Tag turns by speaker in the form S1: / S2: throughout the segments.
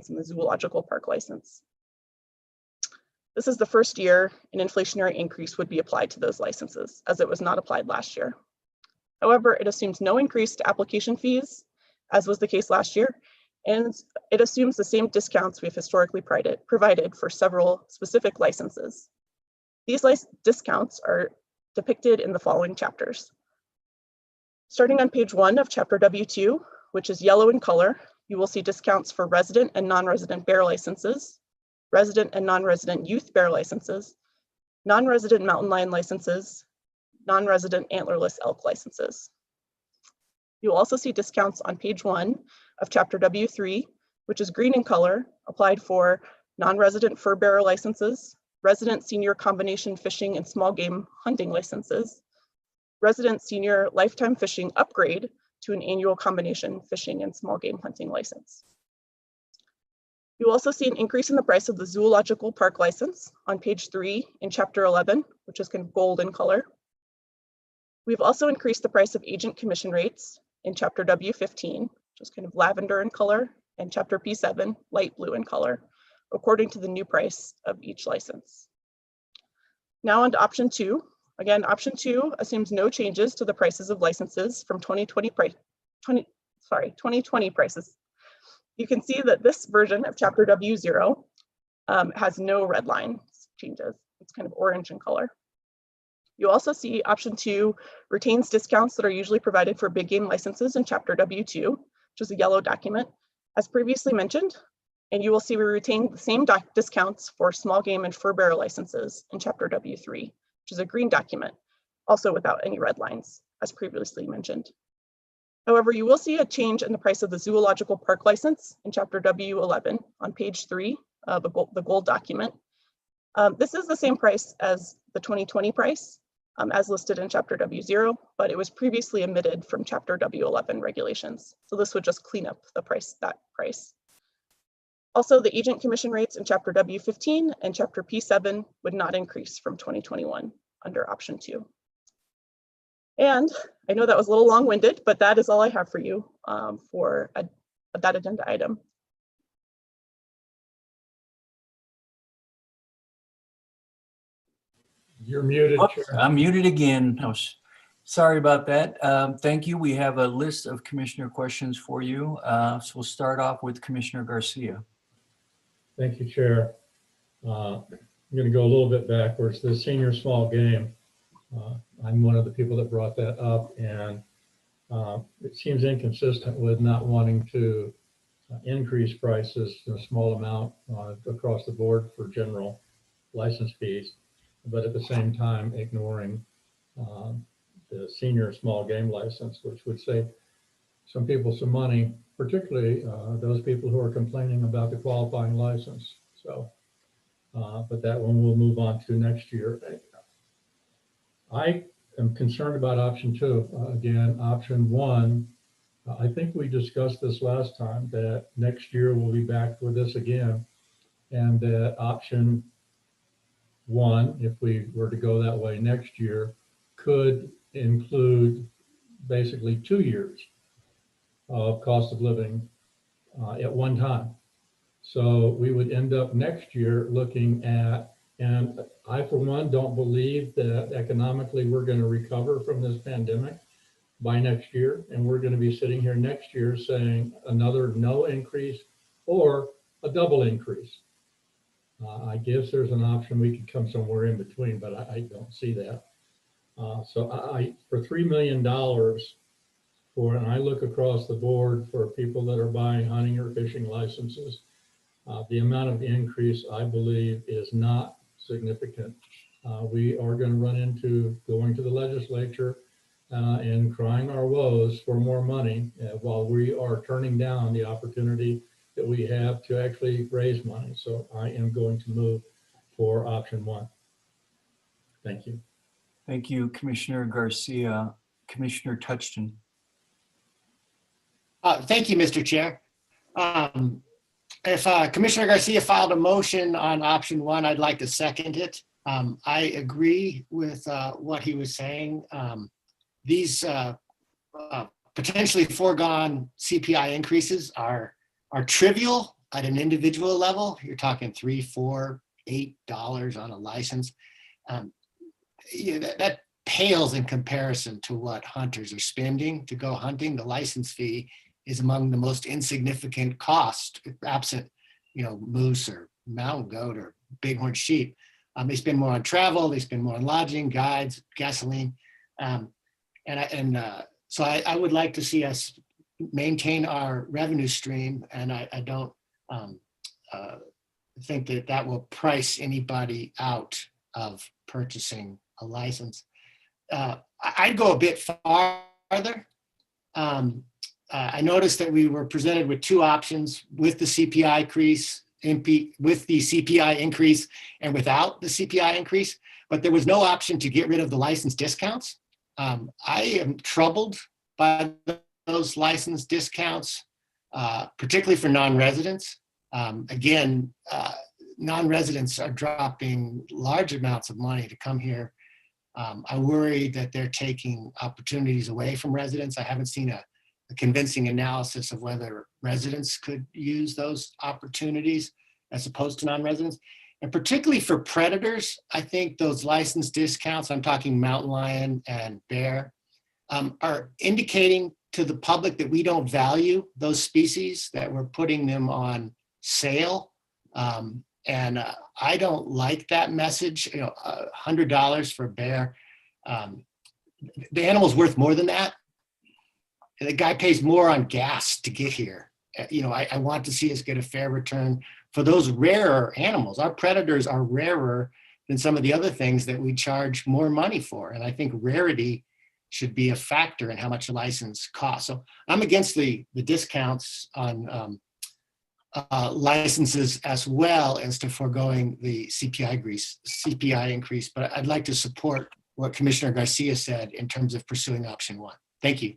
S1: in the zoological park license. This is the first year an inflationary increase would be applied to those licenses, as it was not applied last year. However, it assumes no increase to application fees, as was the case last year, and it assumes the same discounts we've historically provided for several specific licenses. These discounts are depicted in the following chapters. Starting on page 1 of chapter W2, which is yellow in color, you will see discounts for resident and non-resident bear licenses, resident and non-resident youth bear licenses, non-resident mountain lion licenses, non-resident antlerless elk licenses. You'll also see discounts on page 1 of chapter W3, which is green in color, applied for non-resident fur bearer licenses, resident senior combination fishing and small game hunting licenses, resident senior lifetime fishing upgrade to an annual combination fishing and small game hunting license. You will also see an increase in the price of the zoological park license on page 3 in chapter 11, which is kind of gold in color. We've also increased the price of agent commission rates in chapter W15, which is kind of lavender in color, and chapter P7, light blue in color, according to the new price of each license. Now on to option 2. Again, option 2 assumes no changes to the prices of licenses from 2020 prices. You can see that this version of chapter W0 has no red line changes. It's kind of orange in color. You also see option 2 retains discounts that are usually provided for big game licenses in chapter W2, which is a yellow document, as previously mentioned. And you will see we retain the same discounts for small game and fur bearer licenses in chapter W3, which is a green document, also without any red lines, as previously mentioned. However, you will see a change in the price of the zoological park license in chapter W11 on page 3 of the gold document. This is the same price as the 2020 price, as listed in chapter W0, but it was previously omitted from chapter W11 regulations. So this would just clean up the price, that price. Also, the agent commission rates in chapter W15 and chapter P7 would not increase from 2021 under option 2. And I know that was a little long-winded, but that is all I have for you for that agenda item.
S2: You're muted.
S3: Oops, I'm muted again. Sorry about that. Thank you. We have a list of commissioner questions for you. So we'll start off with Commissioner Garcia.
S2: Thank you, Chair. I'm going to go a little bit backwards. The senior small game, I'm one of the people that brought that up, and it seems inconsistent with not wanting to increase prices in a small amount across the board for general license fees, but at the same time ignoring the senior small game license, which would save some people some money, particularly those people who are complaining about the qualifying license. So, but that one we'll move on to next year. I am concerned about option 2. Again, option 1, I think we discussed this last time, that next year we'll be back with this again, and that option 1, if we were to go that way next year, could include basically 2 years of cost of living at one time. So we would end up next year looking at, and I for one don't believe that economically we're going to recover from this pandemic by next year, and we're going to be sitting here next year saying another no increase or a double increase. I guess there's an option we could come somewhere in between, but I don't see that. So for $3 million and I look across the board for people that are buying hunting or fishing licenses, the amount of increase, I believe, is not significant. We are going to run into going to the legislature and crying our woes for more money while we are turning down the opportunity that we have to actually raise money. So I am going to move for option 1. Thank you.
S3: Thank you, Commissioner Garcia. Commissioner Touchton.
S4: Thank you, Mr. Chair. If Commissioner Garcia filed a motion on option 1, I'd like to second it. I agree with what he was saying. These potentially foregone CPI increases are trivial at an individual level, you're talking $3, $4, $8 on a license. That pales in comparison to what hunters are spending to go hunting. The license fee is among the most insignificant cost, absent, moose or mountain goat or bighorn sheep. They spend more on travel, they spend more on lodging, guides, gasoline. So I would like to see us maintain our revenue stream, and I don't think that will price anybody out of purchasing a license. I'd go a bit farther. I noticed that we were presented with two options with the CPI increase and without the CPI increase, but there was no option to get rid of the license discounts. I am troubled by those license discounts, particularly for non-residents. Again, non-residents are dropping large amounts of money to come here. I worry that they're taking opportunities away from residents. I haven't seen a convincing analysis of whether residents could use those opportunities as opposed to non-residents. And particularly for predators, I think those license discounts, I'm talking mountain lion and bear, are indicating to the public that we don't value those species, that we're putting them on sale. And I don't like that message. $100 for a bear. The animal's worth more than that. And the guy pays more on gas to get here. I want to see us get a fair return for those rarer animals. Our predators are rarer than some of the other things that we charge more money for. And I think rarity should be a factor in how much a license costs. So I'm against the discounts on licenses as well as to foregoing the CPI increase. But I'd like to support what Commissioner Garcia said in terms of pursuing option one. Thank you.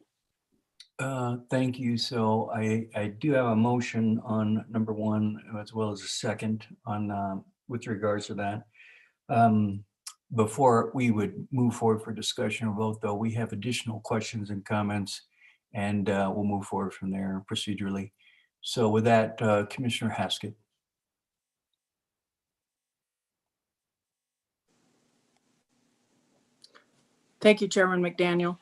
S3: Thank you. So I do have a motion on number one, as well as a second on with regards to that. Before we would move forward for discussion or vote, though, we have additional questions and comments, and we'll move forward from there procedurally. So with that, Commissioner Haskett.
S5: Thank you, Chairman McDaniel.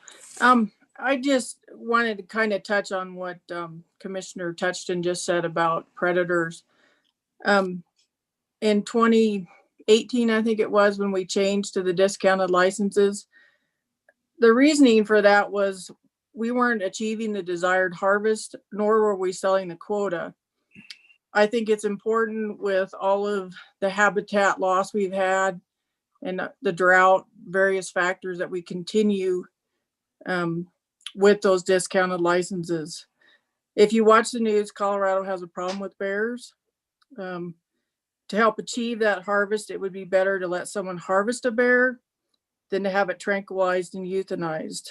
S5: I just wanted to kind of touch on what Commissioner Touchton just said about predators. In 2018, I think it was, when we changed to the discounted licenses, the reasoning for that was we weren't achieving the desired harvest, nor were we selling the quota. I think it's important, with all of the habitat loss we've had and the drought, various factors, that we continue with those discounted licenses. If you watch the news, Colorado has a problem with bears. To help achieve that harvest, it would be better to let someone harvest a bear than to have it tranquilized and euthanized.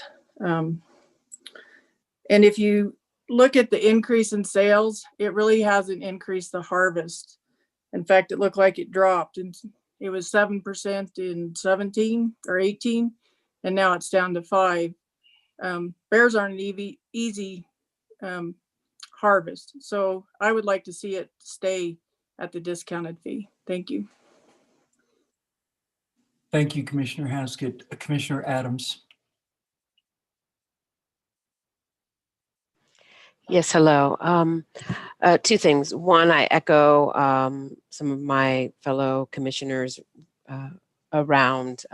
S5: And if you look at the increase in sales, it really hasn't increased the harvest. In fact, it looked like it dropped, and it was 7% in 17 or 18, and now it's down to 5%. Bears aren't an easy harvest. So I would like to see it stay at the discounted fee. Thank you.
S3: Thank you, Commissioner Haskett. Commissioner Adams.
S6: Yes, hello. Two things. One, I echo some of my fellow commissioners around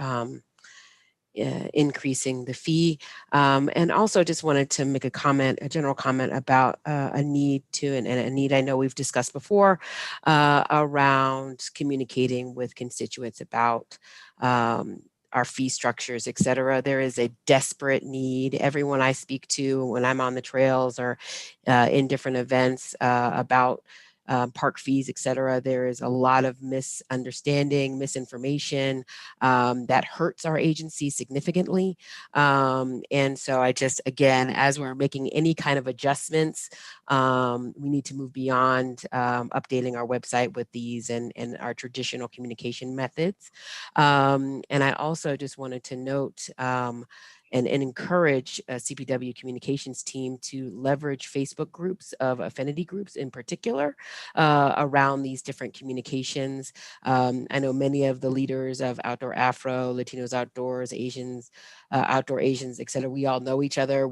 S6: increasing the fee. And also just wanted to make a general comment about a need and a need I know we've discussed before around communicating with constituents about our fee structures, et cetera. There is a desperate need. Everyone I speak to when I'm on the trails or in different events about park fees, et cetera, there is a lot of misunderstanding, misinformation that hurts our agency significantly. And so I just, again, as we're making any kind of adjustments, we need to move beyond updating our website with these and our traditional communication methods. And I also just wanted to note and encourage CPW communications team to leverage Facebook groups of affinity groups in particular around these different communications. I know many of the leaders of Outdoor Afro, Latinos Outdoors, Asians, Outdoor Asians, et cetera. We all know each other.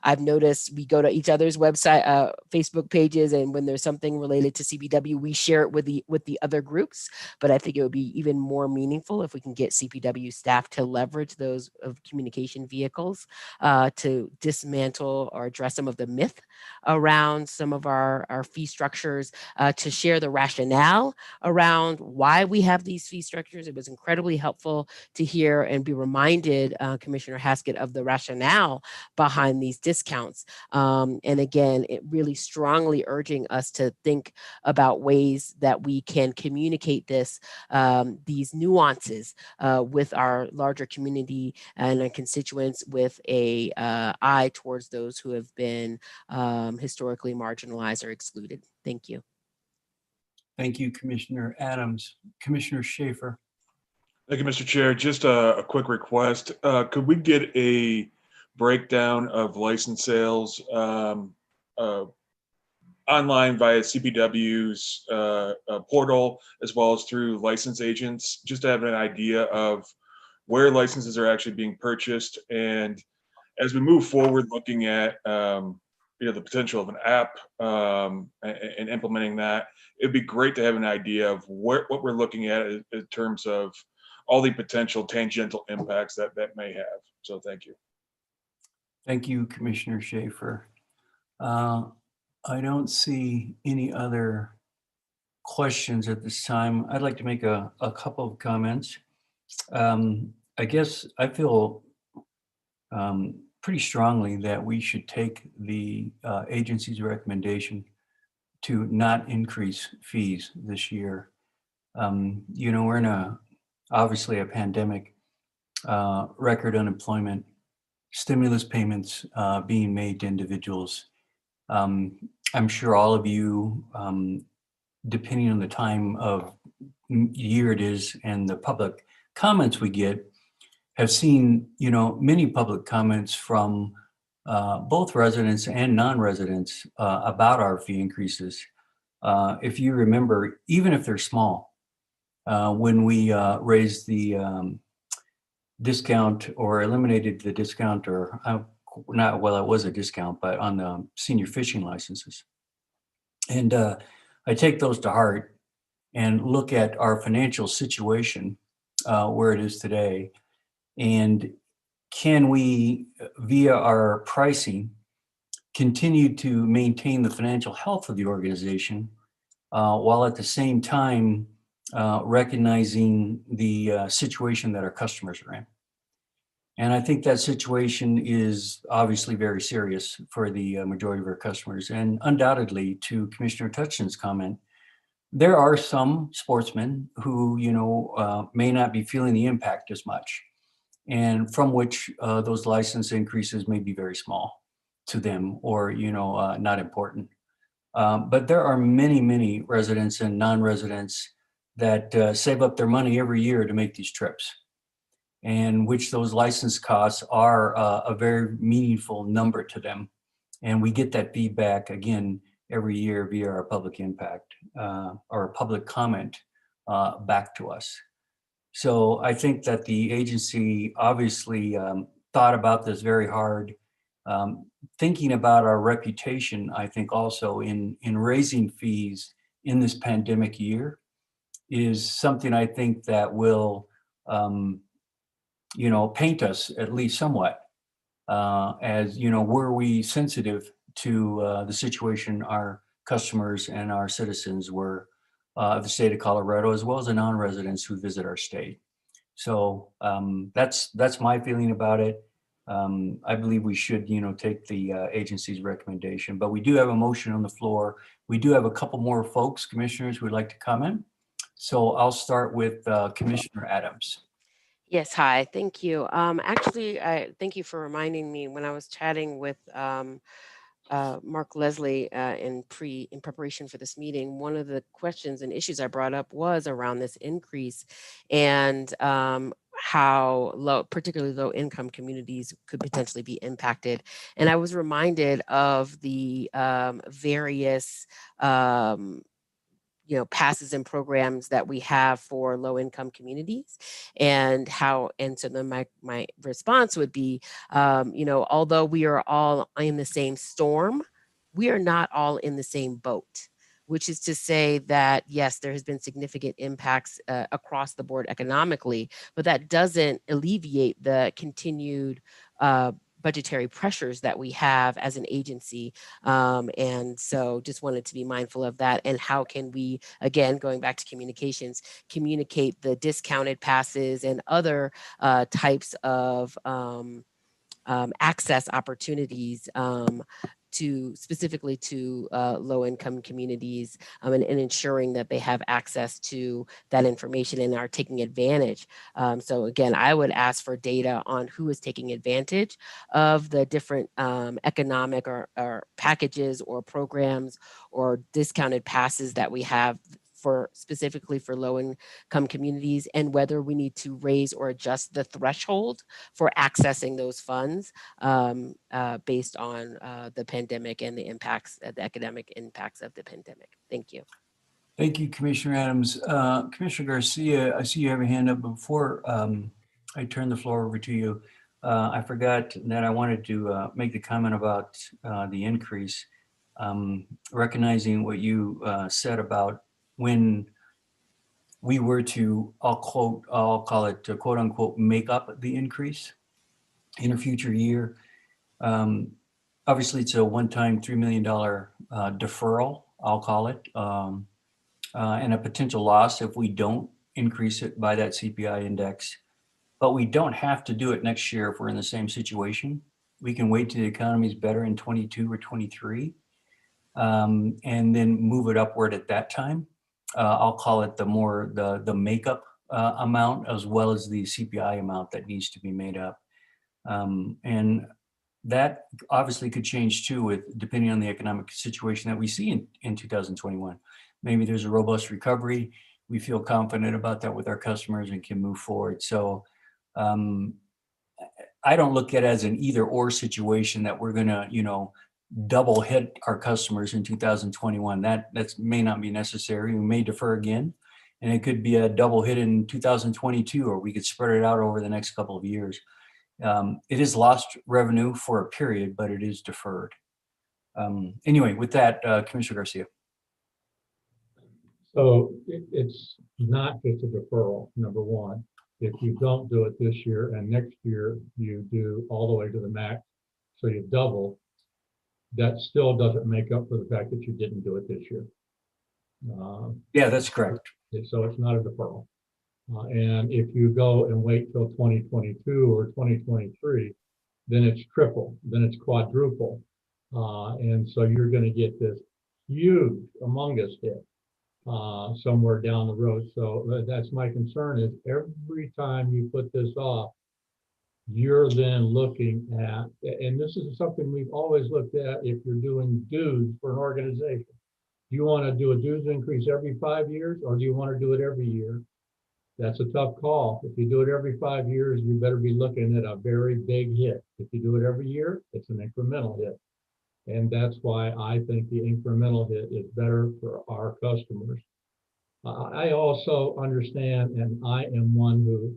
S6: I've noticed we go to each other's website, Facebook pages, and when there's something related to CPW, we share it with the other groups. But I think it would be even more meaningful if we can get CPW staff to leverage those of communication vehicles to dismantle or address some of the myth around some of our fee structures, to share the rationale around why we have these fee structures. It was incredibly helpful to hear and be reminded, Commissioner Haskett, of the rationale behind these discounts. And again, it really strongly urging us to think about ways that we can communicate these nuances with our larger community and our constituents with a eye towards those who have been historically marginalized or excluded. Thank you.
S3: Thank you, Commissioner Adams. Commissioner Schaefer.
S7: Thank you, Mr. Chair. Just a quick request. Could we get a breakdown of license sales online via CPW's portal, as well as through license agents, just to have an idea of where licenses are actually being purchased? And as we move forward, looking at the potential of an app and implementing that, it'd be great to have an idea of what we're looking at in terms of all the potential tangential impacts that may have. So thank you.
S3: Thank you, Commissioner Schaefer. I don't see any other questions at this time. I'd like to make a couple of comments. I guess I feel pretty strongly that we should take the agency's recommendation to not increase fees this year. We're in obviously a pandemic, record unemployment, stimulus payments being made to individuals. I'm sure all of you, depending on the time of year it is and the public comments we get, have seen, many public comments from both residents and non-residents about our fee increases. If you remember, even if they're small, when we raised the discount or eliminated the discount, or it was a discount, but on the senior fishing licenses. And I take those to heart and look at our financial situation where it is today. And can we, via our pricing, continue to maintain the financial health of the organization while at the same time recognizing the situation that our customers are in? And I think that situation is obviously very serious for the majority of our customers. And undoubtedly, to Commissioner Touchin's comment, there are some sportsmen who, may not be feeling the impact as much, and from which those license increases may be very small to them, or, not important. But there are many, many residents and non-residents that save up their money every year to make these trips, and which those license costs are a very meaningful number to them. And we get that feedback again every year via our public impact or public comment back to us. So I think that the agency obviously thought about this very hard. Thinking about our reputation, I think also in raising fees in this pandemic year is something I think that will paint us at least somewhat as, were we sensitive to the situation our customers and our citizens were of the state of Colorado, as well as the non-residents who visit our state. So that's my feeling about it. I believe we should, take the agency's recommendation, but we do have a motion on the floor. We do have a couple more folks, commissioners, who would like to comment. So I'll start with Commissioner Adams.
S6: Yes, hi, thank you. Actually, thank you for reminding me when I was chatting with Mark Leslie in preparation for this meeting. One of the questions and issues I brought up was around this increase, and how particularly low income communities could potentially be impacted. And I was reminded of the various passes and programs that we have for low income communities, and so then my response would be, although we are all in the same storm, we are not all in the same boat, which is to say that, yes, there has been significant impacts across the board economically, but that doesn't alleviate the continued budgetary pressures that we have as an agency. And so just wanted to be mindful of that. And how can we, again, going back to communications, communicate the discounted passes and other types of access opportunities specifically to low-income communities, and ensuring that they have access to that information and are taking advantage. So again, I would ask for data on who is taking advantage of the different economic or packages or programs or discounted passes that we have specifically for low-income communities, and whether we need to raise or adjust the threshold for accessing those funds based on the pandemic and the economic impacts of the pandemic. Thank you.
S3: Thank you, Commissioner Adams. Commissioner Garcia, I see you have a hand up. Before I turn the floor over to you, I forgot that I wanted to make the comment about the increase, recognizing what you said about when we were to, I'll call it quote unquote, make up the increase in a future year. Obviously, it's a one-time $3 million deferral, I'll call it, and a potential loss if we don't increase it by that CPI index. But we don't have to do it next year if we're in the same situation. We can wait till the economy is better in 22 or 23, and then move it upward at that time. I'll call it the makeup amount, as well as the CPI amount that needs to be made up. And that obviously could change too, depending on the economic situation that we see in 2021. Maybe there's a robust recovery. We feel confident about that with our customers and can move forward. So I don't look at it as an either or situation that we're gonna, double hit our customers in 2021. That may not be necessary. We may defer again, and it could be a double hit in 2022, or we could spread it out over the next couple of years. It is lost revenue for a period, but it is deferred. Anyway, with that, Commissioner Garcia.
S2: So it's not just a deferral, number one. If you don't do it this year and next year you do all the way to the max, so you double, that still doesn't make up for the fact that you didn't do it this year.
S3: Yeah, that's correct.
S2: So it's not a deferral. And if you go and wait till 2022 or 2023, then it's triple, then it's quadruple. And so you're going to get this huge Among Us hit somewhere down the road. So that's my concern, is every time you put this off, you're then looking at, and this is something we've always looked at if you're doing dues for an organization. Do you want to do a dues increase every 5 years, or do you want to do it every year? That's a tough call. If you do it every 5 years, you better be looking at a very big hit. If you do it every year, it's an incremental hit. And that's why I think the incremental hit is better for our customers. I also understand, and I am one who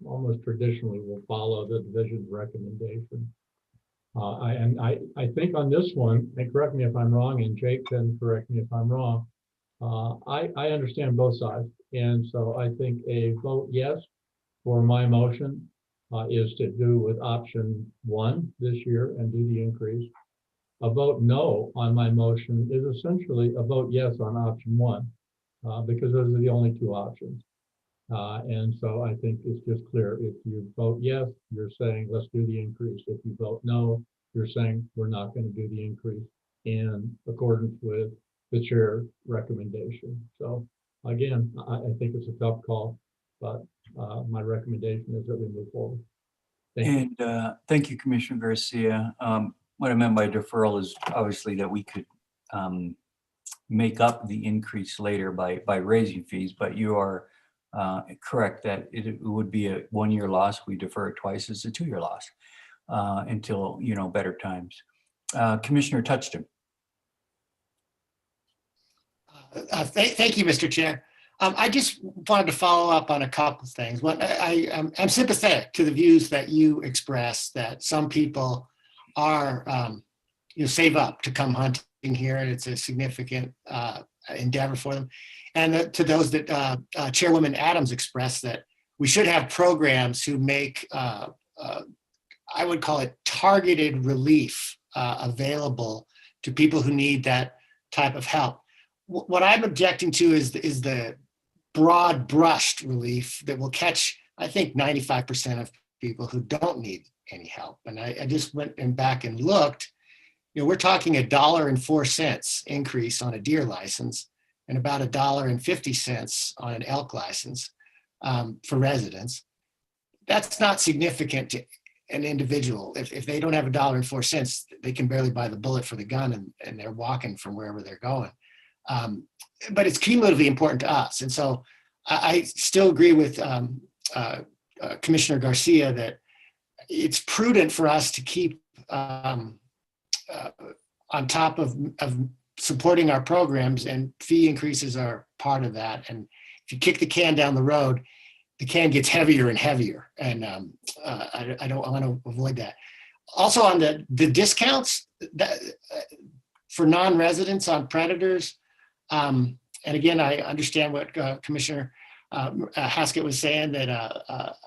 S2: almost traditionally will follow the division's recommendation. I think on this one, and correct me if I'm wrong, and Jake can correct me if I'm wrong, I understand both sides. And so I think a vote yes for my motion is to do with option 1 this year and do the increase. A vote no on my motion is essentially a vote yes on option 1, because those are the only 2 options. And so I think it's just clear. If you vote yes, you're saying let's do the increase. If you vote no, you're saying we're not going to do the increase in accordance with the chair's recommendation. So again, I think it's a tough call, but my recommendation is that we move forward. Thank you.
S3: Thank you, Commissioner Garcia. What I meant by deferral is obviously that we could make up the increase later by raising fees, but you are correct that it would be a 1-year loss. We defer it twice as a 2-year loss until, better times. Commissioner Touchton.
S4: Thank you, Mr. Chair. I just wanted to follow up on a couple of things. I'm sympathetic to the views that you expressed that some people are, save up to come hunting here, and it's a significant endeavor for them. And to those that Chairwoman Adams expressed, that we should have programs who make, I would call it targeted relief available to people who need that type of help. What I'm objecting to is the broad brushed relief that will catch, I think, 95% of people who don't need any help. And I just went back and looked, we're talking $1.04 increase on a deer license and about $1.50 on an elk license for residents. That's not significant to an individual. If they don't have $1.04, they can barely buy the bullet for the gun, and they're walking from wherever they're going. But it's cumulatively important to us. And so I still agree with Commissioner Garcia that it's prudent for us to keep on top of supporting our programs, and fee increases are part of that. And if you kick the can down the road, the can gets heavier and heavier. And I want to avoid that. Also on the discounts that, for non-residents on predators, and again, I understand what Commissioner Haskett was saying, that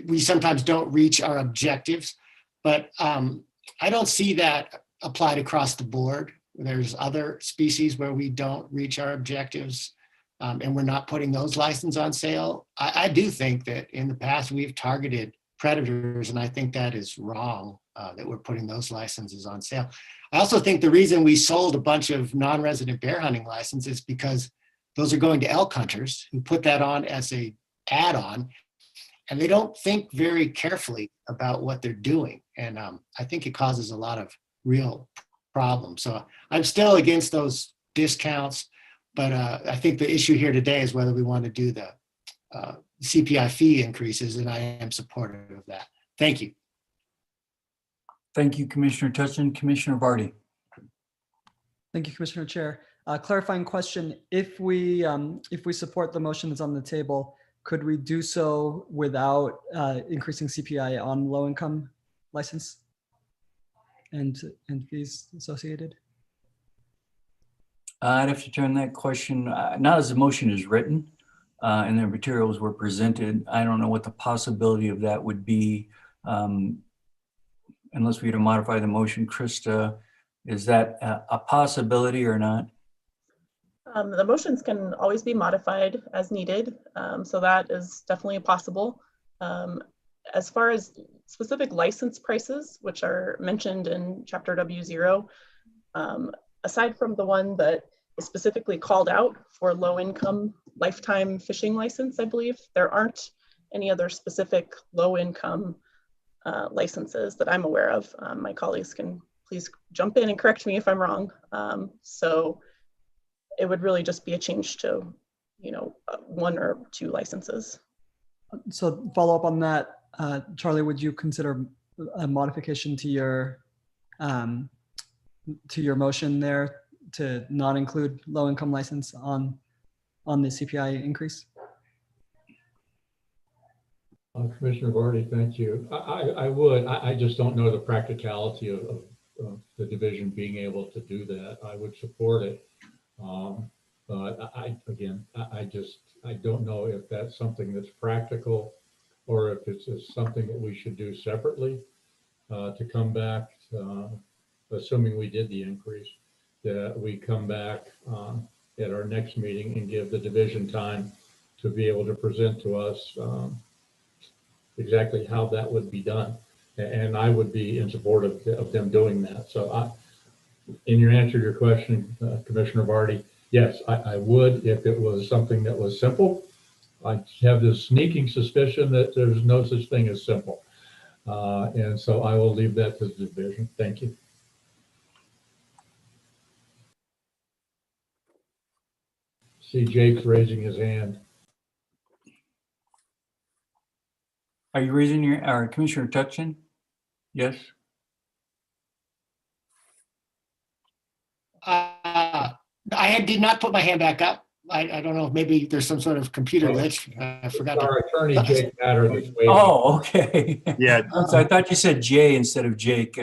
S4: we sometimes don't reach our objectives, but I don't see that applied across the board. There's other species where we don't reach our objectives, and we're not putting those licenses on sale. I do think that in the past we've targeted predators, and I think that is wrong, that we're putting those licenses on sale. I also think the reason we sold a bunch of non-resident bear hunting licenses is because those are going to elk hunters who put that on as a add-on, and they don't think very carefully about what they're doing. And I think it causes a lot of real problems. So I'm still against those discounts, but I think the issue here today is whether we want to do the CPI fee increases, and I am supportive of that. Thank you.
S3: Thank you, Commissioner Touchton. Commissioner Vardy.
S8: Thank you, Commissioner Chair. Clarifying question: if we support the motion that's on the table, could we do so without increasing CPI on low-income license and fees associated?
S3: I'd have to turn that question, not as the motion is written and the materials were presented. I don't know what the possibility of that would be unless we were to modify the motion. Krista, is that a possibility or not?
S1: The motions can always be modified as needed, so that is definitely possible. As far as specific license prices, which are mentioned in Chapter W0, aside from the one that is specifically called out for low-income lifetime fishing license, I believe, there aren't any other specific low-income licenses that I'm aware of. My colleagues can please jump in and correct me if I'm wrong. So it would really just be a change to, 1 or 2 licenses.
S8: So follow up on that, Charlie, would you consider a modification to your motion there to not include low-income license on the CPI increase?
S2: Commissioner Vardy, thank you. I would. I just don't know the practicality of the division being able to do that. I would support it. But I don't know if that's something that's practical or if it's just something that we should do separately to come back, assuming we did the increase, that we come back at our next meeting and give the division time to be able to present to us exactly how that would be done. And I would be in support of them doing that. So in your answer to your question, Commissioner Vardy, yes, I would if it was something that was simple. I have this sneaking suspicion that there's no such thing as simple. And so I will leave that to the division. Thank you. See Jake's raising his hand.
S3: Are you raising or Commissioner Tucson? Yes?
S4: Did not put my hand back up. I don't know, maybe there's some sort of computer glitch. I forgot.
S2: Our attorney, Jake Matter, that's waiting.
S3: Oh, okay.
S9: Yeah.
S3: So I thought you said Jay instead of Jake.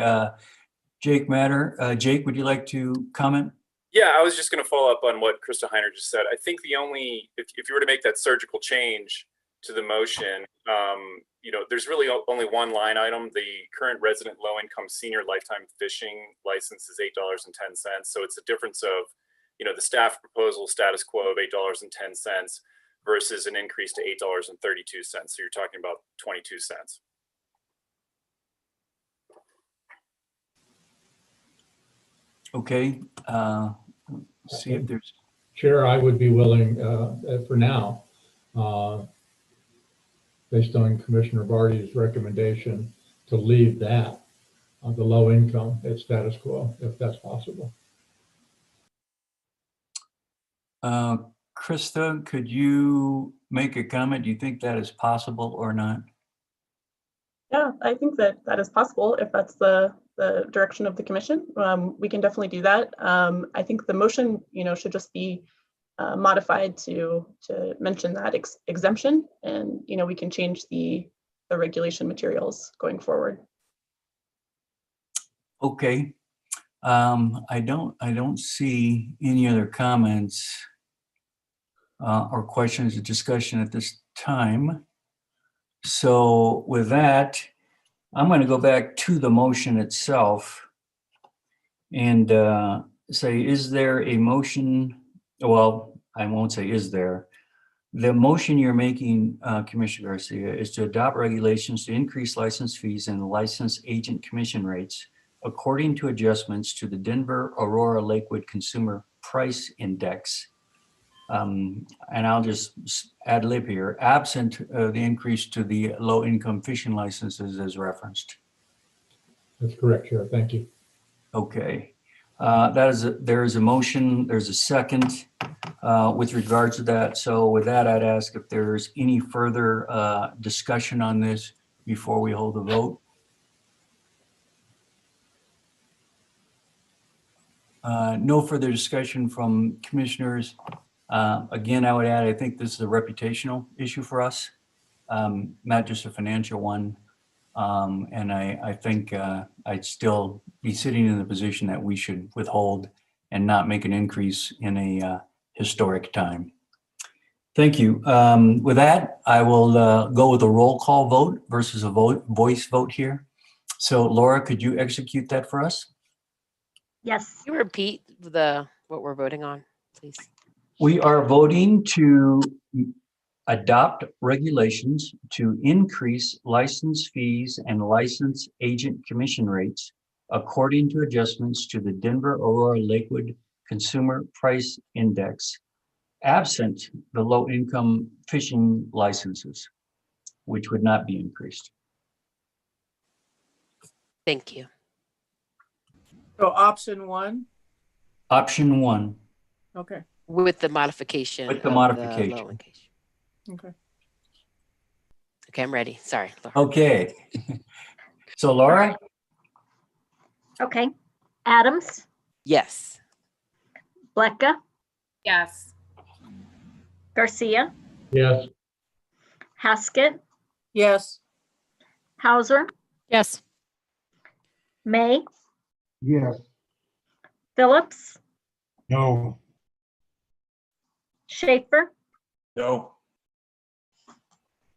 S3: Jake Matter. Jake, would you like to comment?
S10: Yeah, I was just going to follow up on what Krista Heiner just said. I think the only, if you were to make that surgical change to the motion, there's really only one line item. The current resident low-income senior lifetime fishing license is $8.10. So it's a difference of, the staff proposal status quo of $8.10 versus an increase to $8.32. So you're talking about 22 cents.
S3: Okay. See if there's.
S2: Chair, I would be willing, for now, based on Commissioner Barty's recommendation, to leave that, the low income at status quo, if that's possible.
S3: Krista, could you make a comment? Do you think that is possible or not?
S1: Yeah, I think that is possible if that's the direction of the commission. We can definitely do that. I think the motion, should just be modified to mention that exemption, and we can change the regulation materials going forward.
S3: Okay. I don't see any other comments or questions or discussion at this time. So with that, I'm going to go back to the motion itself and say, is there a motion? Well, I won't say is there. The motion you're making, Commissioner Garcia, is to adopt regulations to increase license fees and license agent commission rates according to adjustments to the Denver Aurora Lakewood Consumer Price Index. And I'll just ad lib here, absent the increase to the low income fishing licenses as referenced.
S2: That's correct, Chair. Thank you.
S3: Okay. There is a motion, there's a second with regards to that. So with that, I'd ask if there's any further discussion on this before we hold the vote. No further discussion from commissioners. Again, I would add, I think this is a reputational issue for us, not just a financial one. And I think I'd still be sitting in the position that we should withhold and not make an increase in a historic time. Thank you. With that, I will go with a roll call vote versus a voice vote here. So Laura, could you execute that for us?
S11: Yes.
S6: Can you repeat what we're voting on, please?
S3: We are voting to adopt regulations to increase license fees and license agent commission rates according to adjustments to the Denver Aurora Lakewood Consumer Price Index, absent the low income fishing licenses, which would not be increased.
S6: Thank you.
S5: So option one,
S3: Option one.
S5: okay,
S6: With the modification.
S3: With the
S6: of
S3: modification.
S6: low income.
S5: okay.
S6: Okay, I'm ready. Sorry, Laura.
S3: Okay. So Laura?
S11: Okay. Adams,
S6: Yes.
S11: Blecka,
S12: Yes.
S11: Garcia,
S2: Yes.
S11: Haskett,
S5: Yes,
S11: Hauser,
S12: Yes.
S11: May,
S9: Yes.
S11: Phillips,
S9: No.
S11: Schaefer,
S7: No.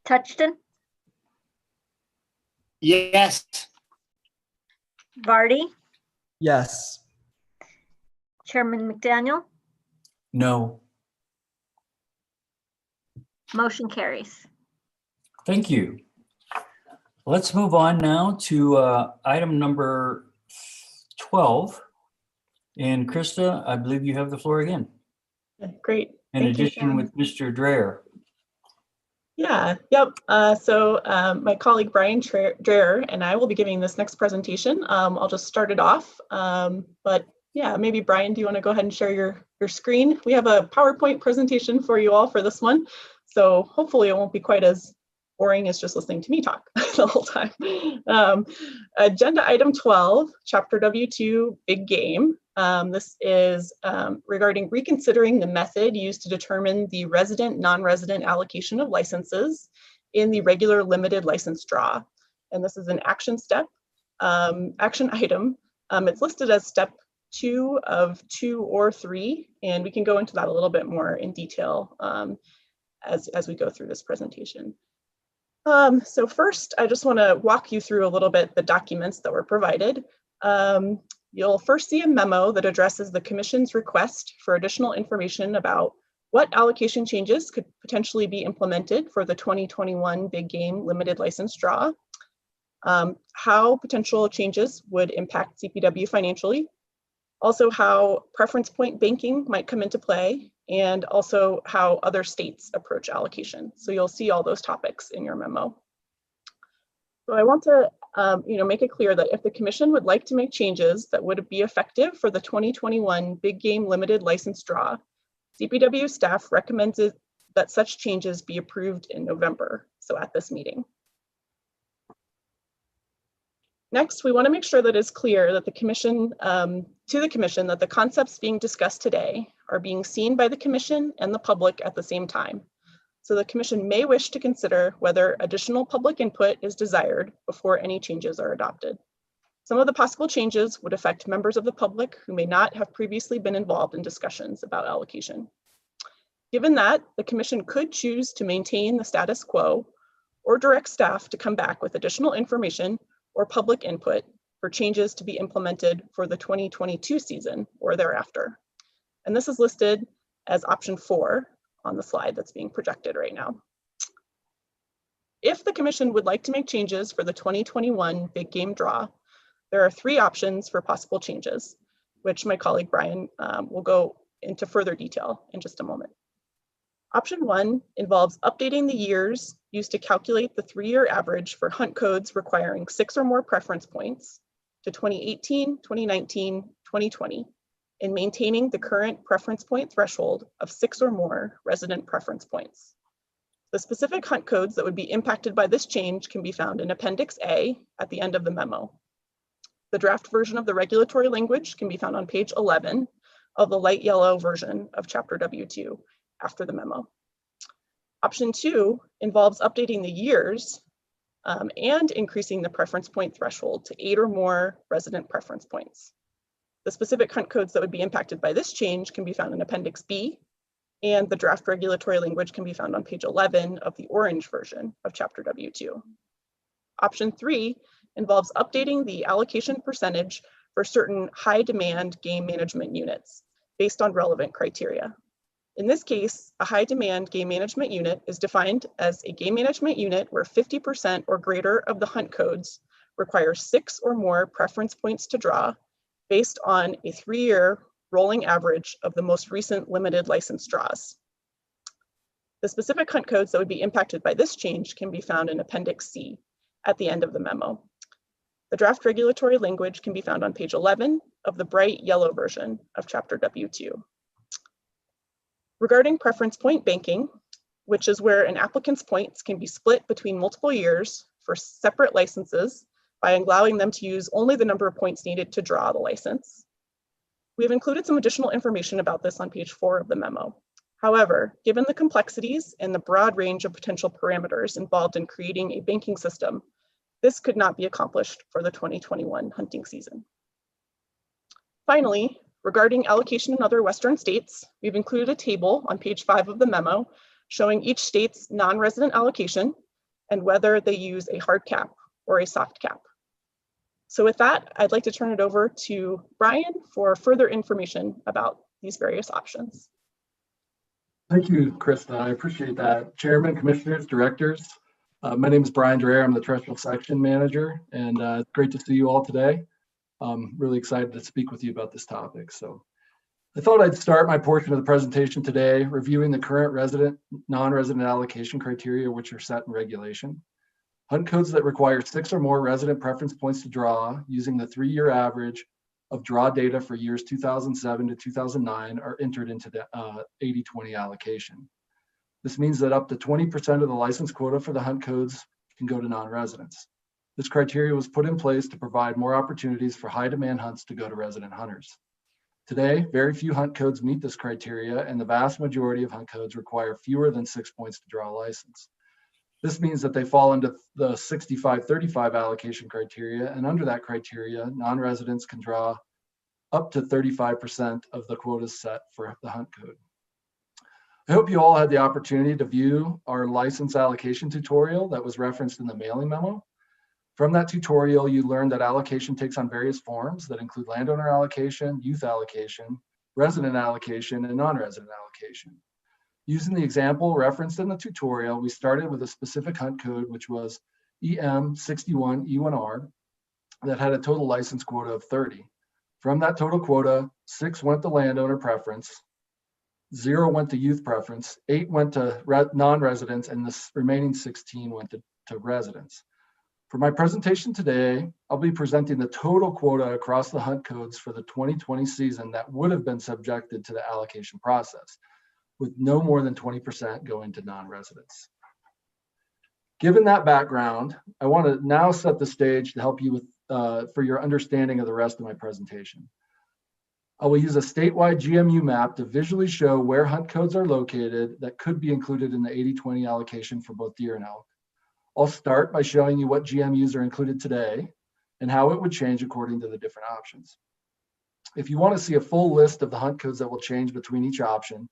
S11: Touchton,
S4: Yes.
S11: Vardy,
S8: Yes.
S11: Chairman McDaniel,
S3: No.
S11: motion carries.
S3: Thank you. Let's move on now to item number 12. And Krista, I believe you have the floor again.
S1: Great.
S3: In
S1: Thank you,
S3: addition
S1: Sharon.
S3: with Mr. Dreher.
S1: Yeah, yep. So my colleague Brian Dreher and I will be giving this next presentation. I'll just start it off. But yeah, maybe Brian, do you want to go ahead and share your screen? We have a PowerPoint presentation for you all for this one. So hopefully it won't be quite as boring is just listening to me talk the whole time. Agenda item 12, Chapter W2, Big Game. This is regarding reconsidering the method used to determine the resident, non-resident allocation of licenses in the regular limited license draw. And this is an action item. It's listed as step 2 of 2 or 3, and we can go into that a little bit more in detail as we go through this presentation. So first, I just want to walk you through a little bit the documents that were provided. You'll first see a memo that addresses the Commission's request for additional information about what allocation changes could potentially be implemented for the 2021 Big Game Limited License Draw, how potential changes would impact CPW financially, also how preference point banking might come into play, and also how other states approach allocation. So you'll see all those topics in your memo. So I want to make it clear that if the Commission would like to make changes that would be effective for the 2021 Big Game Limited License Draw, CPW staff recommends that such changes be approved in November, so at this meeting. Next, we want to make sure that it's clear that the Commission, that the concepts being discussed today are being seen by the Commission and the public at the same time. So the Commission may wish to consider whether additional public input is desired before any changes are adopted. Some of the possible changes would affect members of the public who may not have previously been involved in discussions about allocation. Given that, the Commission could choose to maintain the status quo or direct staff to come back with additional information or public input for changes to be implemented for the 2022 season or thereafter. And this is listed as option 4 on the slide that's being projected right now. If the Commission would like to make changes for the 2021 Big Game Draw, there are 3 options for possible changes, which my colleague Brian will go into further detail in just a moment. Option 1 involves updating the years used to calculate the 3-year average for hunt codes requiring 6 or more preference points to 2018, 2019, 2020, and maintaining the current preference point threshold of 6 or more resident preference points. The specific hunt codes that would be impacted by this change can be found in Appendix A at the end of the memo. The draft version of the regulatory language can be found on page 11 of the light yellow version of Chapter W2 after the memo. Option 2 involves updating the years and increasing the preference point threshold to 8 or more resident preference points. The specific hunt codes that would be impacted by this change can be found in Appendix B, and the draft regulatory language can be found on page 11 of the orange version of Chapter W2. Option 3 involves updating the allocation percentage for certain high demand game management units based on relevant criteria. In this case, a high demand game management unit is defined as a game management unit where 50% or greater of the hunt codes require 6 or more preference points to draw based on a 3-year rolling average of the most recent limited license draws. The specific hunt codes that would be impacted by this change can be found in Appendix C at the end of the memo. The draft regulatory language can be found on page 11 of the bright yellow version of Chapter W2. Regarding preference point banking, which is where an applicant's points can be split between multiple years for separate licenses by allowing them to use only the number of points needed to draw the license. We have included some additional information about this on page 4 of the memo. However, given the complexities and the broad range of potential parameters involved in creating a banking system, this could not be accomplished for the 2021 hunting season. Finally, regarding allocation in other Western states, we've included a table on page 5 of the memo showing each state's non-resident allocation and whether they use a hard cap or a soft cap. So with that, I'd like to turn it over to Brian for further information about these various options.
S13: Thank you, Krista. I appreciate that. Chairman, commissioners, directors. My name is Brian Dreher. I'm the terrestrial section manager, and it's great to see you all today. I'm really excited to speak with you about this topic. So I thought I'd start my portion of the presentation today reviewing the current resident, non-resident allocation criteria which are set in regulation. Hunt codes that require 6 or more resident preference points to draw using the 3-year average of draw data for years 2007 to 2009 are entered into the 80-20 allocation. This means that up to 20% of the license quota for the hunt codes can go to non-residents. This criteria was put in place to provide more opportunities for high demand hunts to go to resident hunters. Today, very few hunt codes meet this criteria, and the vast majority of hunt codes require fewer than 6 points to draw a license. This means that they fall into the 65-35 allocation criteria, and under that criteria, non-residents can draw up to 35% of the quotas set for the hunt code. I hope you all had the opportunity to view our license allocation tutorial that was referenced in the mailing memo. From that tutorial, you learned that allocation takes on various forms that include landowner allocation, youth allocation, resident allocation, and non-resident allocation. Using the example referenced in the tutorial, we started with a specific hunt code, which was EM61E1R, that had a total license quota of 30. From that total quota, 6 went to landowner preference, 0 went to youth preference, 8 went to non-residents, and the remaining 16 went to residents. For my presentation today, I'll be presenting the total quota across the hunt codes for the 2020 season that would have been subjected to the allocation process, with no more than 20% going to non-residents. Given that background, I want to now set the stage to help you with for your understanding of the rest of my presentation. I will use a statewide GMU map to visually show where hunt codes are located that could be included in the 80-20 allocation for both deer and elk. I'll start by showing you what GMUs are included today and how it would change according to the different options. If you want to see a full list of the hunt codes that will change between each option,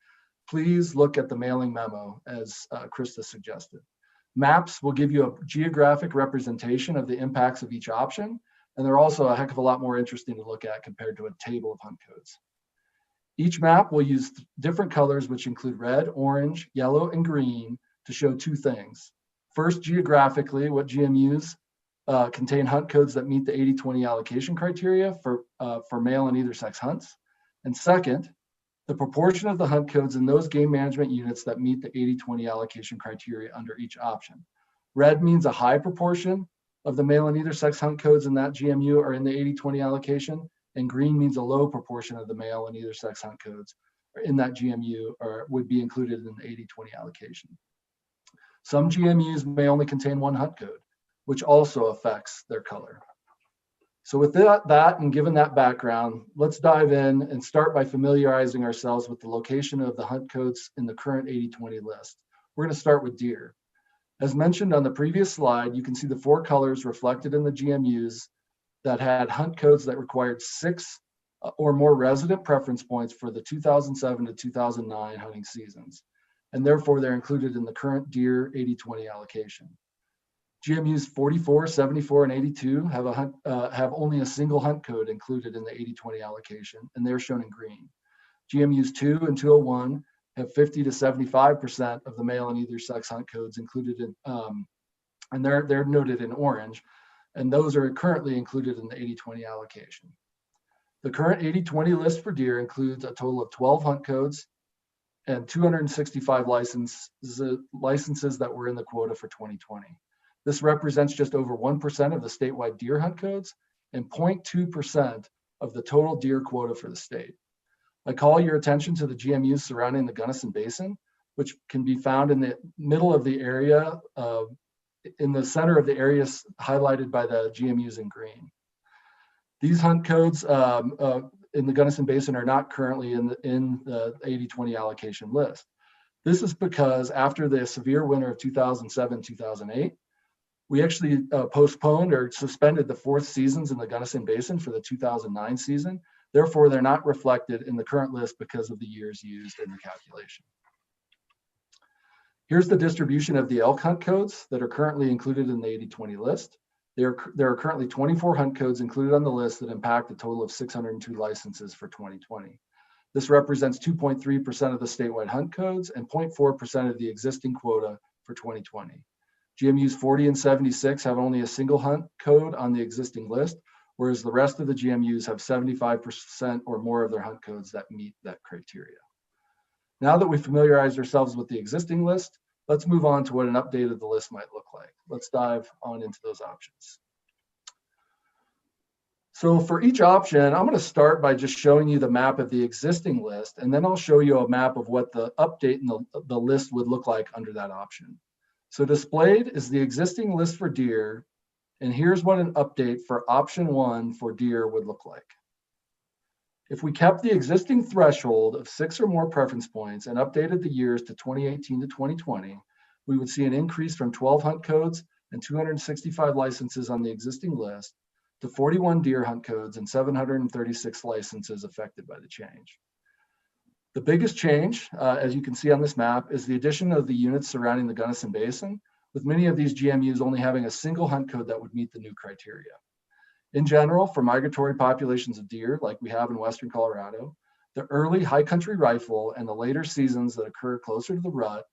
S13: please look at the mailing memo as Krista suggested. Maps will give you a geographic representation of the impacts of each option, and they're also a heck of a lot more interesting to look at compared to a table of hunt codes. Each map will use different colors, which include red, orange, yellow, and green, to show two things. First, geographically, what GMUs contain hunt codes that meet the 80-20 allocation criteria for male and either sex hunts. And second, the proportion of the hunt codes in those game management units that meet the 80-20 allocation criteria under each option. Red means a high proportion of the male and either sex hunt codes in that GMU are in the 80-20 allocation, and green means a low proportion of the male and either sex hunt codes in that GMU or would be included in the 80-20 allocation. Some GMUs may only contain one hunt code, which also affects their color. So with that and given that background, let's dive in and start by familiarizing ourselves with the location of the hunt codes in the current 80-20 list. We're going to start with deer. As mentioned on the previous slide, you can see the 4 colors reflected in the GMUs that had hunt codes that required 6 or more resident preference points for the 2007 to 2009 hunting seasons, and therefore they're included in the current deer 80-20 allocation. GMUs 44, 74, and 82 have only a single hunt code included in the 80-20 allocation, and they're shown in green. GMUs 2 and 201 have 50 to 75% of the male and either sex hunt codes included in, and they're noted in orange, and those are currently included in the 80-20 allocation. The current 80-20 list for deer includes a total of 12 hunt codes and 265 licenses that were in the quota for 2020. This represents just over 1% of the statewide deer hunt codes and 0.2% of the total deer quota for the state. I call your attention to the GMUs surrounding the Gunnison Basin, which can be found in the middle of the area, in the center of the areas highlighted by the GMUs in green. These hunt codes in the Gunnison Basin are not currently in the 80-20 allocation list. This is because after the severe winter of 2007-2008, we actually postponed or suspended the 4th seasons in the Gunnison Basin for the 2009 season. Therefore, they're not reflected in the current list because of the years used in the calculation. Here's the distribution of the elk hunt codes that are currently included in the 80-20 list. There are currently 24 hunt codes included on the list that impact a total of 602 licenses for 2020. This represents 2.3% of the statewide hunt codes and 0.4% of the existing quota for 2020. GMUs 40 and 76 have only a single hunt code on the existing list, whereas the rest of the GMUs have 75% or more of their hunt codes that meet that criteria. Now that we've familiarized ourselves with the existing list, let's move on to what an update of the list might look like. Let's dive on into those options. So for each option, I'm going to start by just showing you the map of the existing list, and then I'll show you a map of what the update in the list would look like under that option. So displayed is the existing list for deer, and here's what an update for option 1 for deer would look like. If we kept the existing threshold of 6 or more preference points and updated the years to 2018 to 2020, we would see an increase from 12 hunt codes and 265 licenses on the existing list to 41 deer hunt codes and 736 licenses affected by the change. The biggest change, as you can see on this map, is the addition of the units surrounding the Gunnison Basin, with many of these GMUs only having a single hunt code that would meet the new criteria. In general, for migratory populations of deer, like we have in Western Colorado, the early high country rifle and the later seasons that occur closer to the rut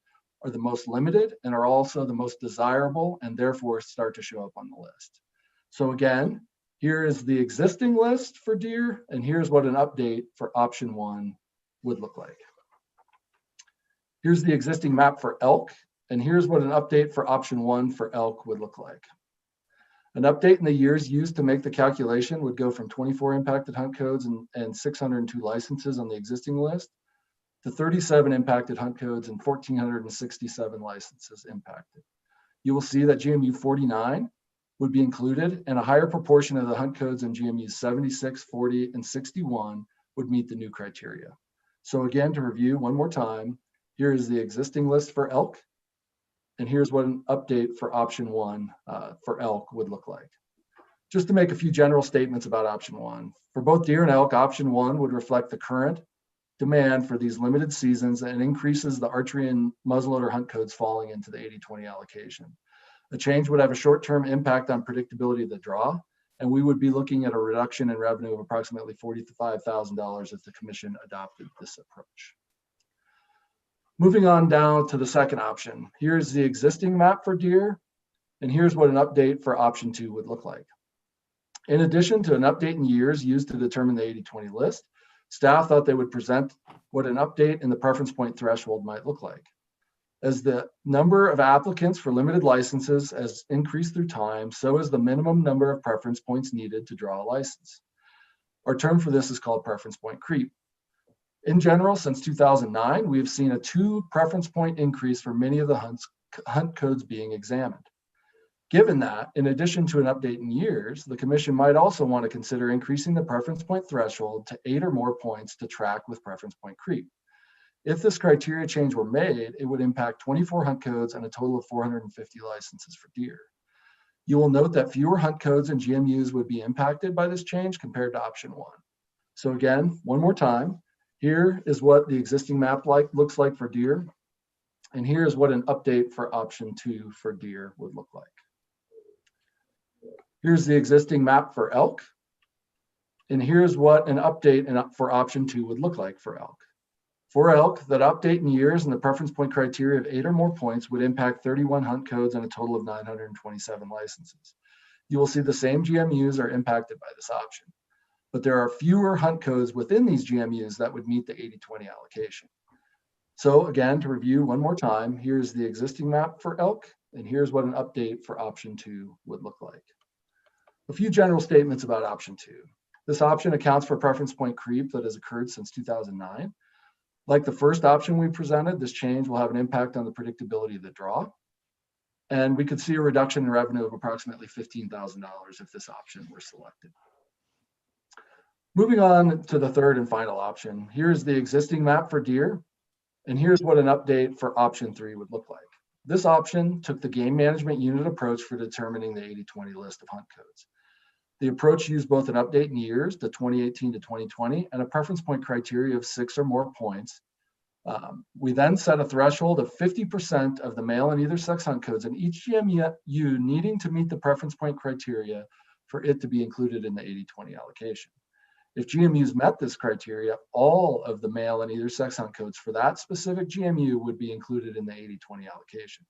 S13: are the most limited and are also the most desirable, and therefore start to show up on the list. So again, here is the existing list for deer, and here's what an update for option 1 would look like. Here's the existing map for elk, and here's what an update for option 1 for elk would look like. An update in the years used to make the calculation would go from 24 impacted hunt codes and 602 licenses on the existing list to 37 impacted hunt codes and 1,467 licenses impacted. You will see that GMU 49 would be included, and a higher proportion of the hunt codes in GMUs 76, 40, and 61 would meet the new criteria. So again, to review one more time, here is the existing list for elk, and here's what an update for option 1 for elk would look like. Just to make a few general statements about option 1. For both deer and elk, option 1 would reflect the current demand for these limited seasons and increases the archery and muzzleloader hunt codes falling into the 80-20 allocation. The change would have a short-term impact on predictability of the draw, and we would be looking at a reduction in revenue of approximately $45,000 if the commission adopted this approach. Moving on down to the second option. Here's the existing map for deer, and here's what an update for option 2 would look like. In addition to an update in years used to determine the 80-20 list, staff thought they would present what an update in the preference point threshold might look like. As the number of applicants for limited licenses has increased through time, so is the minimum number of preference points needed to draw a license. Our term for this is called preference point creep. In general, since 2009, we have seen a 2 preference point increase for many of the hunt codes being examined. Given that, in addition to an update in years, the commission might also want to consider increasing the preference point threshold to 8 or more points to track with preference point creep. If this criteria change were made, it would impact 24 hunt codes and a total of 450 licenses for deer. You will note that fewer hunt codes and GMUs would be impacted by this change compared to option 1. So again, one more time, here is what the existing map looks like for deer, and here is what an update for option 2 for deer would look like. Here's the existing map for elk, and here's what an update for option 2 would look like for elk. For elk, that update in years and the preference point criteria of 8 or more points would impact 31 hunt codes and a total of 927 licenses. You will see the same GMUs are impacted by this option, but there are fewer hunt codes within these GMUs that would meet the 80-20 allocation. So again, to review one more time, here's the existing map for elk, and here's what an update for option 2 would look like. A few general statements about option 2. This option accounts for preference point creep that has occurred since 2009. Like the first option we presented, this change will have an impact on the predictability of the draw. And we could see a reduction in revenue of approximately $15,000 if this option were selected. Moving on to the third and final option, here's the existing map for deer, and here's what an update for option 3 would look like. This option took the game management unit approach for determining the 80-20 list of hunt codes. The approach used both an update in years to 2018 to 2020 and a preference point criteria of 6 or more points. We then set a threshold of 50% of the male and either sex hunt codes in each GMU needing to meet the preference point criteria for it to be included in the 80-20 allocation. If GMUs met this criteria, all of the male and either sex hunt codes for that specific GMU would be included in the 80-20 allocation.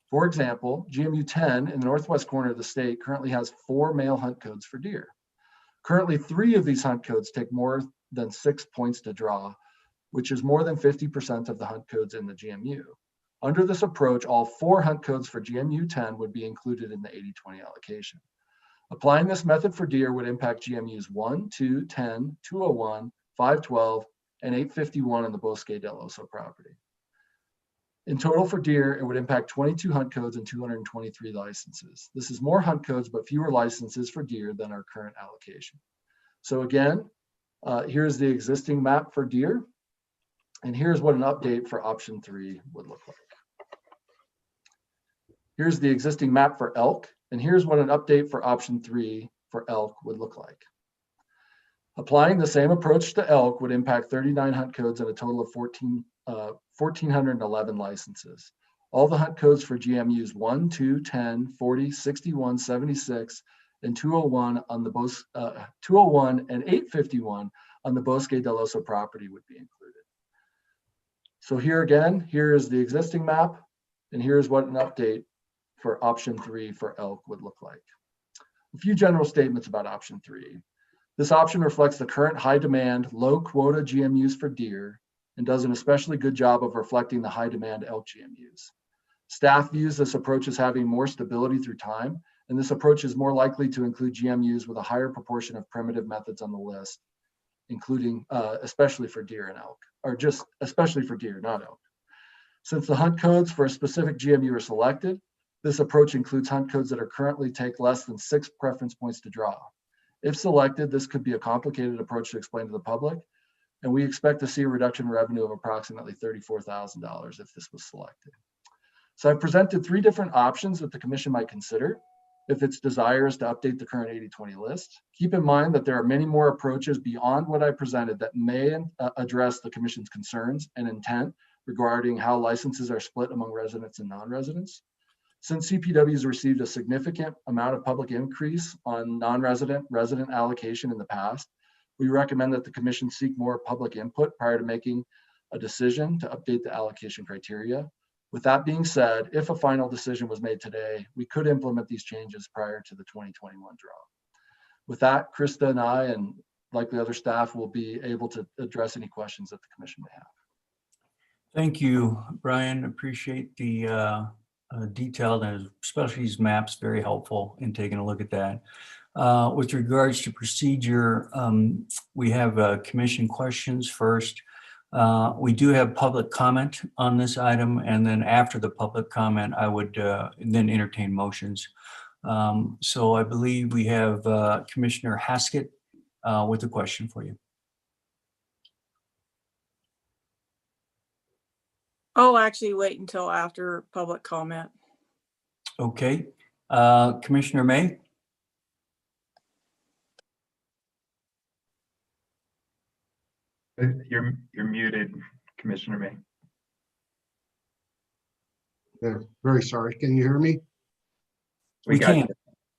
S13: For example, GMU 10 in the northwest corner of the state currently has 4 male hunt codes for deer. Currently, 3 of these hunt codes take more than 6 points to draw, which is more than 50% of the hunt codes in the GMU. Under this approach, all 4 hunt codes for GMU 10 would be included in the 80-20 allocation. Applying this method for deer would impact GMUs 1, 2, 10, 201, 512, and 851 on the Bosque del Oso property. In total for deer, it would impact 22 hunt codes and 223 licenses. This is more hunt codes, but fewer licenses for deer than our current allocation. So again, here's the existing map for deer, and here's what an update for option 3 would look like. Here's the existing map for elk, and here's what an update for option 3 for elk would look like. Applying the same approach to elk would impact 39 hunt codes and a total of 1,411 licenses. All the hunt codes for GMUs 1, 2, 10, 40, 61, 76, and 201 on the 201 and 851 on the Bosque del Oso property would be included. So here again, here is the existing map, and here's what an update for option 3 for elk would look like. A few general statements about option 3. This option reflects the current high demand, low quota GMUs for deer and does an especially good job of reflecting the high demand elk GMUs. Staff views this approach as having more stability through time, and this approach is more likely to include GMUs with a higher proportion of primitive methods on the list, including especially for deer and elk, or just especially for deer, not elk. Since the hunt codes for a specific GMU are selected, this approach includes hunt codes that are currently take less than 6 preference points to draw. If selected, this could be a complicated approach to explain to the public, and we expect to see a reduction in revenue of approximately $34,000 if this was selected. So I've presented 3 different options that the commission might consider if its desire is to update the current 80/20 list. Keep in mind that there are many more approaches beyond what I presented that may address the commission's concerns and intent regarding how licenses are split among residents and non-residents. Since CPW's received a significant amount of public increase on non-resident resident allocation in the past, we recommend that the commission seek more public input prior to making a decision to update the allocation criteria. With that being said, if a final decision was made today, we could implement these changes prior to the 2021 draw. With that, Krista and I, and likely other staff, will be able to address any questions that the commission may have.
S3: Thank you, Brian. Appreciate the detailed and especially these maps, very helpful in taking a look at that. With regards to procedure, we have commission questions first. We do have public comment on this item, and then after the public comment, I would then entertain motions. So I believe we have Commissioner Haskett with a question for you.
S5: I'll actually wait until after public comment.
S3: Okay. Commissioner May?
S14: You're muted, Commissioner May.
S9: Very sorry. Can you hear me?
S3: We can.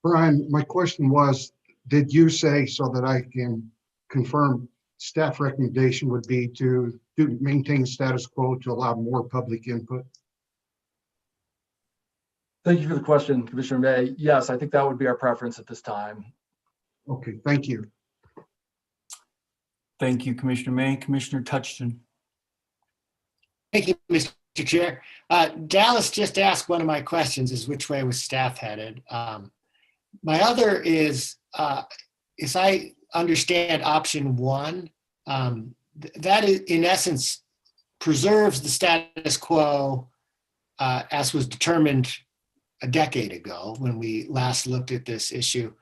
S9: Brian, my question was, did you say, so that I can confirm, staff recommendation would be to maintain status quo to allow more public input?
S13: Thank you for the question, Commissioner May. Yes, I think that would be our preference at this time.
S9: Okay, thank you.
S3: Thank you, Commissioner May. Commissioner Touchton.
S4: Thank you, Mr. Chair. Dallas just asked one of my questions, is which way was staff headed? My other is I understand option 1, that is, in essence, preserves the status quo as was determined a decade ago when we last looked at this issue,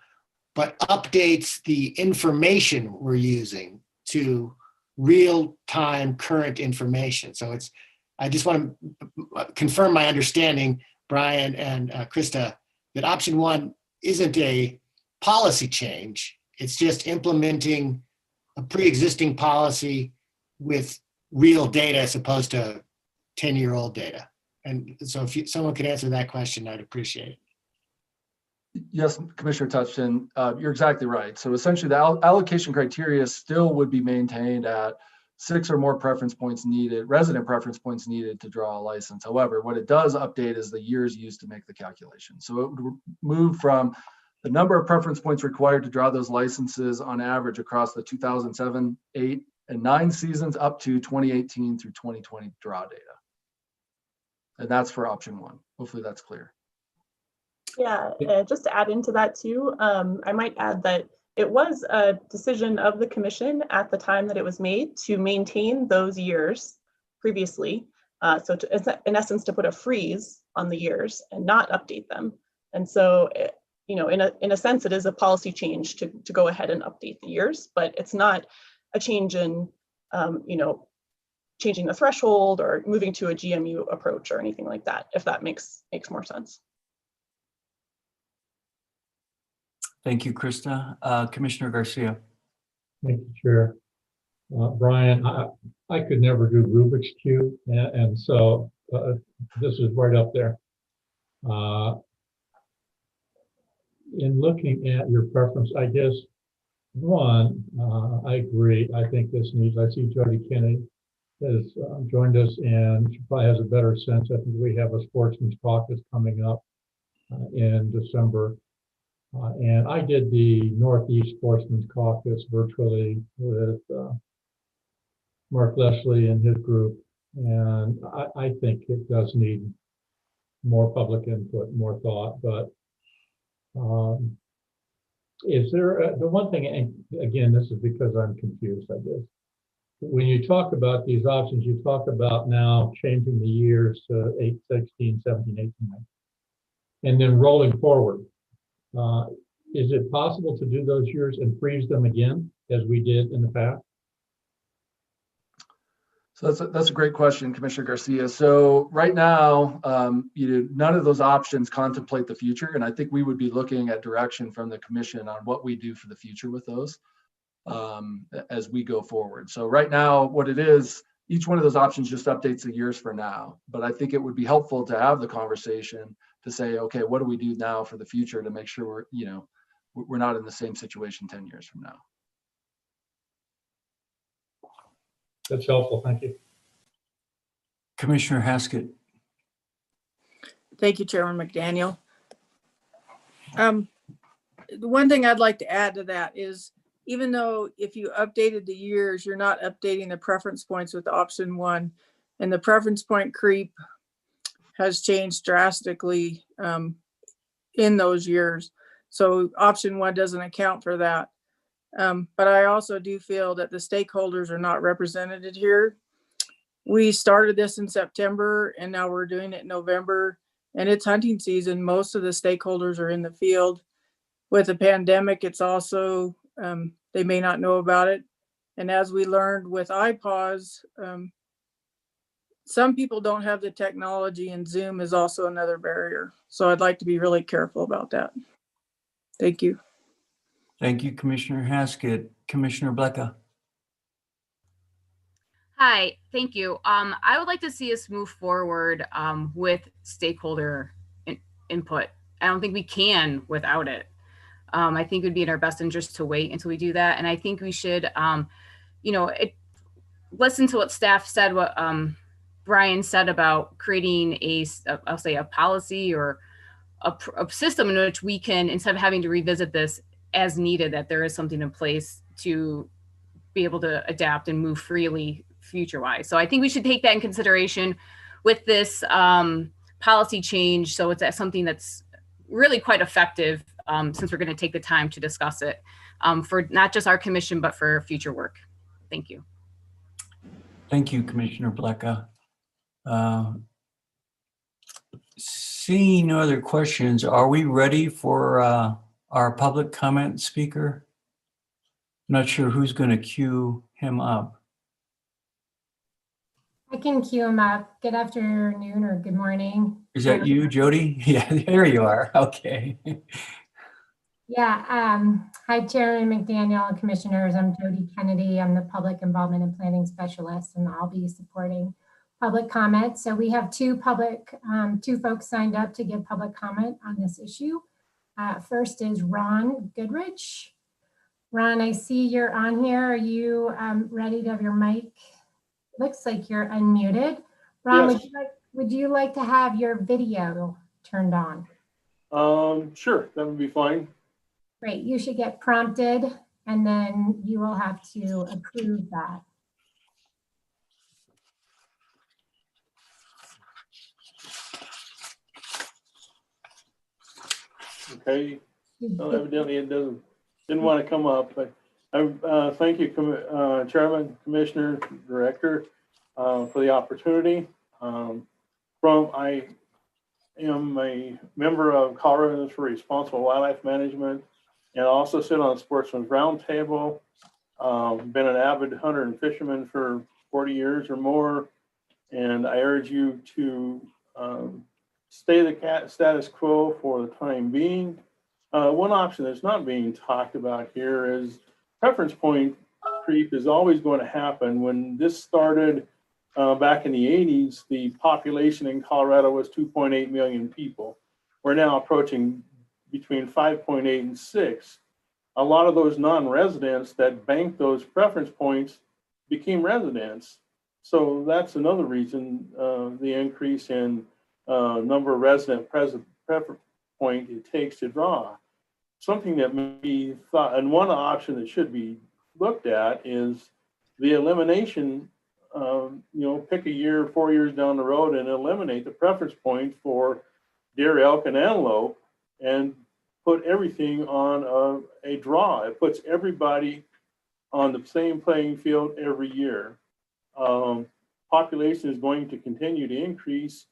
S4: but updates the information we're using to real-time current information. So I just want to confirm my understanding, Brian and Krista, that option 1 isn't a policy change. It's just implementing a pre-existing policy with real data as opposed to 10-year-old data. And so if someone could answer that question, I'd appreciate it.
S13: Yes, Commissioner Touchton, you're exactly right. So essentially the allocation criteria still would be maintained at 6 or more preference points needed, resident preference points needed to draw a license. However, what it does update is the years used to make the calculation. So it would move from the number of preference points required to draw those licenses on average across the 2007, 8, and 9 seasons up to 2018 through 2020 draw data. And that's for option 1. Hopefully that's clear.
S1: Yeah, just to add into that too, I might add that it was a decision of the commission at the time that it was made to maintain those years previously. So in essence, to put a freeze on the years and not update them. And so, in a sense, it is a policy change to go ahead and update the years, but it's not a change in, changing the threshold or moving to a GMU approach or anything like that, if that makes more sense.
S3: Thank you, Krista. Commissioner Garcia.
S2: Thank you, Chair. Brian, I could never do Rubik's Cube, and so this is right up there. In looking at your preference, I guess, one, I agree. I think this needs, I see Jody Kennedy has joined us and she probably has a better sense. I think we have a sportsman's caucus coming up in December. And I did the Northeast Sportsman's Caucus virtually with Mark Leslie and his group. And I think it does need more public input, more thought. But is there, the one thing, and again, this is because I'm confused, I guess. When you talk about these options, you talk about now changing the years to 8, 16, 17, 18, 19, and then rolling forward. Is it possible to do those years and freeze them again as we did in the past?
S13: So that's a great question, Commissioner Garcia. So right now, none of those options contemplate the future, and I think we would be looking at direction from the commission on what we do for the future with those as we go forward. So right now, what it is, each one of those options just updates the years for now. But I think it would be helpful to have the conversation to say, okay, what do we do now for the future to make sure we're not in the same situation 10 years from now.
S2: That's helpful. Thank you.
S3: Commissioner Haskett.
S5: Thank you, Chairman McDaniel. The one thing I'd like to add to that is, even though if you updated the years, you're not updating the preference points with option 1, and the preference point creep has changed drastically in those years. So option 1 doesn't account for that. But I also do feel that the stakeholders are not represented here. We started this in September and now we're doing it in November, and it's hunting season. Most of the stakeholders are in the field. With the pandemic, it's also, they may not know about it. And as we learned with iPause, some people don't have the technology, and Zoom is also another barrier. So I'd like to be really careful about that. Thank you.
S3: Thank you, Commissioner Haskett. Commissioner Blecka.
S12: Hi, thank you. I would like to see us move forward with stakeholder input. I don't think we can without it. I think it would be in our best interest to wait until we do that. And I think we should, listen to what staff said, what Brian said about creating I'll say a policy or a system in which we can, instead of having to revisit this as needed, that there is something in place to be able to adapt and move freely future-wise. So I think we should take that in consideration with this policy change. So it's something that's really quite effective since we're going to take the time to discuss it for not just our commission, but for future work. Thank you.
S3: Thank you, Commissioner Blecka. Seeing no other questions, are we ready for our public comment speaker? I'm not sure who's going to queue him up.
S15: I can queue him up. Good afternoon or good morning.
S3: Is that you, Jody? Yeah, there you are. Okay.
S15: Yeah. Hi, Chairman McDaniel and Commissioners. I'm Jody Kennedy. I'm the Public Involvement and Planning Specialist, and I'll be supporting public comment. So we have two folks signed up to give public comment on this issue. First is Ron Goodrich. Ron, I see you're on here. Are you ready to have your mic? Looks like you're unmuted. Ron, yes. Would you like to have your video turned on?
S16: Sure, that would be fine.
S15: Great, you should get prompted and then you will have to approve that.
S16: Okay. Well, evidently it didn't want to come up, but I thank you, Chairman, Commissioner, Director, for the opportunity. I am a member of Colorado for Responsible Wildlife Management, and also sit on the Sportsman's Roundtable. Been an avid hunter and fisherman for 40 years or more, and I urge you to stay the status quo for the time being. One option that's not being talked about here is preference point creep is always going to happen. When this started back in the 80s, the population in Colorado was 2.8 million people. We're now approaching between 5.8 and 6. A lot of those non-residents that banked those preference points became residents. So that's another reason the increase in number of resident preference point it takes to draw. Something that may be thought, and one option that should be looked at is the elimination. Pick a year, 4 years down the road, and eliminate the preference point for deer, elk, and antelope, and put everything on a draw. It puts everybody on the same playing field every year. Population is going to continue to increase.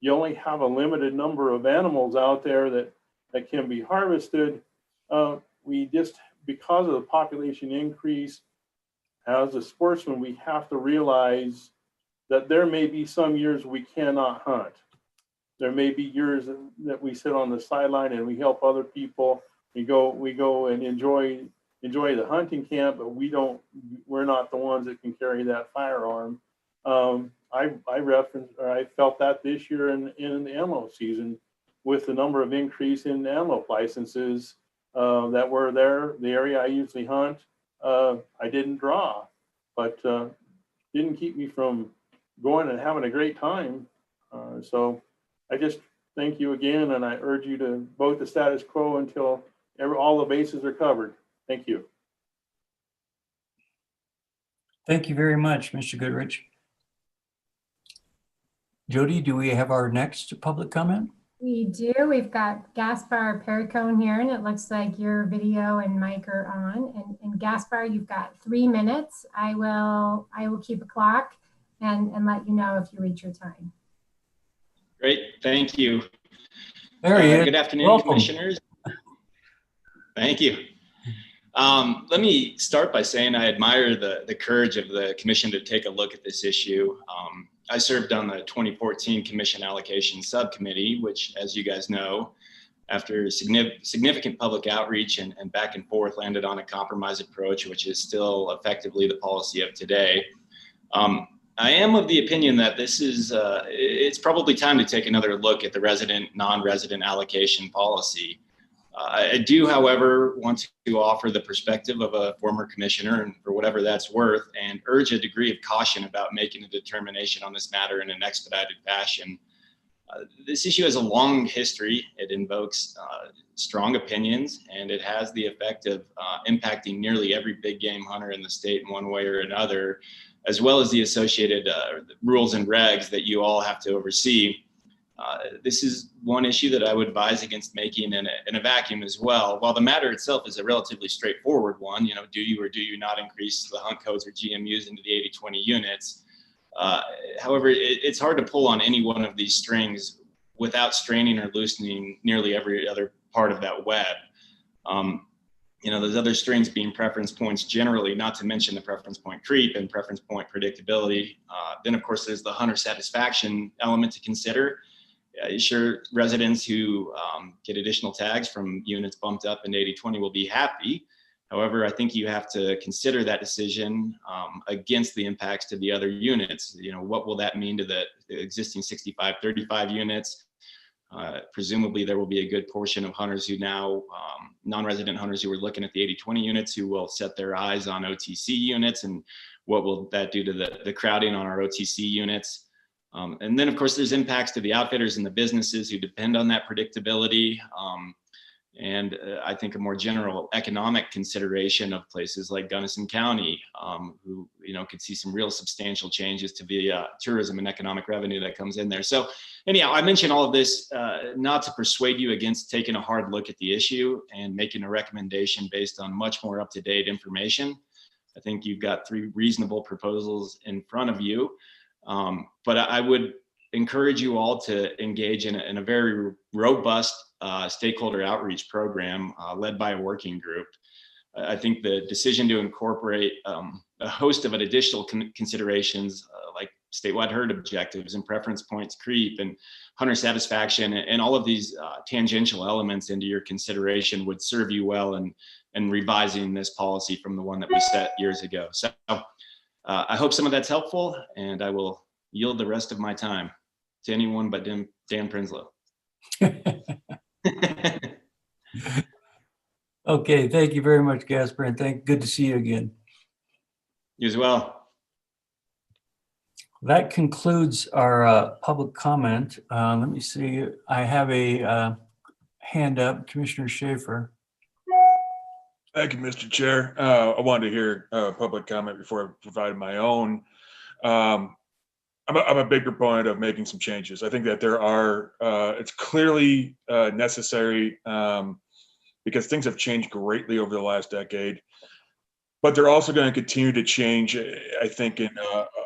S16: You only have a limited number of animals out there that can be harvested. We just, because of the population increase, as a sportsman, we have to realize that there may be some years we cannot hunt. There may be years that we sit on the sideline and we help other people. We go and enjoy the hunting camp, but we're not the ones that can carry that firearm. I felt that this year in the antelope season with the number of increase in antelope licenses that were there. The area I usually hunt, I didn't draw, but didn't keep me from going and having a great time. So I just thank you again, and I urge you to vote the status quo until all the bases are covered. Thank you.
S3: Thank you very much, Mr. Goodrich. Jody, do we have our next public comment?
S15: We do. We've got Gaspar Pericone here, and it looks like your video and mic are on. And Gaspar, you've got 3 minutes. I will keep a clock and let you know if you reach your time.
S17: Great, thank you.
S3: There he is.
S17: Good afternoon,
S3: Welcome.
S17: Commissioners. Thank you. Let me start by saying I admire the courage of the Commission to take a look at this issue. I served on the 2014 Commission Allocation Subcommittee, which, as you guys know, after significant public outreach and back and forth, landed on a compromise approach, which is still effectively the policy of today. I am of the opinion that it's probably time to take another look at the resident, non-resident allocation policy. I do, however, want to offer the perspective of a former commissioner, and for whatever that's worth, and urge a degree of caution about making a determination on this matter in an expedited fashion. This issue has a long history. It invokes strong opinions, and it has the effect of impacting nearly every big game hunter in the state in one way or another, as well as the associated rules and regs that you all have to oversee. This is one issue that I would advise against making in a vacuum as well. While the matter itself is a relatively straightforward one, do you or do you not increase the hunt codes or GMUs into the 80-20 units? However, it's hard to pull on any one of these strings without straining or loosening nearly every other part of that web. Those other strings being preference points generally, not to mention the preference point creep and preference point predictability. Then, of course, there's the hunter satisfaction element to consider. Sure, residents who get additional tags from units bumped up in 80-20 will be happy. However, I think you have to consider that decision against the impacts to the other units. What will that mean to the existing 65-35 units? Presumably, there will be a good portion of hunters who now, non-resident hunters who are looking at the 80-20 units who will set their eyes on OTC units, and what will that do to the crowding on our OTC units? And then, of course, there's impacts to the outfitters and the businesses who depend on that predictability. and I think a more general economic consideration of places like Gunnison County, who could see some real substantial changes to the tourism and economic revenue that comes in there. So anyhow, I mention all of this not to persuade you against taking a hard look at the issue and making a recommendation based on much more up-to-date information. I think you've got 3 reasonable proposals in front of you, but I would encourage you all to engage in a very robust stakeholder outreach program led by a working group. I think the decision to incorporate a host of additional considerations like statewide herd objectives and preference points creep and hunter satisfaction and all of these tangential elements into your consideration would serve you well in revising this policy from the one that we set years ago. So I hope some of that's helpful, and I will yield the rest of my time to anyone but Dan Prinsloo.
S3: Okay, thank you very much, Gasper, and good to see you again.
S17: You as well.
S3: That concludes our public comment. Let me see. I have a hand up, Commissioner Schaefer.
S7: Thank you, Mr. Chair. I wanted to hear public comment before I provided my own. I'm a big proponent of making some changes. I think that there are, it's clearly necessary because things have changed greatly over the last decade, but they're also going to continue to change, I think, in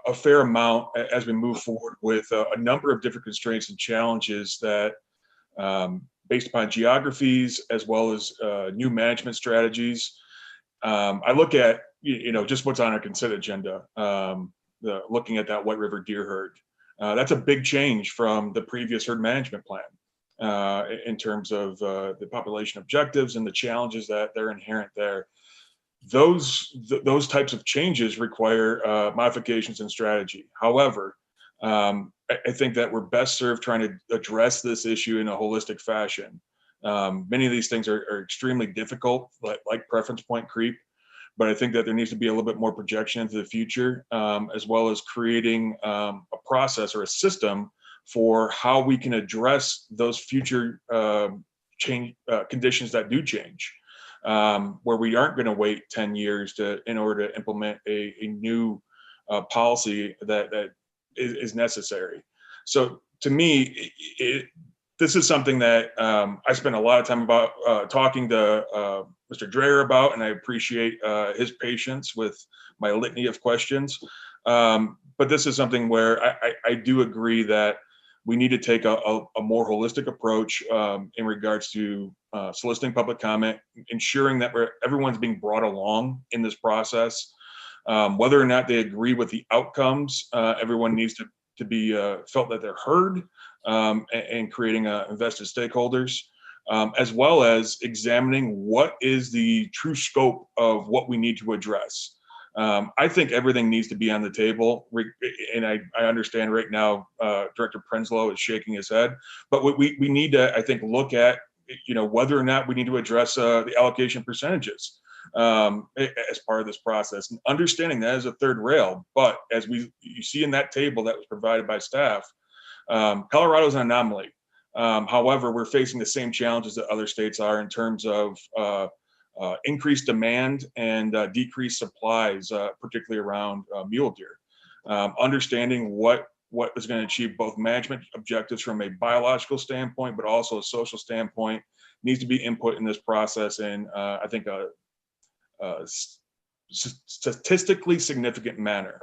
S7: a fair amount as we move forward with a number of different constraints and challenges that, based upon geographies as well as new management strategies. I look at, just what's on our consent agenda. Looking at that White River deer herd. That's a big change from the previous herd management plan in terms of the population objectives and the challenges that they're inherent there. Those types of changes require modifications in strategy. However, I think that we're best served trying to address this issue in a holistic fashion. Many of these things are extremely difficult, like preference point creep. But I think that there needs to be a little bit more projection into the future, as well as creating a process or a system for how we can address those future change conditions that do change, where we aren't going to wait 10 years in order to implement a new policy that is necessary. So to me, this is something that I spent a lot of time about talking to Mr. Dreher about, and I appreciate his patience with my litany of questions. But this is something where I do agree that we need to take a more holistic approach in regards to soliciting public comment, ensuring that everyone's being brought along in this process. Whether or not they agree with the outcomes, everyone needs to be felt that they're heard, and creating invested stakeholders, as well as examining what is the true scope of what we need to address. I think everything needs to be on the table, and I understand right now Director Prinsloo is shaking his head, but we need to, I think, look at whether or not we need to address the allocation percentages as part of this process, and understanding that as a third rail. But as you see in that table that was provided by staff, Colorado is an anomaly. However, we're facing the same challenges that other states are in terms of increased demand and decreased supplies, particularly around mule deer. Understanding what is going to achieve both management objectives from a biological standpoint, but also a social standpoint, needs to be input in this process. And I think a statistically significant manner.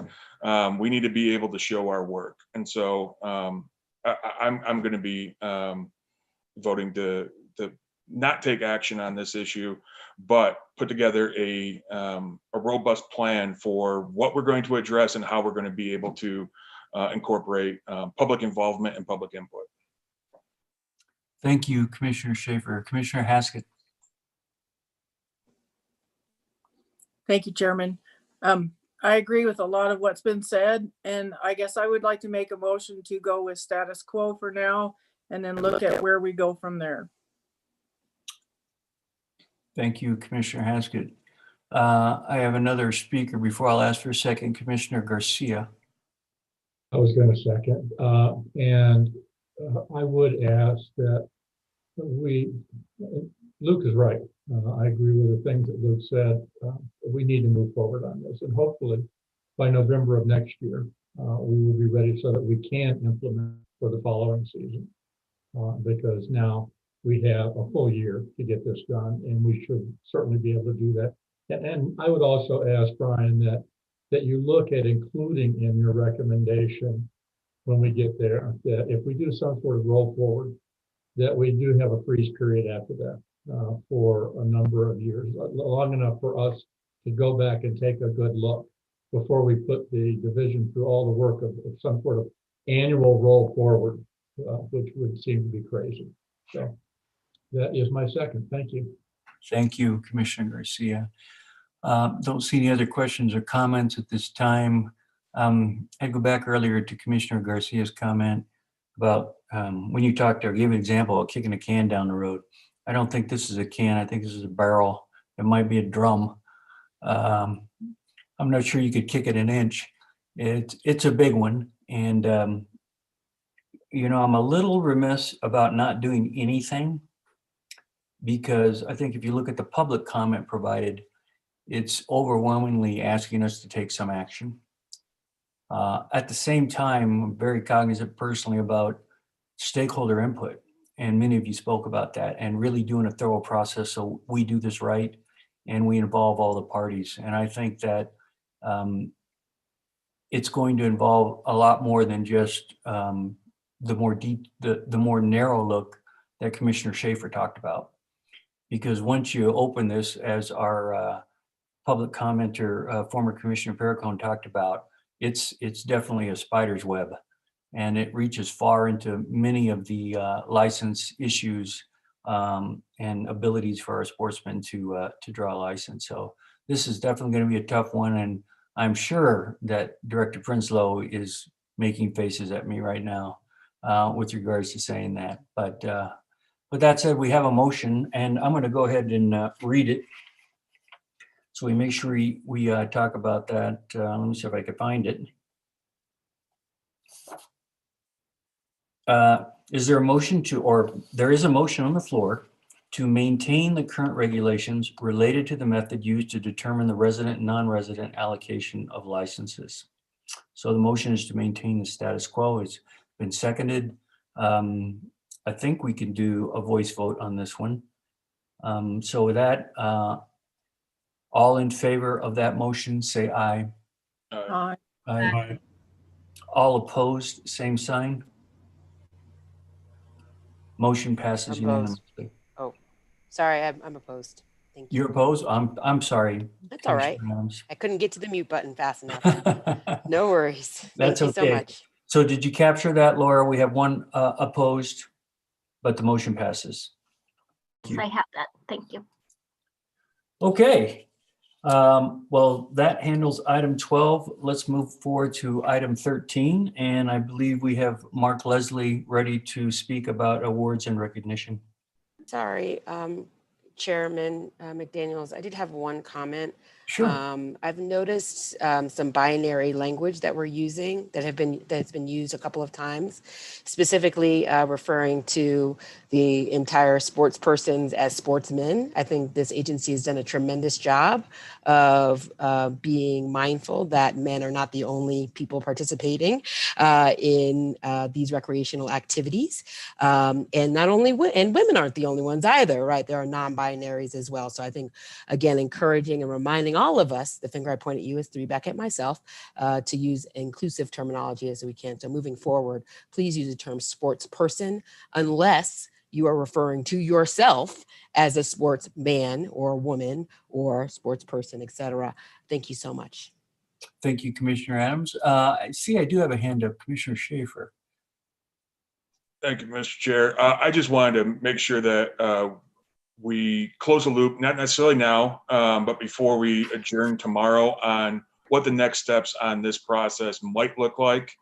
S7: We need to be able to show our work. And so I'm going to be voting to not take action on this issue, but put together a robust plan for what we're going to address and how we're going to be able to incorporate public involvement and public input.
S3: Thank you, Commissioner Schaefer. Commissioner Haskett.
S5: Thank you, Chairman. I agree with a lot of what's been said, and I guess I would like to make a motion to go with status quo for now and then look at where we go from there.
S3: Thank you, Commissioner Haskett. I have another speaker before I'll ask for a second, Commissioner Garcia.
S2: I was going to second, and I would ask that we, Luke is right. I agree with the things that Luke said. We need to move forward on this, and hopefully by November of next year, we will be ready so that we can implement for the following season. Because now we have a full year to get this done, and we should certainly be able to do that. And I would also ask Brian that you look at including in your recommendation when we get there, that if we do some sort of roll forward, that we do have a freeze period after that for a number of years, long enough for us to go back and take a good look before we put the division through all the work of some sort of annual roll forward, which would seem to be crazy. So that is my second. Thank you.
S3: Thank you, Commissioner Garcia. Don't see any other questions or comments at this time. I'd go back earlier to Commissioner Garcia's comment about when you talked, or gave an example of kicking a can down the road. I don't think this is a can. I think this is a barrel. It might be a drum. I'm not sure you could kick it an inch. It's a big one. And, you know, I'm a little remiss about not doing anything, because I think if you look at the public comment provided, it's overwhelmingly asking us to take some action. At the same time, I'm very cognizant personally about stakeholder input, and many of you spoke about that, and really doing a thorough process so we do this right and we involve all the parties. And I think that it's going to involve a lot more than just the more narrow look that Commissioner Schaefer talked about. Because once you open this, as our public commenter, former Commissioner Perricone talked about, it's definitely a spider's web, and it reaches far into many of the license issues and abilities for our sportsmen to draw a license. So this is definitely going to be a tough one, and I'm sure that Director Prinsloo is making faces at me right now with regards to saying that. But with that said, we have a motion, and I'm going to go ahead and read it. So we make sure we talk about that. Let me see if I can find it. Is there a motion to, or there is a motion on the floor to maintain the current regulations related to the method used to determine the resident and non-resident allocation of licenses? So the motion is to maintain the status quo. It's been seconded. I think we can do a voice vote on this one. So with that, all in favor of that motion, say aye.
S5: Aye.
S3: Aye. All opposed, same sign. Motion passes
S6: Opposed.
S3: unanimously.
S6: Oh, sorry, I'm opposed. Thank you.
S3: You're opposed? I'm sorry.
S6: That's all right.
S3: Commissioner Adams.
S6: I couldn't get to the mute button fast enough. No worries.
S3: That's
S6: Thank you
S3: okay.
S6: so much.
S3: So did you capture that, Laura? We have one opposed, but the motion passes.
S11: I have that. Thank you.
S3: Okay. Well, that handles item 12. Let's move forward to item 13. And I believe we have Mark Leslie ready to speak about awards and recognition.
S6: Sorry, Chairman McDaniels, I did have one comment.
S3: Sure.
S6: I've noticed some binary language that we're using that's been used a couple of times, specifically referring to the entire sports persons as sportsmen. I think this agency has done a tremendous job of being mindful that men are not the only people participating in these recreational activities. And not only and women aren't the only ones either, right? There are non-binaries as well. So I think, again, encouraging and reminding all of us, the finger I point at you is three back at myself, to use inclusive terminology as we can. So moving forward, please use the term sports person, unless you are referring to yourself as a sportsman or woman or sports person, etc. Thank you so much.
S3: Thank you, Commissioner Adams. I see I do have a hand up, Commissioner Schaefer.
S7: Thank you, Mr. Chair. I just wanted to make sure that we close the loop, not necessarily now, but before we adjourn tomorrow, on what the next steps on this process might look like.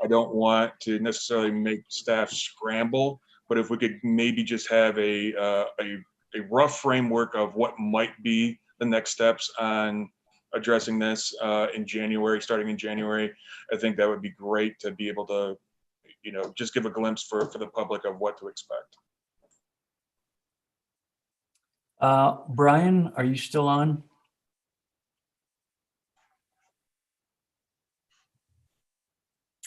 S7: I don't want to necessarily make staff scramble, but if we could maybe just have a rough framework of what might be the next steps on addressing this in January, starting in January, I think that would be great to be able to, you know, just give a glimpse for the public of what to expect.
S3: Brian, are you still on?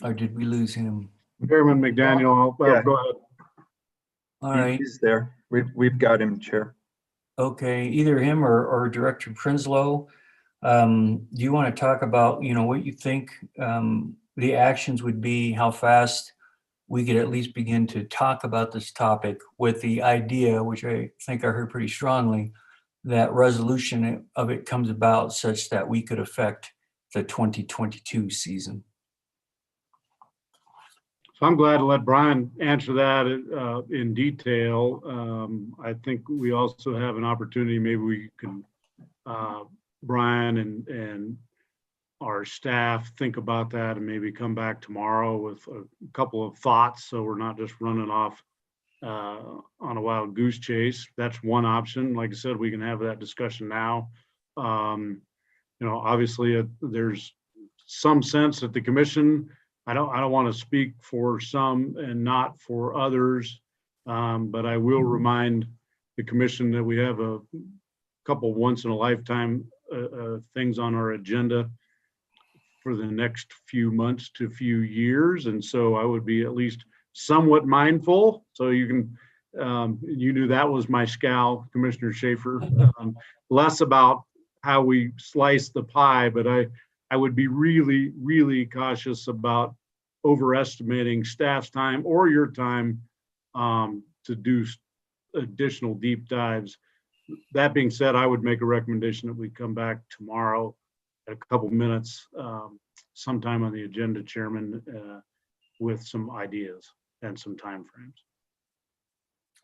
S3: Or did we lose him?
S18: Chairman McDaniel,
S14: Yeah.
S18: go ahead.
S3: All right.
S14: He's there. We've got him, Chair.
S3: Okay, either him or Director Prinsloo. Do you want to talk about, what you think the actions would be, how fast we could at least begin to talk about this topic with the idea, which I think I heard pretty strongly, that resolution of it comes about such that we could affect the 2022 season.
S18: So I'm glad to let Brian answer that in detail. I think we also have an opportunity, maybe we can, Brian and our staff think about that and maybe come back tomorrow with a couple of thoughts, so we're not just running off on a wild goose chase. That's one option. Like I said, we can have that discussion now. Obviously there's some sense that the commission, I don't want to speak for some and not for others, but I will remind the commission that we have a couple once in a lifetime things on our agenda for the next few months to few years. And so I would be at least somewhat mindful. So you can, you knew that was my scowl, Commissioner Schaefer, less about how we slice the pie, but I would be really, really cautious about overestimating staff's time or your time to do additional deep dives. That being said, I would make a recommendation that we come back tomorrow at a couple minutes, sometime on the agenda, Chairman, with some ideas and some timeframes.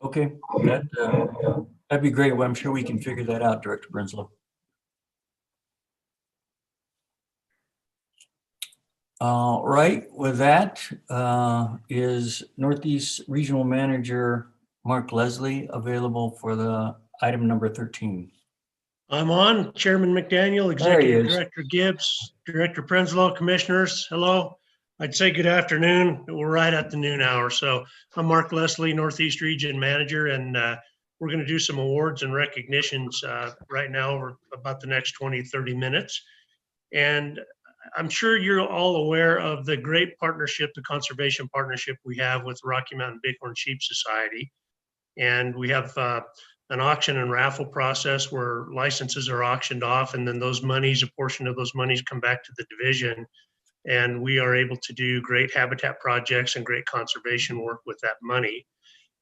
S3: Okay, that'd be great. Well, I'm sure we can figure that out, Director Prinsloo. All right, with that, is Northeast Regional Manager Mark Leslie available for the item number 13?
S19: I'm on. Chairman McDaniel, Executive Director Gibbs, Director Prinsloo, Commissioners, hello. I'd say good afternoon. We're right at the noon hour. So I'm Mark Leslie, Northeast Region Manager, and we're going to do some awards and recognitions right now over about the next 20, 30 minutes. And I'm sure you're all aware of the great partnership, the conservation partnership we have with Rocky Mountain Bighorn Sheep Society. And we have an auction and raffle process where licenses are auctioned off, and then those monies, a portion of those monies come back to the division. And we are able to do great habitat projects and great conservation work with that money.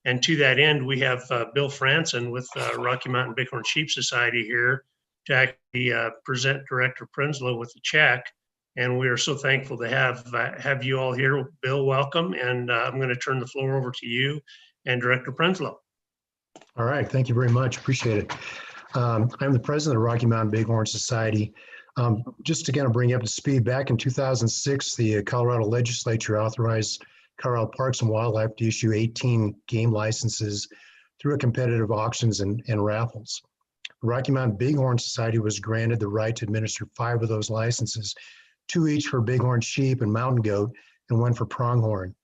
S19: And to that end, we have Bill Franson with Rocky Mountain Bighorn Sheep Society here to actually present Director Prinsloo with a check. And we are so thankful to have you all here. Bill, welcome. And I'm going to turn the floor over to you and Director Prinsloo.
S20: All right, thank you very much. Appreciate it. I'm the president of the Rocky Mountain Bighorn Society. Just to kind of bring you up to speed, back in 2006, the Colorado legislature authorized Colorado Parks and Wildlife to issue 18 game licenses through a competitive auctions and raffles. The Rocky Mountain Bighorn Society was granted the right to administer 5 of those licenses, 2 each for bighorn sheep and mountain goat, and 1 for pronghorn.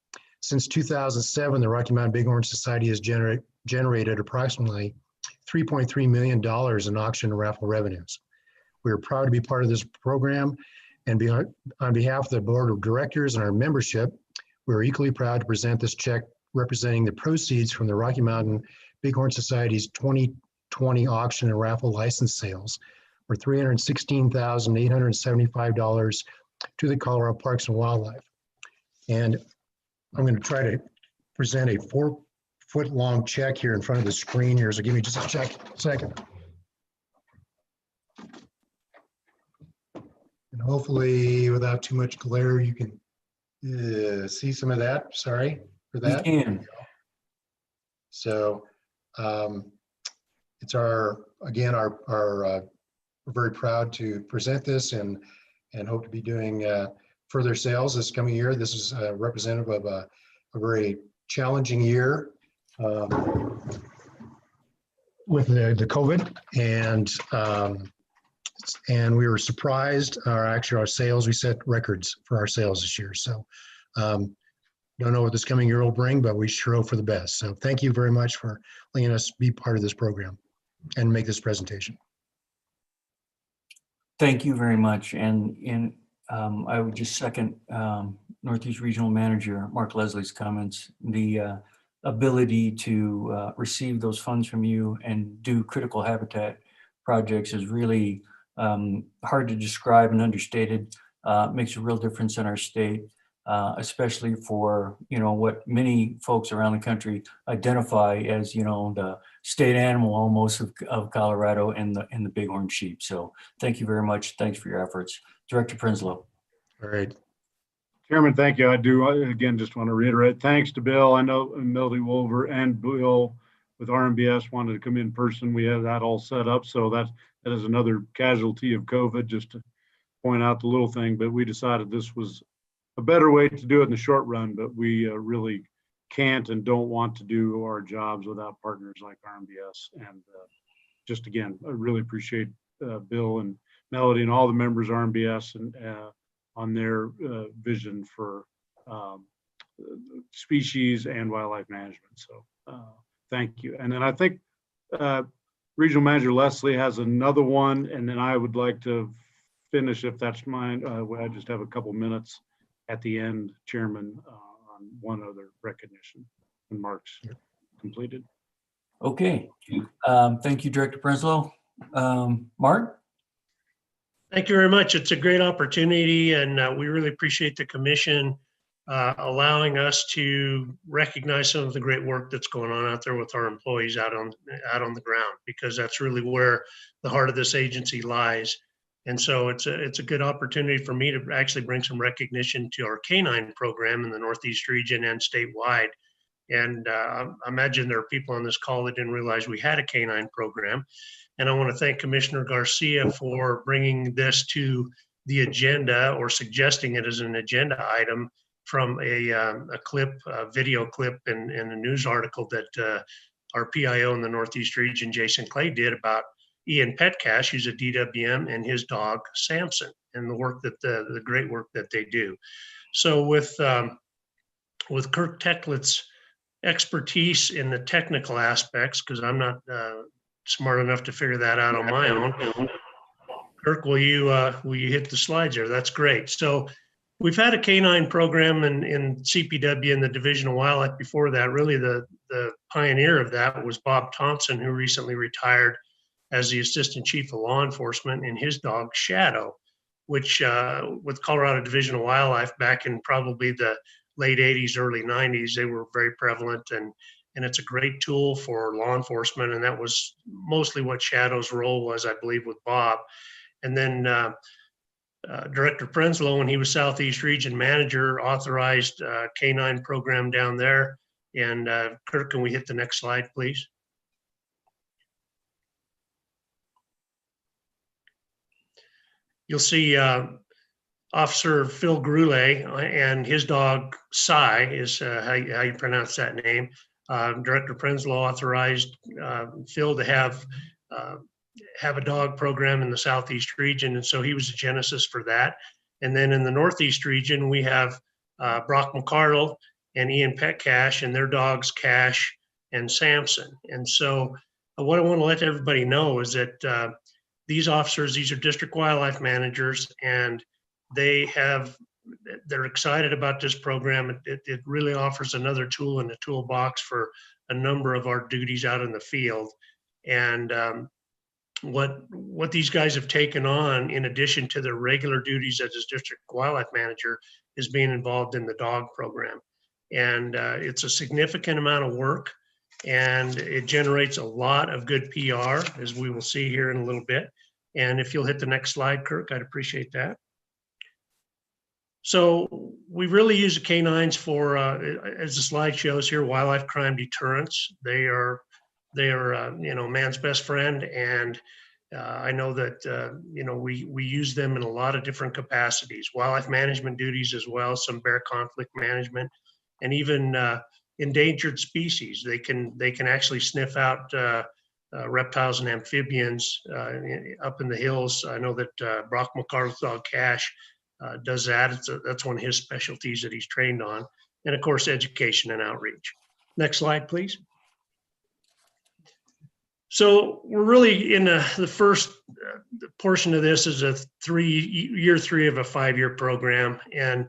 S20: Since 2007, the Rocky Mountain Bighorn Society has generated approximately $3.3 million in auction and raffle revenues. We are proud to be part of this program, and on behalf of the board of directors and our membership, we are equally proud to present this check representing the proceeds from the Rocky Mountain Bighorn Society's 2020 auction and raffle license sales for $316,875 to the Colorado Parks and Wildlife. And I'm going to try to present a 4-foot-long check here in front of the screen here, so give me just a second. And hopefully, without too much glare, you can see some of that. Sorry for that.
S3: You can.
S20: So it's we're very proud to present this and hope to be doing further sales this coming year. This is representative of a very challenging year with the COVID, and we were surprised. Our sales, we set records for our sales this year. So don't know what this coming year will bring, but we sure hope for the best. So thank you very much for letting us be part of this program. and make this presentation.
S3: Thank you very much. And I would just second Northeast Regional Manager Mark Leslie's comments. The ability to receive those funds from you and do critical habitat projects is really hard to describe and understated. Makes a real difference in our state, especially for, what many folks around the country identify as, the state animal almost of Colorado and the bighorn sheep. So thank you very much. Thanks for your efforts. Director Prinsloo.
S20: All right.
S18: Chairman, thank you. I do, again, just want to reiterate, thanks to Bill. I know Melody Wolver and Bill with RMBS wanted to come in person. We have that all set up. So that is another casualty of COVID, just to point out the little thing. But we decided this was a better way to do it in the short run. But we really can't and don't want to do our jobs without partners like RMBS. And just again, I really appreciate Bill and Melody and all the members of RMBS and on their vision for species and wildlife management. So thank you. And then I think Regional Manager Leslie has another one, and then I would like to finish, if that's mine. I just have a couple minutes at the end, Chairman, on one other recognition when Mark's completed.
S3: Okay. Thank you, Director Prinsloo. Mark?
S19: Thank you very much. It's a great opportunity, and we really appreciate the commission allowing us to recognize some of the great work that's going on out there with our employees out on the ground, because that's really where the heart of this agency lies. And so it's a good opportunity for me to actually bring some recognition to our canine program in the Northeast region and statewide. And I imagine there are people on this call that didn't realize we had a canine program. And I want to thank Commissioner Garcia for bringing this to the agenda or suggesting it as an agenda item from a video clip in a news article that our PIO in the Northeast region, Jason Clay, did about Ian Petcash, who's a DWM, and his dog Samson, and the work that the great work that they do. So with Kirk Techlett's expertise in the technical aspects, because I'm not smart enough to figure that out on my own. Kirk, will you hit the slides there? That's great. So we've had a canine program in CPW in the Division of Wildlife before that. Really the pioneer of that was Bob Thompson, who recently retired as the Assistant Chief of Law Enforcement, and his dog Shadow, which with Colorado Division of Wildlife back in probably the late 80s, early 90s, they were very prevalent, and it's a great tool for law enforcement. And that was mostly what Shadow's role was, I believe, with Bob. And then Director Prinsloo, when he was Southeast Region Manager, authorized a canine program down there. And Kirk, can we hit the next slide, please? You'll see Officer Phil Gruley and his dog Cy is how you pronounce that name. Director Prinsloo authorized Phil to have a dog program in the Southeast region, and so he was the genesis for that. And then in the Northeast region, we have Brock McCardle and Ian Petcash and their dogs Cash and Samson. And so what I want to let everybody know is that these officers, these are district wildlife managers, and they're excited about this program. It really offers another tool in the toolbox for a number of our duties out in the field. And what these guys have taken on, in addition to their regular duties as a district wildlife manager, is being involved in the dog program. And it's a significant amount of work, and it generates a lot of good PR, as we will see here in a little bit. And if you'll hit the next slide, Kirk, I'd appreciate that. So we really use the canines for, as the slide shows here, wildlife crime deterrence. They are man's best friend, and I know that we use them in a lot of different capacities. Wildlife management duties as well, some bear conflict management, and even endangered species. They can actually sniff out reptiles and amphibians up in the hills. I know that Brock McCardle's dog Cash does that. That's one of his specialties that he's trained on. And of course, education and outreach. Next slide, please. So we're really in the first portion of this is year three of a 5-year program. And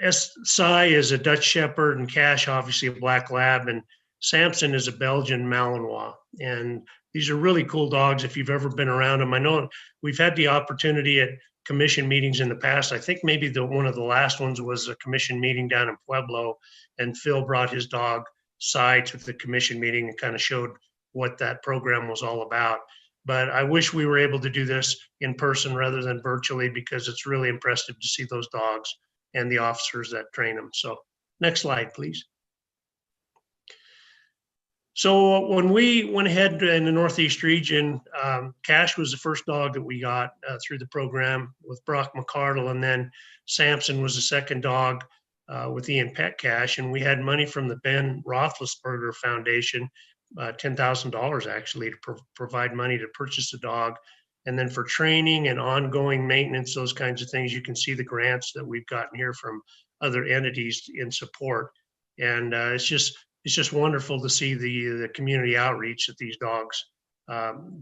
S19: Sai is a Dutch Shepherd, and Cash, obviously a Black Lab, and Samson is a Belgian Malinois. And these are really cool dogs if you've ever been around them. I know we've had the opportunity at commission meetings in the past. I think maybe one of the last ones was a commission meeting down in Pueblo, and Phil brought his dog Sai to the commission meeting and kind of showed what that program was all about. But I wish we were able to do this in person rather than virtually, because it's really impressive to see those dogs and the officers that train them. So next slide, please. So when we went ahead in the Northeast region, Cash was the first dog that we got through the program with Brock McCardle, and then Samson was the second dog with Ian Pet Cash. And we had money from the Ben Roethlisberger Foundation, $10,000 actually, to provide money to purchase the dog. And then for training and ongoing maintenance, those kinds of things, you can see the grants that we've gotten here from other entities in support. And it's just wonderful to see the community outreach that these dogs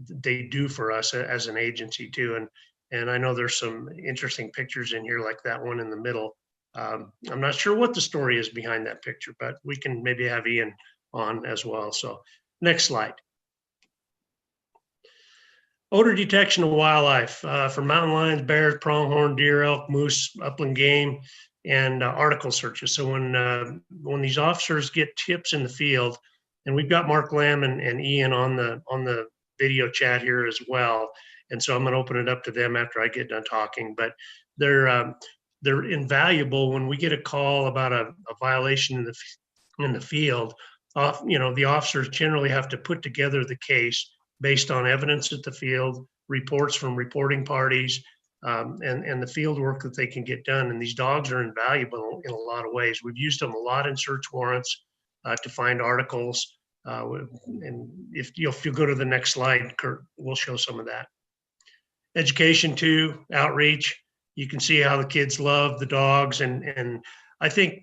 S19: they do for us as an agency too. And I know there's some interesting pictures in here, like that one in the middle. I'm not sure what the story is behind that picture, but we can maybe have Ian on as well. So next slide. Odor detection of wildlife for mountain lions, bears, pronghorn, deer, elk, moose, upland game, and article searches. So when these officers get tips in the field, and we've got Mark Lamb and Ian on the video chat here as well, and so I'm going to open it up to them after I get done talking. But they're invaluable when we get a call about a violation in the field. The officers generally have to put together the case based on evidence at the field, reports from reporting parties, and the field work that they can get done. And these dogs are invaluable in a lot of ways. We've used them a lot in search warrants to find articles. And if you'll go to the next slide, Kurt, we'll show some of that. Education too, outreach. You can see how the kids love the dogs. And I think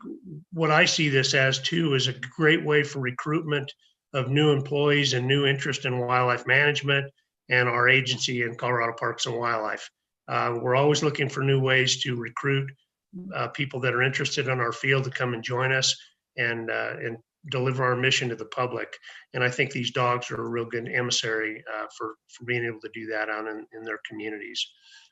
S19: what I see this as too is a great way for recruitment of new employees and new interest in wildlife management and our agency in Colorado Parks and Wildlife. We're always looking for new ways to recruit people that are interested in our field to come and join us and deliver our mission to the public. And I think these dogs are a real good emissary for being able to do that out in their communities.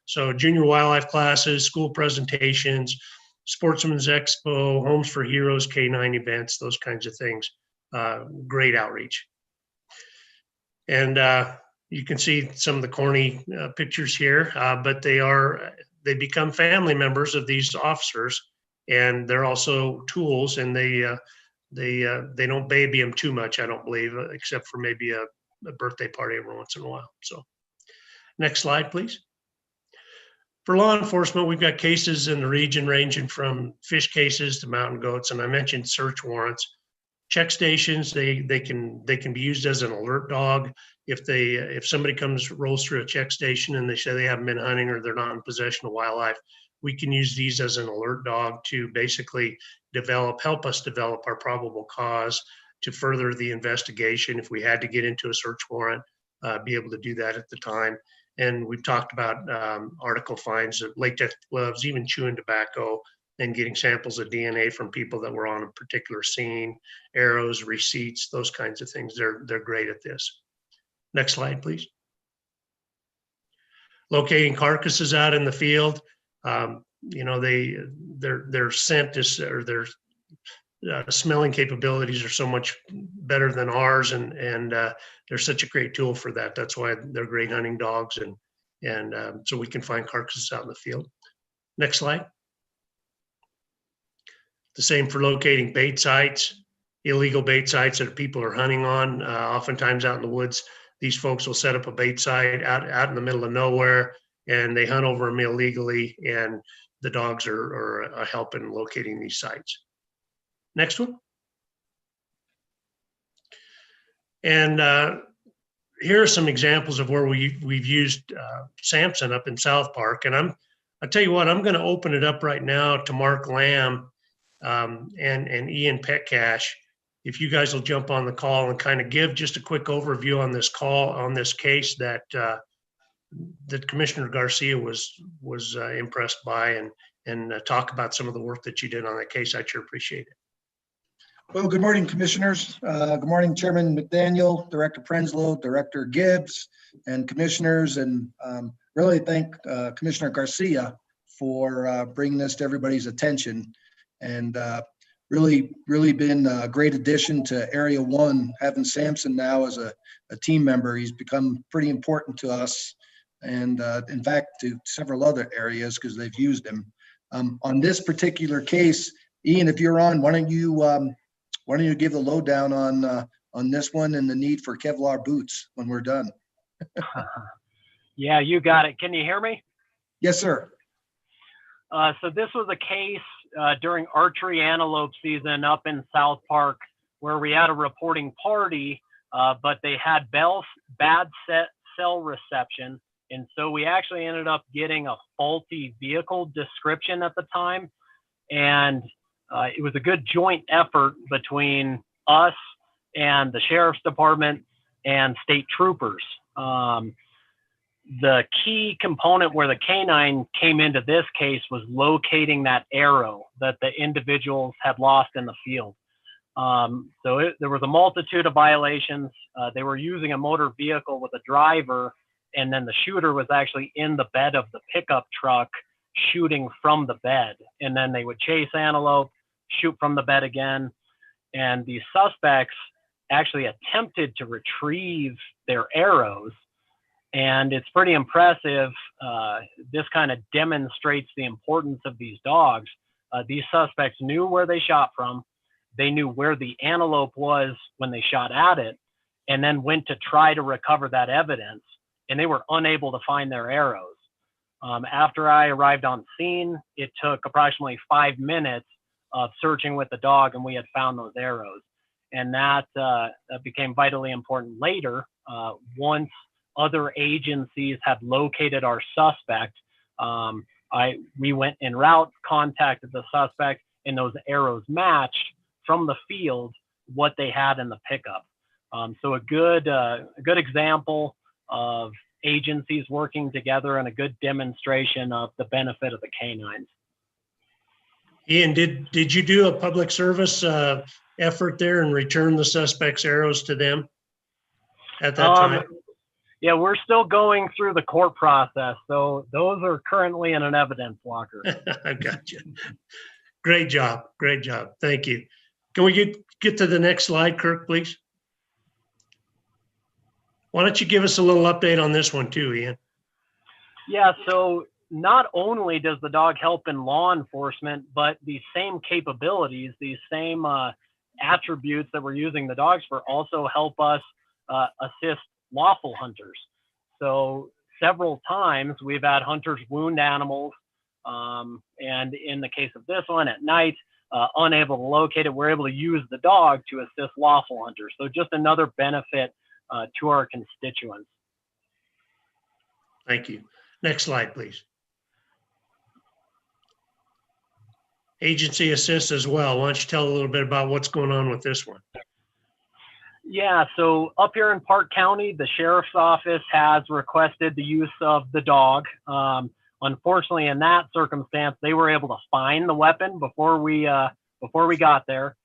S19: So junior wildlife classes, school presentations, Sportsman's Expo, Homes for Heroes, K9 events, those kinds of things. Great outreach. And you can see some of the corny pictures here, but they become family members of these officers, and they're also tools, and they don't baby them too much, I don't believe, except for maybe a birthday party every once in a while. So next slide, please. For law enforcement, we've got cases in the region ranging from fish cases to mountain goats, and I mentioned search warrants. Check stations, they can be used as an alert dog. If somebody rolls through a check station and they say they haven't been hunting or they're not in possession of wildlife, we can use these as an alert dog to basically help us develop our probable cause to further the investigation. If we had to get into a search warrant, be able to do that at the time. And we've talked about article finds of latex gloves, even chewing tobacco, and getting samples of DNA from people that were on a particular scene, arrows, receipts, those kinds of things. They're great at this. Next slide, please. Locating carcasses out in the field. Their scent is, or their smelling capabilities are so much better than ours, and they're such a great tool for that. That's why they're great hunting dogs, and so we can find carcasses out in the field. Next slide. The same for locating bait sites, illegal bait sites that people are hunting on. Oftentimes out in the woods, these folks will set up a bait site out in the middle of nowhere, and they hunt over them illegally, and the dogs are a help in locating these sites. Next one. And here are some examples of where we've used Samson up in South Park. And I'll tell you what, I'm going to open it up right now to Mark Lamb and Ian Petcash. if you guys will jump on the call and kind of give just a quick overview on this call, on this case that that Commissioner Garcia was impressed by, and talk about some of the work that you did on that case. I'd sure appreciate it.
S21: Well, good morning, commissioners. Good morning, Chairman McDaniel, Director Prenslow, Director Gibbs, and commissioners, and really thank Commissioner Garcia for bringing this to everybody's attention, and really been a great addition to Area 1. Having Samson now as a team member, he's become pretty important to us, and in fact to several other areas because they've used him. On this particular case, Ian, if you're on, why don't you give the lowdown on this one and the need for Kevlar boots when we're done?
S22: Yeah, you got it. Can you hear me?
S21: Yes, sir.
S22: So this was a case during archery antelope season up in South Park where we had a reporting party, but they had bad cell reception. And so we actually ended up getting a faulty vehicle description at the time. And it was a good joint effort between us and the sheriff's department and state troopers. The key component where the canine came into this case was locating that arrow that the individuals had lost in the field. There was a multitude of violations. They were using a motor vehicle with a driver, and then the shooter was actually in the bed of the pickup truck shooting from the bed. And then they would chase antelope, shoot from the bed again. And the suspects actually attempted to retrieve their arrows. And it's pretty impressive. This kind of demonstrates the importance of these dogs. These suspects knew where they shot from. They knew where the antelope was when they shot at it, and then went to try to recover that evidence. And they were unable to find their arrows. After I arrived on scene, it took approximately 5 minutes of searching with the dog, and we had found those arrows. And that became vitally important later. Once other agencies had located our suspect, we went en route, contacted the suspect, and those arrows matched from the field what they had in the pickup. So a good example of agencies working together and a good demonstration of the benefit of the canines.
S19: Ian, did you do a public service effort there and return the suspect's arrows to them at that time?
S22: Yeah, we're still going through the court process, so those are currently in an evidence locker.
S19: I got you. Great job. Great job. Thank you. Can we get to the next slide, Kirk, please? Why don't you give us a little update on this one too, Ian?
S22: Yeah, so not only does the dog help in law enforcement, but these same capabilities, these same attributes that we're using the dogs for also help us assist lawful hunters. So several times we've had hunters wound animals, and in the case of this one at night, unable to locate it, we're able to use the dog to assist lawful hunters. So just another benefit to our constituents.
S19: Thank you. Next slide, please. Agency assist as well. Why don't you tell a little bit about what's going on with this one?
S22: Yeah, so up here in Park County, the sheriff's office has requested the use of the dog. Unfortunately, in that circumstance, they were able to find the weapon before we got there.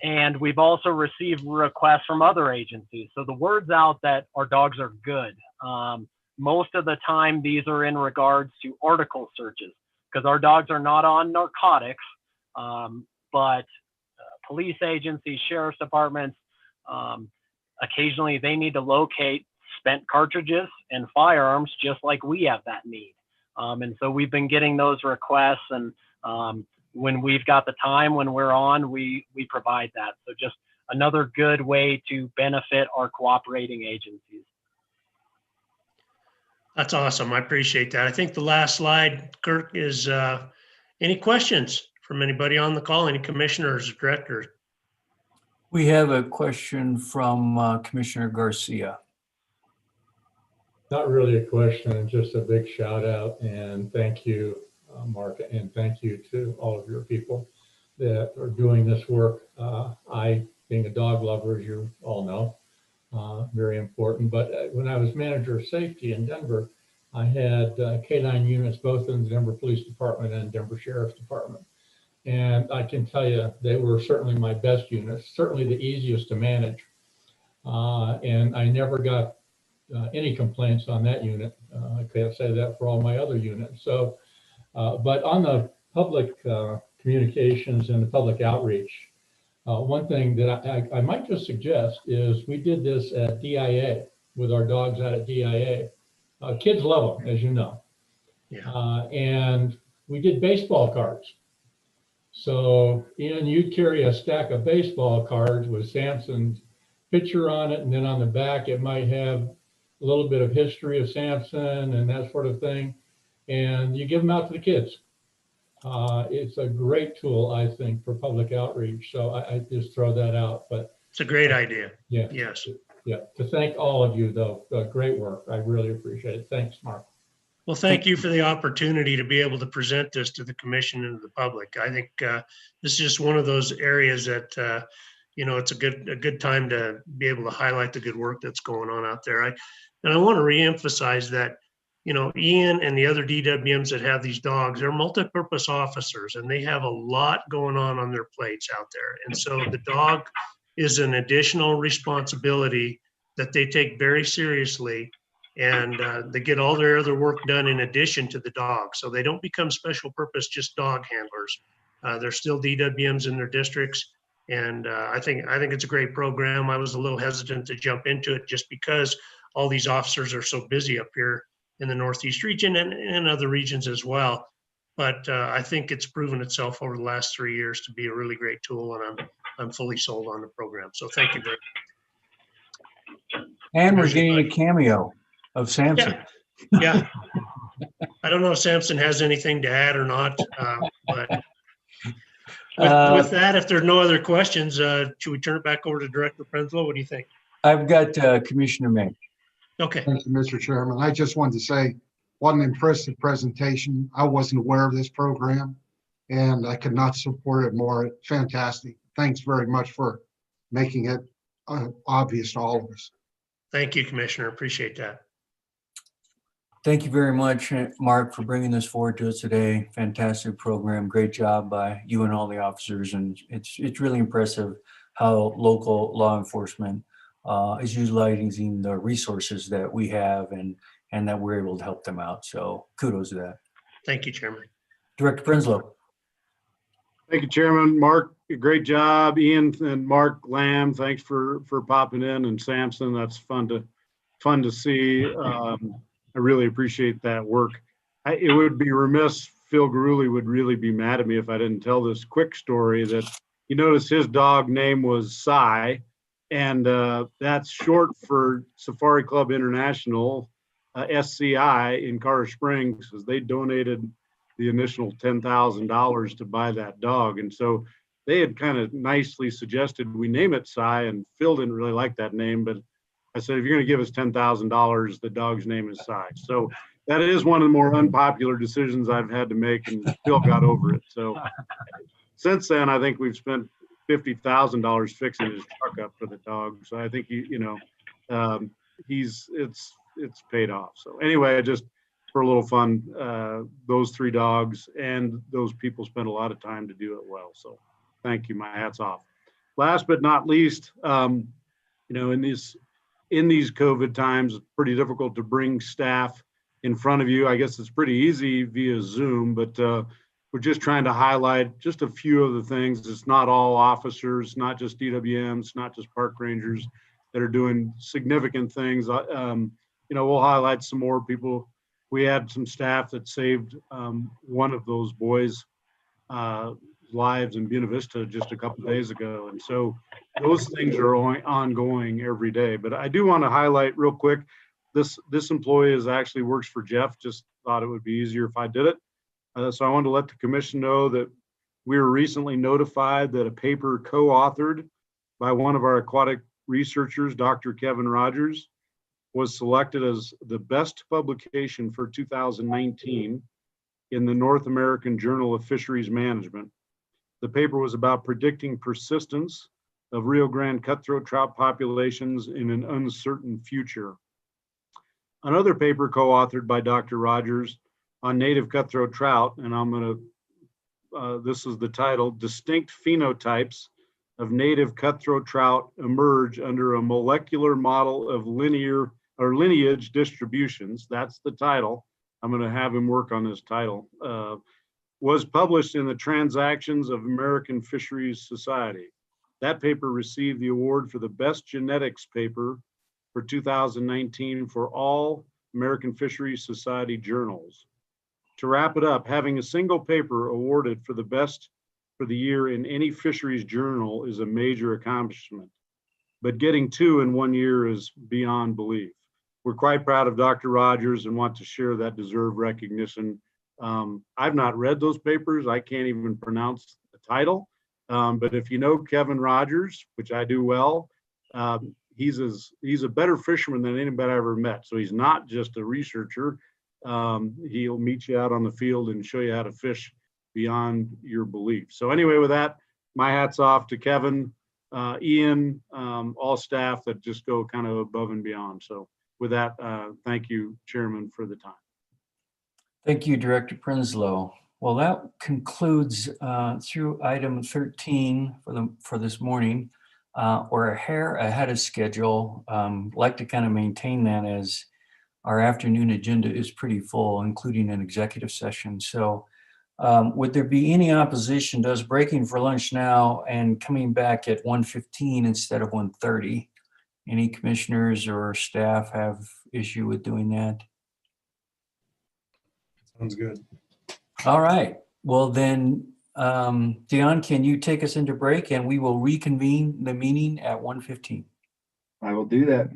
S22: And we've also received requests from other agencies. So the word's out that our dogs are good. Most of the time, these are in regards to article searches because our dogs are not on narcotics, but police agencies, sheriff's departments, occasionally they need to locate spent cartridges and firearms just like we have that need. And so we've been getting those requests, and when we've got the time, when we're on, we provide that. So just another good way to benefit our cooperating agencies.
S19: That's awesome. I appreciate that. I think the last slide, Kirk, is any questions from anybody on the call, any commissioners or directors?
S3: We have a question from Commissioner Garcia.
S2: Not really a question, just a big shout out and thank you, Mark, and thank you to all of your people that are doing this work. I, being a dog lover, as you all know, very important. But when I was manager of safety in Denver, I had K9 units both in the Denver Police Department and Denver Sheriff's Department. And I can tell you, they were certainly my best units, certainly the easiest to manage. And I never got any complaints on that unit. I can't say that for all my other units. So, but on the public communications and the public outreach, one thing that I might just suggest is we did this at DIA with our dogs out at DIA. Kids love them, as you know.
S19: Yeah.
S2: And we did baseball cards. So, Ian, you'd carry a stack of baseball cards with Samson's picture on it, and then on the back it might have a little bit of history of Samson and that sort of thing. And you give them out to the kids. It's a great tool, I think, for public outreach. So I just throw that out. But
S19: it's a great idea.
S2: Yeah.
S19: Yes.
S2: Yeah. To thank all of you, though, great work. I really appreciate it. Thanks, Mark.
S19: Well, thank you for the opportunity to be able to present this to the commission and to the public. I think this is just one of those areas that, you know, it's a good time to be able to highlight the good work that's going on out there. And I want to reemphasize that, you know, Ian and the other DWMs that have these dogs, they're multi-purpose officers and they have a lot going on their plates out there. And so the dog is an additional responsibility that they take very seriously. And they get all their other work done in addition to the dog. So they don't become special purpose, just dog handlers. They're still DWMs in their districts. And I think it's a great program. I was a little hesitant to jump into it just because all these officers are so busy up here in the Northeast region and other regions as well. But I think it's proven itself over the last 3 years to be a really great tool, and I'm fully sold on the program. So thank you very much.
S3: And we're getting a cameo of Samson.
S19: Yeah. I don't know if Samson has anything to add or not, but with that, if there's no other questions, should we turn it back over to Director Prenslow? What do you think?
S3: I've got Commissioner May.
S19: Okay.
S9: Thank you, Mr. Chairman. I just wanted to say, what an impressive presentation. I wasn't aware of this program and I could not support it more. Fantastic. Thanks very much for making it obvious to all of us.
S19: Thank you, Commissioner. Appreciate that.
S3: Thank you very much, Mark, for bringing this forward to us today. Fantastic program. Great job by you and all the officers. And it's really impressive how local law enforcement is utilizing the resources that we have and that we're able to help them out. So kudos to that.
S19: Thank you, Chairman.
S3: Director Prenslow.
S18: Thank you, Chairman. Mark, great job. Ian and Mark Lamb, thanks for popping in, and Samson, that's fun to see. I really appreciate that work. It would be remiss, Phil Garuli would really be mad at me if I didn't tell this quick story that you notice his dog name was Cy, and that's short for Safari Club International, SCI in Colorado Springs, because they donated the initial $10,000 to buy that dog. And so they had kind of nicely suggested we name it Cy, and Phil didn't really like that name, but I said, if you're going to give us $10,000, the dog's name is Cy. So that is one of the more unpopular decisions I've had to make, and Phil got over it. So since then, I think we've spent $50,000 fixing his truck up for the dog. So I think it's paid off. So anyway, just for a little fun, those 3 dogs and those people spent a lot of time to do it well. So thank you. My hat's off. Last but not least, in these COVID times, it's pretty difficult to bring staff in front of you. I guess it's pretty easy via Zoom, but we're just trying to highlight just a few of the things. It's not all officers, not just DWMs, not just park rangers that are doing significant things. We'll highlight some more people. We had some staff that saved one of those boys' lives in Buena Vista just a couple of days ago. And so those things are ongoing every day. But I do want to highlight real quick, this employee actually works for Jeff, just thought it would be easier if I did it. So I wanted to let the commission know that we were recently notified that a paper co-authored by one of our aquatic researchers, Dr. Kevin Rogers, was selected as the best publication for 2019 in the North American Journal of Fisheries Management. The paper was about predicting persistence of Rio Grande cutthroat trout populations in an uncertain future. Another paper co-authored by Dr. Rogers on native cutthroat trout, and I'm going to, this is the title, Distinct Phenotypes of Native Cutthroat Trout Emerge Under a Molecular Model of Lineage Distributions. That's the title. I'm going to have him work on this title. Was published in the Transactions of American Fisheries Society. That paper received the award for the best genetics paper for 2019 for all American Fisheries Society journals. To wrap it up, having a single paper awarded for the best for the year in any fisheries journal is a major accomplishment, but getting two in 1 year is beyond belief. We're quite proud of Dr. Rogers and want to share that deserved recognition. I've not read those papers. I can't even pronounce the title. But if you know Kevin Rogers, which I do well, he's a better fisherman than anybody I ever met. So he's not just a researcher. He'll meet you out on the field and show you how to fish beyond your belief. So anyway, with that, my hat's off to Kevin, Ian, all staff that just go kind of above and beyond. So with that, thank you, Chairman, for the time.
S3: Thank you, Director Prenslow. Well, that concludes through item 13 for this morning. We're a hair ahead of schedule. Like to kind of maintain that as our afternoon agenda is pretty full, including an executive session. So would there be any opposition to us breaking for lunch now and coming back at 1:15 instead of 1:30? Any commissioners or staff have issue with doing that?
S8: Sounds good.
S3: All right. Well, then, Dion, can you take us into break and we will reconvene the meeting at 1:15?
S14: I will do that.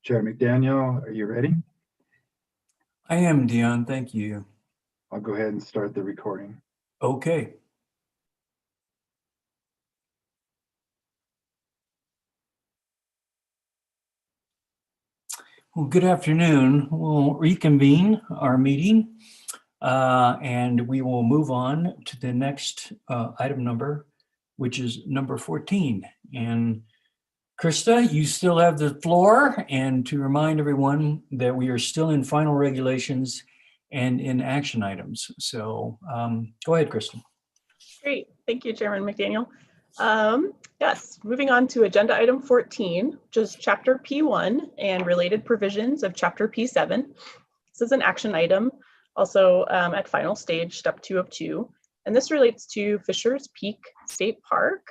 S14: Chair McDaniel, are you ready?
S3: I am, Dion. Thank you.
S14: I'll go ahead and start the recording.
S3: Okay. Well, good afternoon. We'll reconvene our meeting and we will move on to the next item number, which is number 14. And Krista, you still have the floor. And to remind everyone that we are still in final regulations and in action items. So go ahead, Krista.
S1: Great. Thank you, Chairman McDaniel. Yes, moving on to agenda item 14, which is chapter P1 and related provisions of chapter P7. This is an action item, also at final stage, step 2 of 2. And this relates to Fisher's Peak State Park.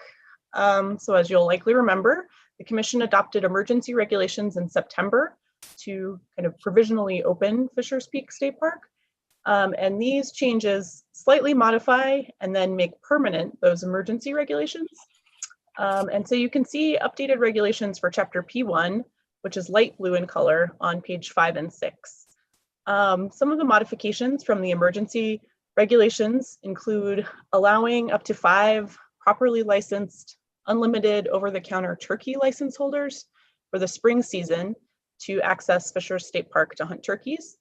S1: So as you'll likely remember, the Commission adopted emergency regulations in September to kind of provisionally open Fisher's Peak State Park. And these changes slightly modify and then make permanent those emergency regulations. And so you can see updated regulations for chapter P1, which is light blue in color on page 5 and 6. Some of the modifications from the emergency regulations include allowing up to 5 properly licensed, unlimited over-the-counter turkey license holders for the spring season to access Fisher State Park to hunt turkeys,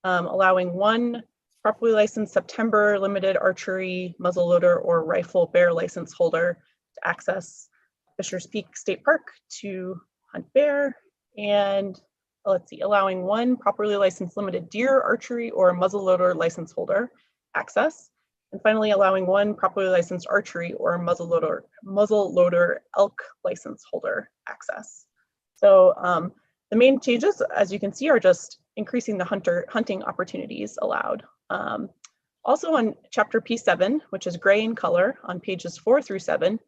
S1: allowing 1 properly licensed September limited archery, muzzleloader, or rifle bear license holder to access Fisher's Peak State Park to hunt bear, and let's see, allowing 1 properly licensed limited deer, archery, or muzzleloader license holder access, and finally allowing 1 properly licensed archery or muzzleloader elk license holder access. So the main changes, as you can see, are just increasing the hunting opportunities allowed. Also on chapter P7, which is gray in color on pages 4 through 7,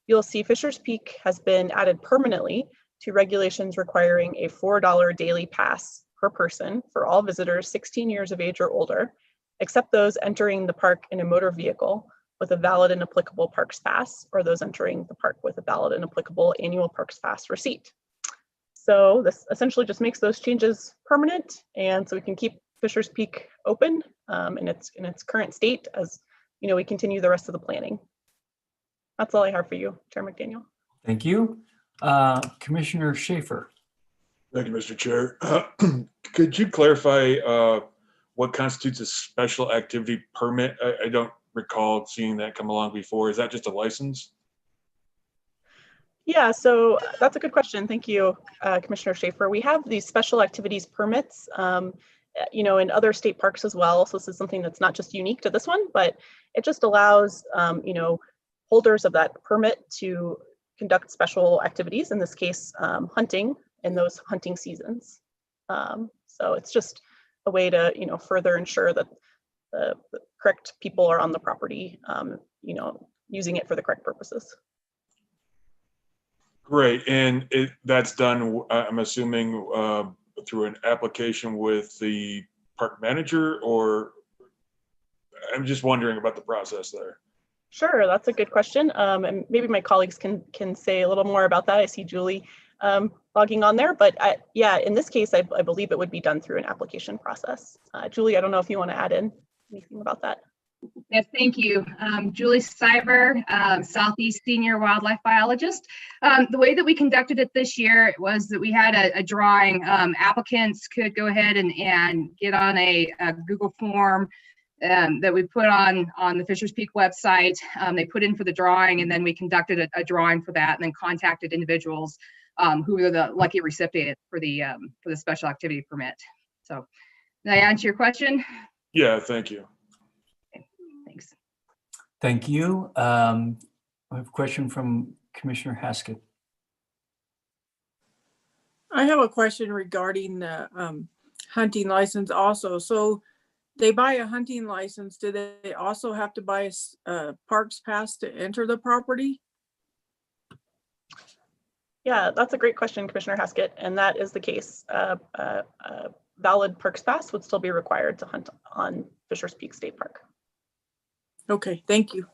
S1: you'll see Fisher's Peak has been added permanently to regulations requiring a $4 daily pass per person for all visitors 16 years of age or older, except those entering the park in a motor vehicle with a valid and applicable Parks Pass, or those entering the park with a valid and applicable annual Parks Pass receipt. So this essentially just makes those changes permanent, and so we can keep Fisher's Peak open in its current state as we continue the rest of the planning. That's all I have for you, Chair McDaniel.
S3: Thank you. Commissioner Schaefer.
S7: Thank you, Mr. Chair. Could you clarify what constitutes a special activity permit? I don't recall seeing that come along before. Is that just a license?
S1: Yeah, so that's a good question. Thank you, Commissioner Schaefer. We have these special activities permits, in other state parks as well. So this is something that's not just unique to this one, but it just allows, holders of that permit to conduct special activities, in this case, hunting in those hunting seasons. So it's just a way to, further ensure that the correct people are on the property, using it for the correct purposes.
S7: Great, and that's done, I'm assuming, through an application with the park manager, or I'm just wondering about the process there.
S1: Sure, that's a good question. And maybe my colleagues can say a little more about that. I see Julie logging on there, but yeah, in this case, I believe it would be done through an application process. Julie, I don't know if you want to add in anything about that.
S12: Yes, thank you. Julie Cyber, Southeast Senior Wildlife Biologist. The way that we conducted it this year was that we had a drawing. Applicants could go ahead and get on a Google form that we put on the Fisher's Peak website. They put in for the drawing, and then we conducted a drawing for that, and then contacted individuals who were the lucky recipient for the special activity permit. So did I answer your question?
S7: Yeah, thank you.
S12: Thanks.
S3: Thank you. I have a question from Commissioner Haskett.
S5: I have a question regarding the hunting license also. So they buy a hunting license. Do they also have to buy a Parks Pass to enter the property?
S1: Yeah, that's a great question, Commissioner Haskett, and that is the case. Valid Parks Pass would still be required to hunt on Fisher's Peak State Park.
S5: Okay, thank you.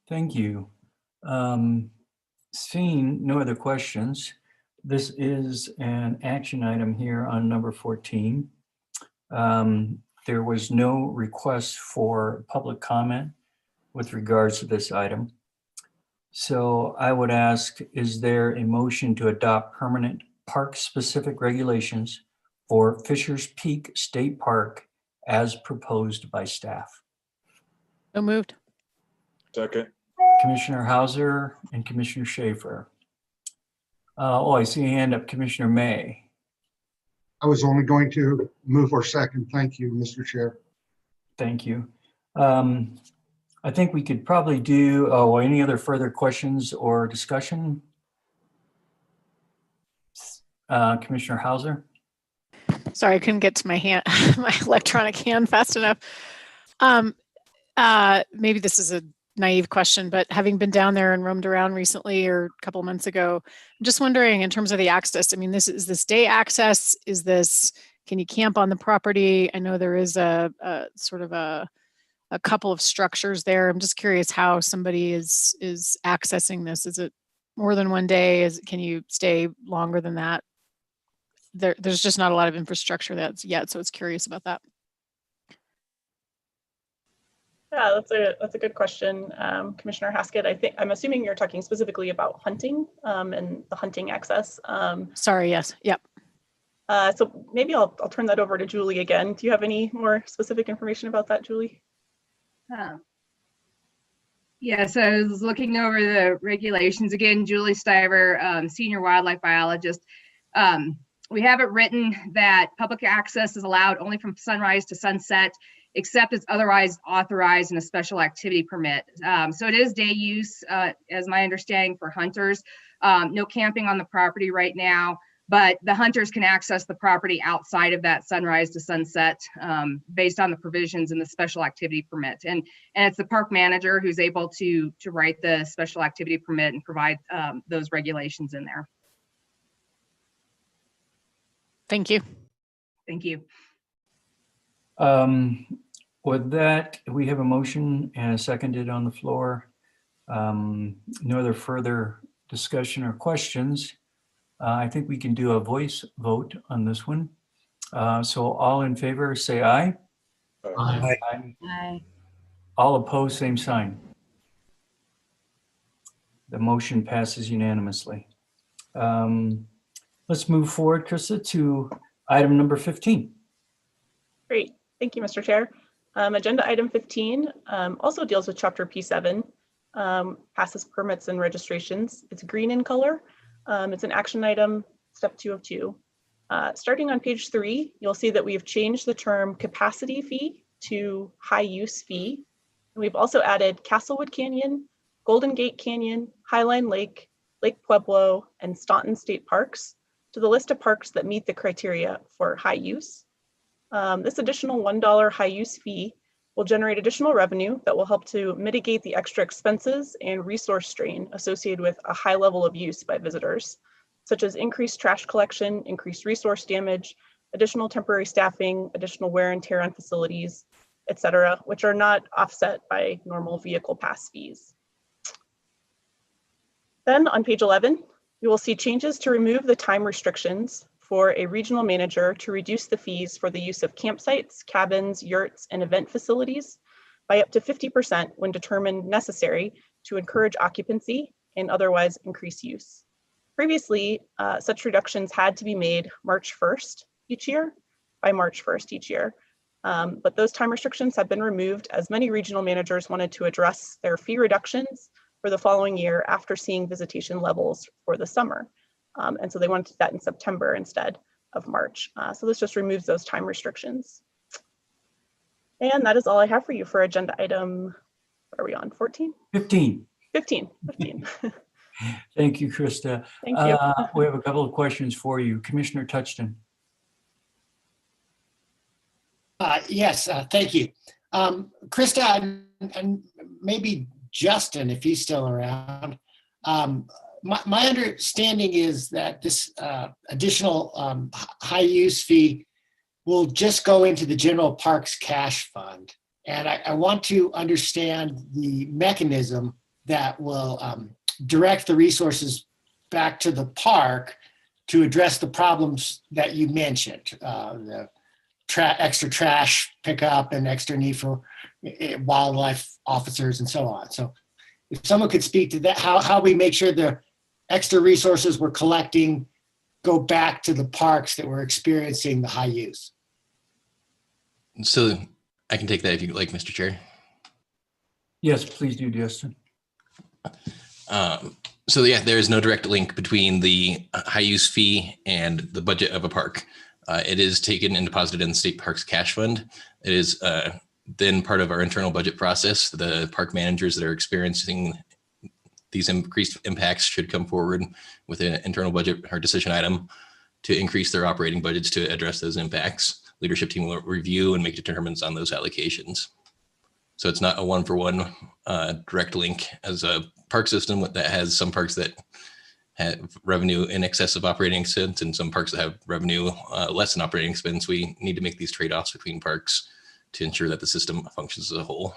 S3: Thank you. Seeing no other questions, this is an action item here on number 14. There was no request for public comment with regards to this item. So I would ask, is there a motion to adopt permanent park-specific regulations for Fisher's Peak State Park as proposed by staff?
S5: So moved.
S7: Second.
S3: Commissioner Hauser and Commissioner Schaefer. Oh, I see a hand up, Commissioner May.
S9: I was only going to move or second. Thank you, Mr. Chair.
S3: Thank you. I think we could probably do, any other further questions or discussion? Commissioner Hauser?
S8: Sorry, I couldn't get to my hand, my electronic hand fast enough. Maybe this is a naive question, but having been down there and roamed around recently or a couple months ago, I'm just wondering in terms of the access, I mean, is this day access? Can you camp on the property? I know there is a sort of a couple of structures there. I'm just curious how somebody is accessing this. Is it more than one day? Can you stay longer than that? There's just not a lot of infrastructure that's yet, so it's curious about that.
S1: Yeah, that's a good question, Commissioner Haskett. I'm assuming you're talking specifically about hunting and the hunting access.
S8: Sorry, yes, yep.
S1: So maybe I'll turn that over to Julie again. Do you have any more specific information about that, Julie?
S12: Yeah, so I was looking over the regulations again. Julie Stiver, senior wildlife biologist. We have it written that public access is allowed only from sunrise to sunset, except as otherwise authorized in a special activity permit. So it is day use, as my understanding, for hunters. No camping on the property right now, but the hunters can access the property outside of that sunrise to sunset based on the provisions in the special activity permit. And it's the park manager who's able to write the special activity permit and provide those regulations in there.
S8: Thank you.
S12: Thank you.
S3: With that, we have a motion and a seconded on the floor. No other further discussion or questions. I think we can do a voice vote on this one. So all in favor, say aye.
S14: Aye.
S12: Aye.
S3: All opposed, same sign. The motion passes unanimously. Let's move forward, Krista, to item number 15.
S1: Great, thank you, Mr. Chair. Agenda item 15 also deals with Chapter P7, passes permits and registrations. It's green in color. It's an action item, step 2 of 2. Starting on page 3, you'll see that we've changed the term capacity fee to high use fee. And we've also added Castlewood Canyon, Golden Gate Canyon, Highline Lake, Lake Pueblo, and Staunton State Parks to the list of parks that meet the criteria for high use. This additional $1 high use fee will generate additional revenue that will help to mitigate the extra expenses and resource strain associated with a high level of use by visitors, such as increased trash collection, increased resource damage, additional temporary staffing, additional wear and tear on facilities, etc., which are not offset by normal vehicle pass fees. Then on page 11, you will see changes to remove the time restrictions for a regional manager to reduce the fees for the use of campsites, cabins, yurts, and event facilities by up to 50% when determined necessary to encourage occupancy and otherwise increase use. Previously, such reductions had to be made March 1st each year, by March 1st each year. But those time restrictions have been removed as many regional managers wanted to address their fee reductions for the following year after seeing visitation levels for the summer. And so they wanted to do that in September instead of March. So this just removes those time restrictions. And that is all I have for you for agenda item, what are we on, 14?
S3: 15.
S1: 15.
S3: Thank you, Krista.
S1: Thank you.
S3: We have a couple of questions for you. Commissioner Touchton.
S4: Yes, thank you. Krista, and maybe Justin, if he's still around. My understanding is that this additional high use fee will just go into the general parks cash fund. And I want to understand the mechanism that will direct the resources back to the park to address the problems that you mentioned, the extra trash pickup and extra need for wildlife officers and so on. So if someone could speak to that, how we make sure the extra resources we're collecting go back to the parks that were experiencing the high use.
S10: So I can take that if you like, Mr. Chair.
S3: Yes, please do, Justin.
S10: So yeah, there is no direct link between the high use fee and the budget of a park. It is taken and deposited in the state parks cash fund. It is then part of our internal budget process. The park managers that are experiencing these increased impacts should come forward with an internal budget or decision item to increase their operating budgets to address those impacts. Leadership team will review and make determinants on those allocations. So it's not a one-for-one direct link. As a park system that has some parks that have revenue in excess of operating expense and some parks that have revenue less than operating expense, we need to make these trade-offs between parks to ensure that the system functions as a whole.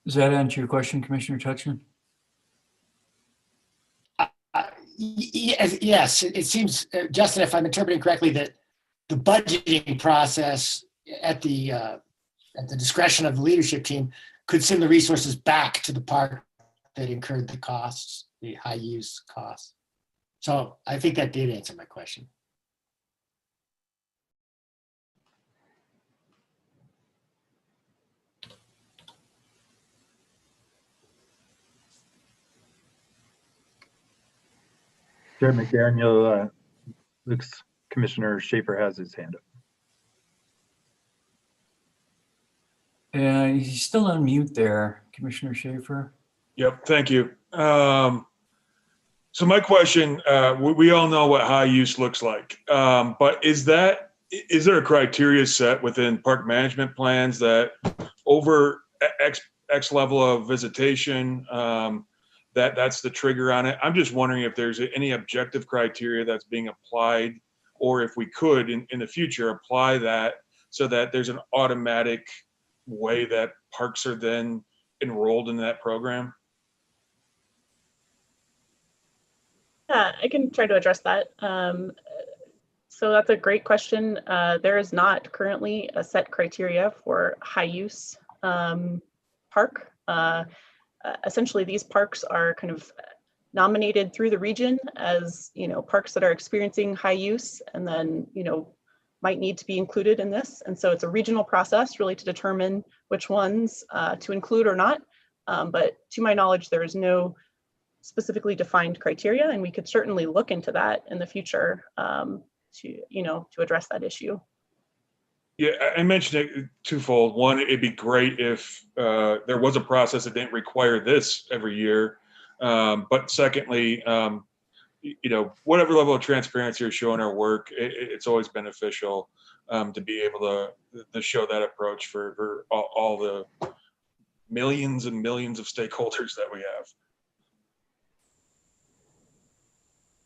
S3: Does that answer your question, Commissioner Touchman?
S4: Yes, it seems, Justin, if I'm interpreting correctly, that the budgeting process at the discretion of the leadership team could send the resources back to the park that incurred the costs, the high use costs. So I think that did answer my question.
S14: Chair McDaniel, looks Commissioner Schaefer has his hand up.
S3: He's still on mute there, Commissioner Schaefer.
S7: Yep, thank you. So my question, we all know what high use looks like, but is there a criteria set within park management plans that over X level of visitation, that's the trigger on it? I'm just wondering if there's any objective criteria that's being applied, or if we could in the future apply that so that there's an automatic way that parks are then enrolled in that program.
S1: Yeah, I can try to address that. So that's a great question. There is not currently a set criteria for high use park. Essentially, these parks are kind of nominated through the region as, parks that are experiencing high use, and then, might need to be included in this. And so it's a regional process really to determine which ones to include or not. But to my knowledge, there is no specifically defined criteria, and we could certainly look into that in the future to address that issue.
S7: Yeah, I mentioned it twofold. One, it'd be great if there was a process that didn't require this every year. But secondly, whatever level of transparency you're showing our work, it's always beneficial to be able to show that approach for all the millions and millions of stakeholders that we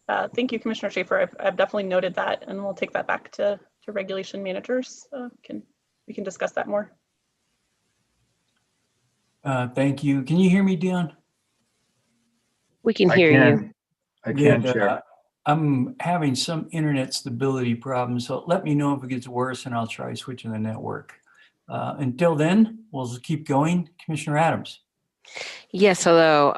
S7: have.
S1: Thank you, Commissioner Schaefer. I've definitely noted that, and we'll take that back to regulation managers. We can discuss that more.
S3: Thank you. Can you hear me, Dion?
S6: We can hear you.
S14: I can, Chair.
S3: I'm having some internet stability problems, so let me know if it gets worse and I'll try switching the network. Until then, we'll keep going. Commissioner Adams.
S6: Yes, hello.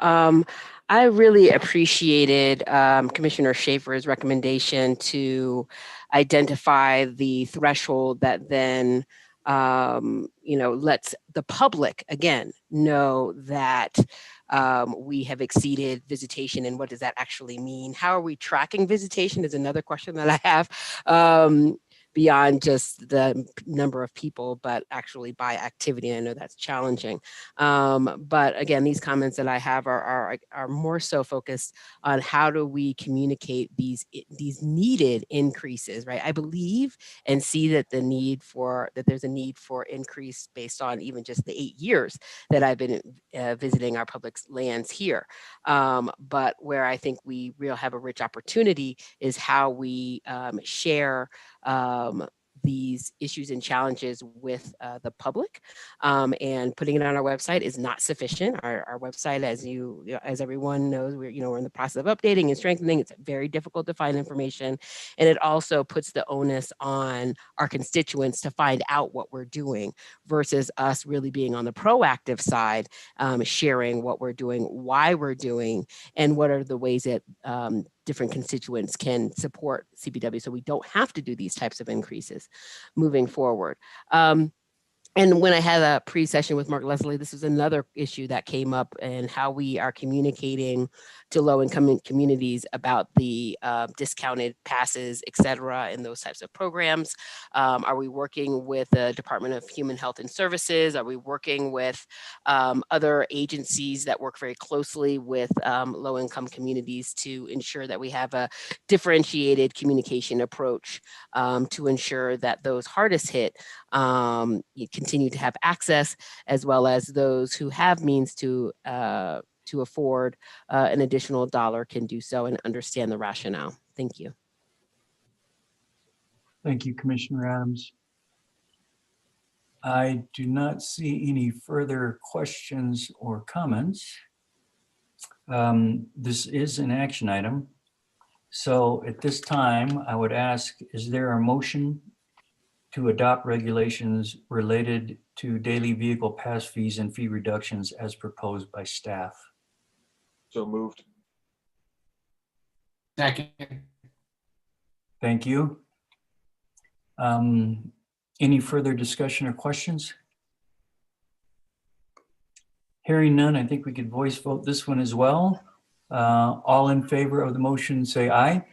S6: I really appreciated Commissioner Schaefer's recommendation to identify the threshold that then, lets the public, again, know that we have exceeded visitation, and what does that actually mean? How are we tracking visitation is another question that I have. Beyond just the number of people, but actually by activity. I know that's challenging. But again, these comments that I have are more so focused on how do we communicate these needed increases, right? I believe and see that there's a need for increase based on even just the 8 years that I've been visiting our public lands here. But where I think we really have a rich opportunity is how we share these issues and challenges with the public, and putting it on our website is not sufficient. Our website, as everyone knows, we're in the process of updating and strengthening. It's very difficult to find information, and it also puts the onus on our constituents to find out what we're doing versus us really being on the proactive side, sharing what we're doing, why we're doing, and what are the ways that different constituents can support CPW so we don't have to do these types of increases moving forward. And when I had a pre-session with Mark Leslie, this was another issue that came up, and how we are communicating to low-income communities about the discounted passes, et cetera, and those types of programs. Are we working with the Department of Human Health and Services? Are we working with other agencies that work very closely with low-income communities to ensure that we have a differentiated communication approach to ensure that those hardest hit continue to have access, as well as those who have means to afford an additional dollar can do so and understand the rationale. Thank you.
S3: Thank you, Commissioner Adams. I do not see any further questions or comments. This is an action item. So at this time, I would ask, is there a motion to adopt regulations related to daily vehicle pass fees and fee reductions as proposed by staff?
S7: So moved.
S4: Second.
S3: Thank you. Any further discussion or questions? Hearing none, I think we could voice vote this one as well. All in favor of the motion, say aye.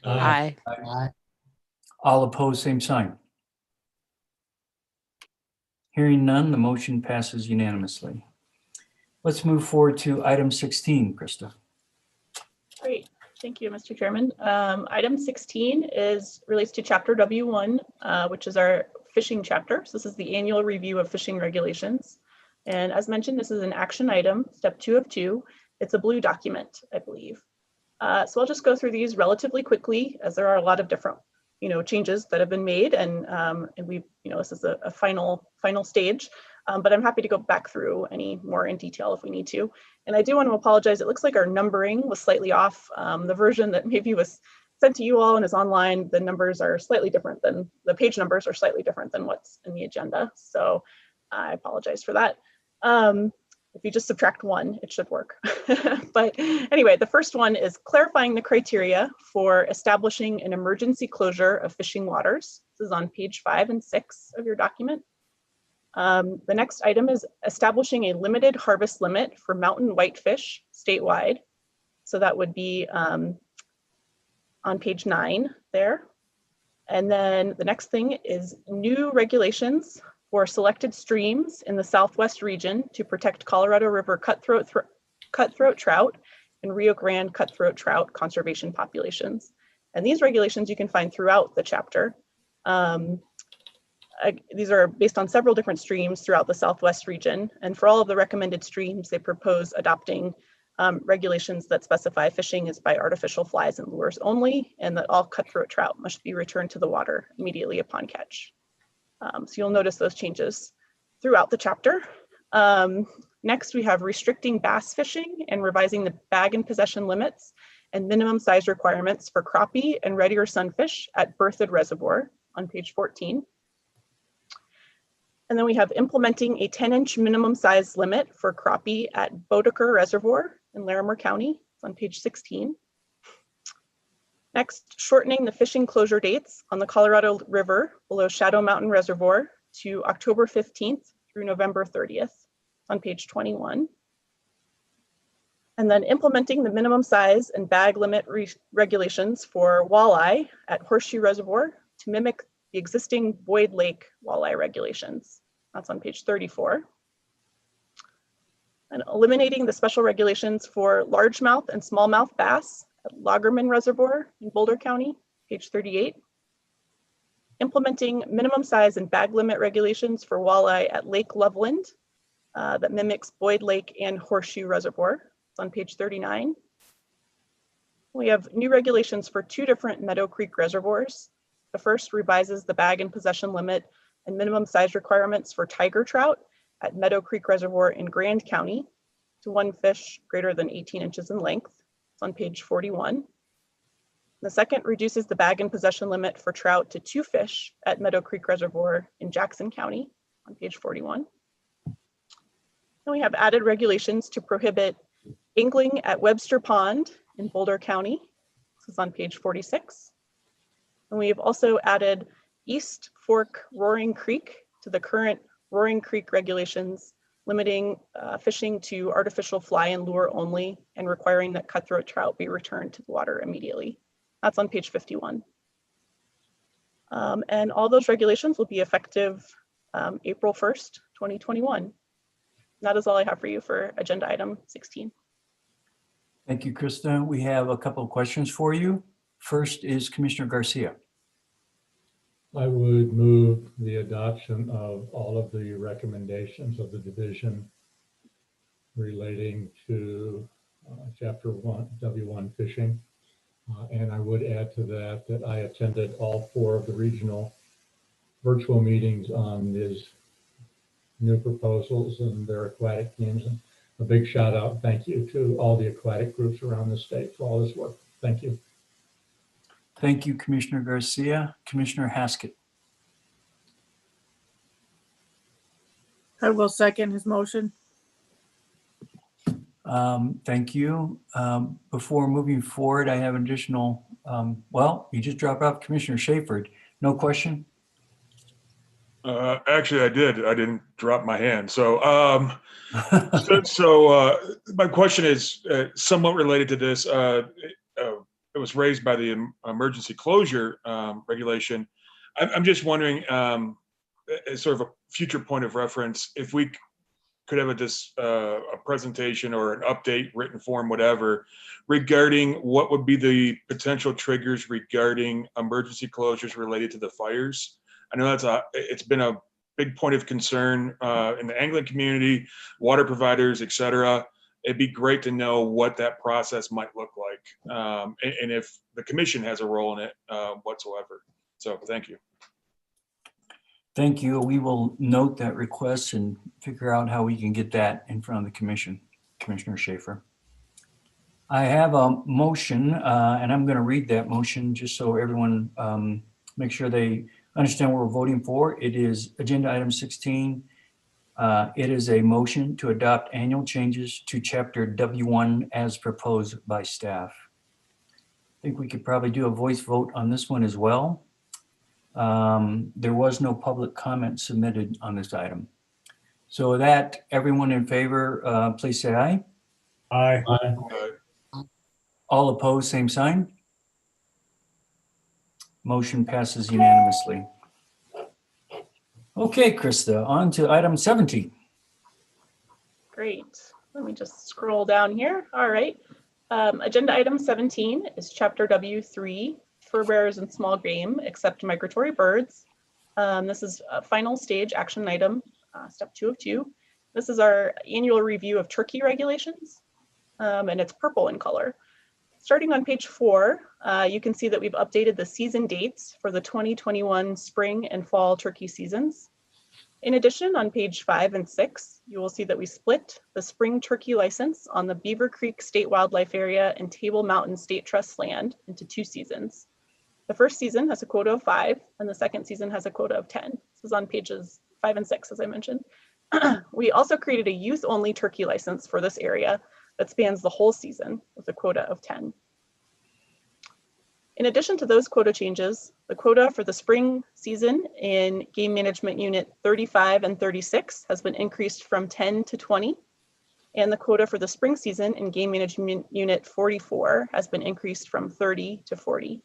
S6: Aye.
S4: Aye.
S3: All opposed, same sign. Hearing none, the motion passes unanimously. Let's move forward to item 16, Krista.
S1: Great. Thank you, Mr. Chairman. Item 16 relates to Chapter W1, which is our fishing chapter. So this is the annual review of fishing regulations. And as mentioned, this is an action item, step 2 of 2. It's a blue document, I believe. So I'll just go through these relatively quickly, as there are a lot of different changes that have been made, and we, this is a final stage, but I'm happy to go back through any more in detail if we need to. And I do want to apologize. It looks like our numbering was slightly off. The version that maybe was sent to you all and is online, the numbers are slightly different than the page numbers are slightly different than what's in the agenda. So I apologize for that. If you just subtract 1, it should work. But anyway, the first one is clarifying the criteria for establishing an emergency closure of fishing waters. This is on page 5 and 6 of your document. The next item is establishing a limited harvest limit for mountain whitefish statewide. So that would be on page 9 there. And then the next thing is new regulations for selected streams in the Southwest region to protect Colorado River cutthroat trout and Rio Grande cutthroat trout conservation populations. And these regulations you can find throughout the chapter. These are based on several different streams throughout the Southwest region. And for all of the recommended streams, they propose adopting regulations that specify fishing is by artificial flies and lures only, and that all cutthroat trout must be returned to the water immediately upon catch. So you'll notice those changes throughout the chapter. Next, we have restricting bass fishing and revising the bag and possession limits and minimum size requirements for crappie and red ear sunfish at Berthoud Reservoir on page 14. And then we have implementing a 10-inch minimum size limit for crappie at Bodeker Reservoir in Larimer County. It's on page 16. Next, shortening the fishing closure dates on the Colorado River below Shadow Mountain Reservoir to October 15th through November 30th on page 21. And then implementing the minimum size and bag limit regulations for walleye at Horseshoe Reservoir to mimic the existing Boyd Lake walleye regulations. That's on page 34. And eliminating the special regulations for largemouth and smallmouth bass at Lagerman Reservoir in Boulder County, page 38. Implementing minimum size and bag limit regulations for walleye at Lake Loveland that mimics Boyd Lake and Horseshoe Reservoir. It's on page 39. We have new regulations for 2 different Meadow Creek reservoirs, The first revises the bag and possession limit and minimum size requirements for tiger trout at Meadow Creek Reservoir in Grand County to 1 fish greater than 18 inches in length. It's on page 41. The second reduces the bag and possession limit for trout to 2 fish at Meadow Creek Reservoir in Jackson County on page 41. And we have added regulations to prohibit angling at Webster Pond in Boulder County. This is on page 46. And we have also added East Fork Roaring Creek to the current Roaring Creek regulations, limiting fishing to artificial fly and lure only and requiring that cutthroat trout be returned to the water immediately. That's on page 51. And all those regulations will be effective April 1st, 2021. That is all I have for you for agenda item 16.
S3: Thank you, Krista. We have a couple of questions for you. First is Commissioner Garcia.
S2: I would move the adoption of all of the recommendations of the division relating to Chapter 1, W1 fishing. And I would add to that that I attended all 4 of the regional virtual meetings on these new proposals and their aquatic teams. And a big shout out, thank you to all the aquatic groups around the state for all this work. Thank you.
S3: Thank you, Commissioner Garcia. Commissioner Haskett.
S5: I will second his motion.
S3: Thank you. Before moving forward, I have additional, well, you just dropped off Commissioner Schaefer. No question?
S7: Actually, I did. I didn't drop my hand. So, my question is somewhat related to this. It was raised by the emergency closure regulation. I'm just wondering, as sort of a future point of reference, if we could have a presentation or an update, written form, whatever, regarding what would be the potential triggers regarding emergency closures related to the fires. I know it's been a big point of concern in the angling community, water providers, et cetera. It'd be great to know what that process might look like, and if the commission has a role in it whatsoever. So thank you.
S3: Thank you. We will note that request and figure out how we can get that in front of the commission, Commissioner Schaefer. I have a motion, and I'm going to read that motion just so everyone make sure they understand what we're voting for. It is agenda item 16. It is a motion to adopt annual changes to Chapter W1 as proposed by staff. I think we could probably do a voice vote on this one as well. There was no public comment submitted on this item. So with that, everyone in favor, please say aye.
S2: Aye.
S7: Aye.
S3: All opposed, same sign. Motion passes unanimously. Okay, Krista, on to item 17.
S1: Great. Let me just scroll down here. All right. Agenda item 17 is Chapter W3, fur bearers and small game, except migratory birds. This is a final stage action item, step 2 of 2. This is our annual review of turkey regulations, and it's purple in color. Starting on page 4, you can see that we've updated the season dates for the 2021 spring and fall turkey seasons. In addition, on page 5 and 6, you will see that we split the spring turkey license on the Beaver Creek State Wildlife Area and Table Mountain State Trust land into 2 seasons. The first season has a quota of 5, and the second season has a quota of 10. This is on pages 5 and 6, as I mentioned. We also created a youth-only turkey license for this area that spans the whole season with a quota of 10. In addition to those quota changes, the quota for the spring season in Game Management Unit 35 and 36 has been increased from 10 to 20, and the quota for the spring season in Game Management Unit 44 has been increased from 30 to 40.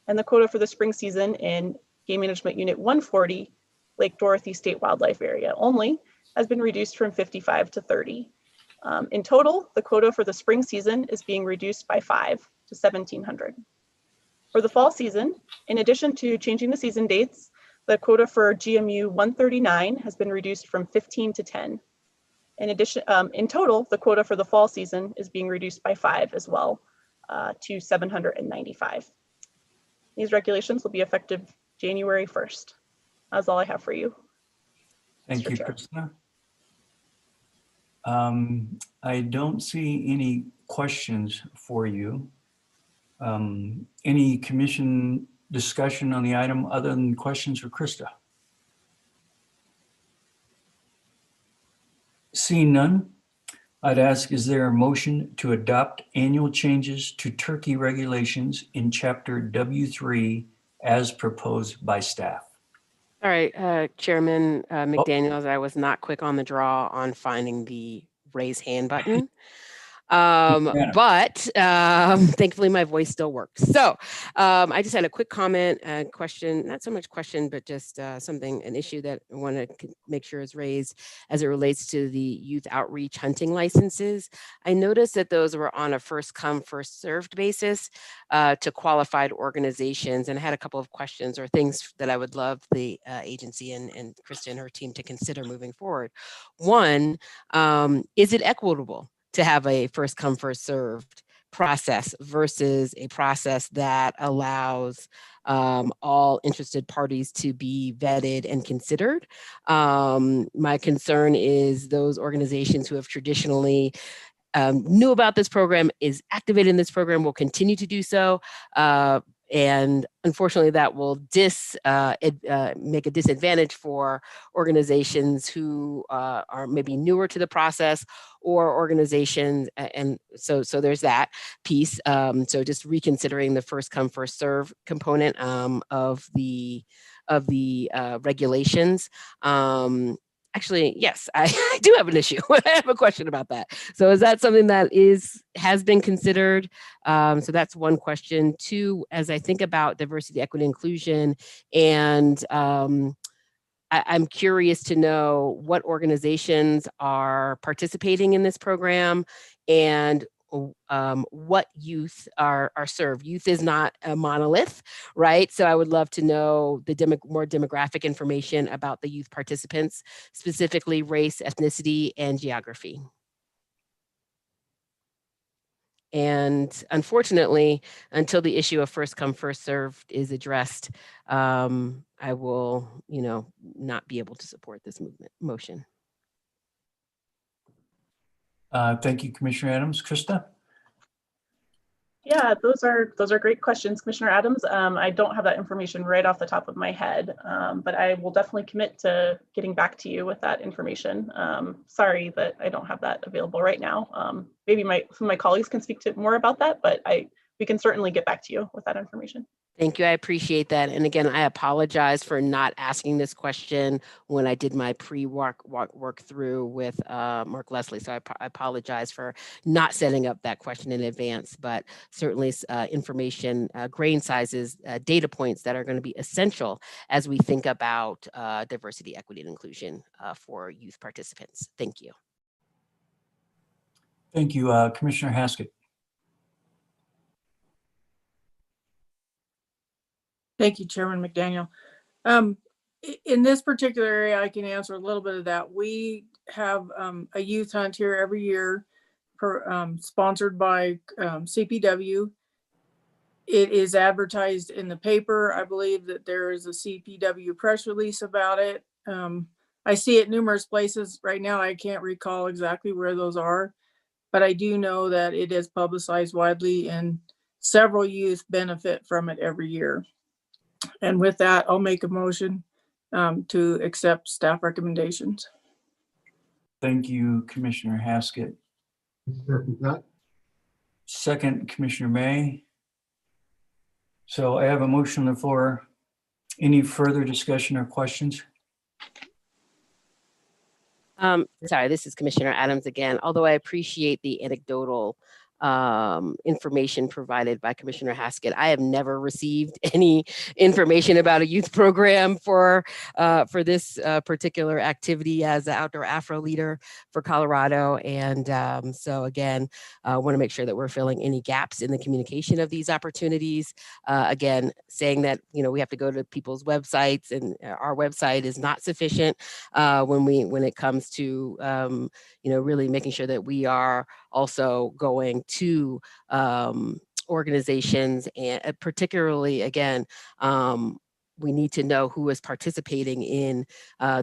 S1: And the quota for the spring season in Game Management Unit 140, Lake Dorothy State Wildlife Area only, has been reduced from 55 to 30. In total, the quota for the spring season is being reduced by 5 to 1,700. For the fall season, in addition to changing the season dates, the quota for GMU 139 has been reduced from 15 to 10. In addition, in total, the quota for the fall season is being reduced by 5 as well, to 795. These regulations will be effective January 1st. That's all I have for you.
S3: Thank
S1: Mr.
S3: you,
S1: Chair.
S3: Christina. I don't see any questions for you. Any commission discussion on the item other than questions for Krista? Seeing none, I'd ask, is there a motion to adopt annual changes to turkey regulations in Chapter W3 as proposed by staff?
S6: All right, Chairman McDaniels, I was not quick on the draw on finding the raise hand button. But thankfully my voice still worked. So I just had a quick comment and question, not so much question, but just an issue that I want to make sure is raised as it relates to the youth outreach hunting licenses. I noticed that those were on a first come, first served basis to qualified organizations. And I had a couple of questions or things that I would love the agency and Krista and her team to consider moving forward. One, is it equitable to have a first come, first served process versus a process that allows all interested parties to be vetted and considered? My concern is those organizations who have traditionally knew about this program, is activated in this program, will continue to do so. And unfortunately, that will make a disadvantage for organizations who are maybe newer to the process or organizations. And so there's that piece. So just reconsidering the first come, first serve component of the regulations. Actually, yes, I do have an issue. I have a question about that. So is that something that has been considered? So that's one question. Two, as I think about diversity, equity, inclusion, and I'm curious to know what organizations are participating in this program and what youth are served. Youth is not a monolith, right? So I would love to know the more demographic information about the youth participants, specifically race, ethnicity, and geography. And unfortunately, until the issue of first come, first served is addressed, I will, not be able to support this motion.
S3: Thank you, Commissioner Adams. Krista?
S1: Yeah, those are great questions, Commissioner Adams. I don't have that information right off the top of my head, but I will definitely commit to getting back to you with that information. Sorry that I don't have that available right now. Maybe some of my colleagues can speak to more about that, but we can certainly get back to you with that information.
S6: Thank you. I appreciate that. And again, I apologize for not asking this question when I did my pre-work through with Mark Leslie. So I apologize for not setting up that question in advance, but certainly information, grain sizes, data points that are going to be essential as we think about diversity, equity, and inclusion for youth participants. Thank you.
S3: Thank you, Commissioner Haskett.
S5: Thank you, Chairman McDaniel. In this particular area, I can answer a little bit of that. We have a youth hunt here every year, sponsored by CPW. It is advertised in the paper. I believe that there is a CPW press release about it. I see it numerous places right now. I can't recall exactly where those are, but I do know that it is publicized widely and several youth benefit from it every year. And with that, I'll make a motion to accept staff recommendations.
S3: Thank you, Commissioner Haskett. Second, Commissioner May. So I have a motion on the floor. Any further discussion or questions?
S6: Sorry, this is Commissioner Adams again. Although I appreciate the anecdotal information provided by Commissioner Haskett, I have never received any information about a youth program for this particular activity as an outdoor Afro leader for Colorado. And so again, I want to make sure that we're filling any gaps in the communication of these opportunities. Again, saying that, we have to go to people's websites, and our website is not sufficient when it comes to, really making sure that we are also going to organizations, and particularly, again, we need to know who is participating in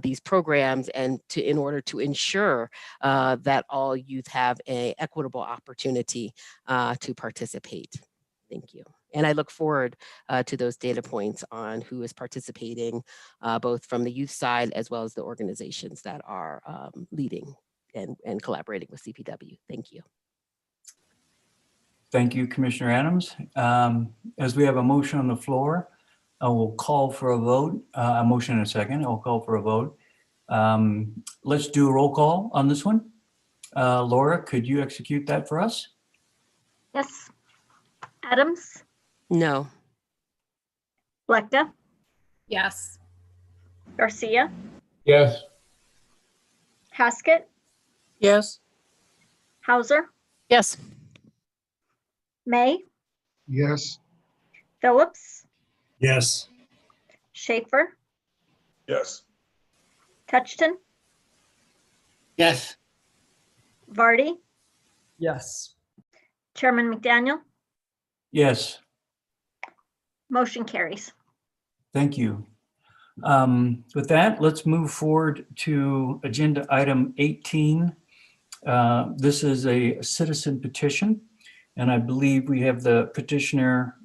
S6: these programs and in order to ensure that all youth have an equitable opportunity to participate. Thank you. And I look forward to those data points on who is participating, both from the youth side as well as the organizations that are leading and collaborating with CPW. Thank you.
S3: Thank you, Commissioner Adams. As we have a motion on the floor, I will call for a vote. A motion in a second. I'll call for a vote. Let's do a roll call on this one. Laura, could you execute that for us?
S11: Yes. Adams?
S6: No.
S11: Fleckta?
S12: Yes.
S11: Garcia?
S2: Yes.
S11: Haskett?
S5: Yes.
S11: Hauser?
S8: Yes.
S11: May?
S9: Yes.
S11: Phillips?
S19: Yes.
S11: Schaefer?
S7: Yes.
S11: Touchton?
S4: Yes.
S11: Vardy?
S13: Yes.
S11: Chairman McDaniel?
S3: Yes.
S11: Motion carries.
S3: Thank you. With that, let's move forward to agenda item 18. This is a citizen petition, and I believe we have the petitioner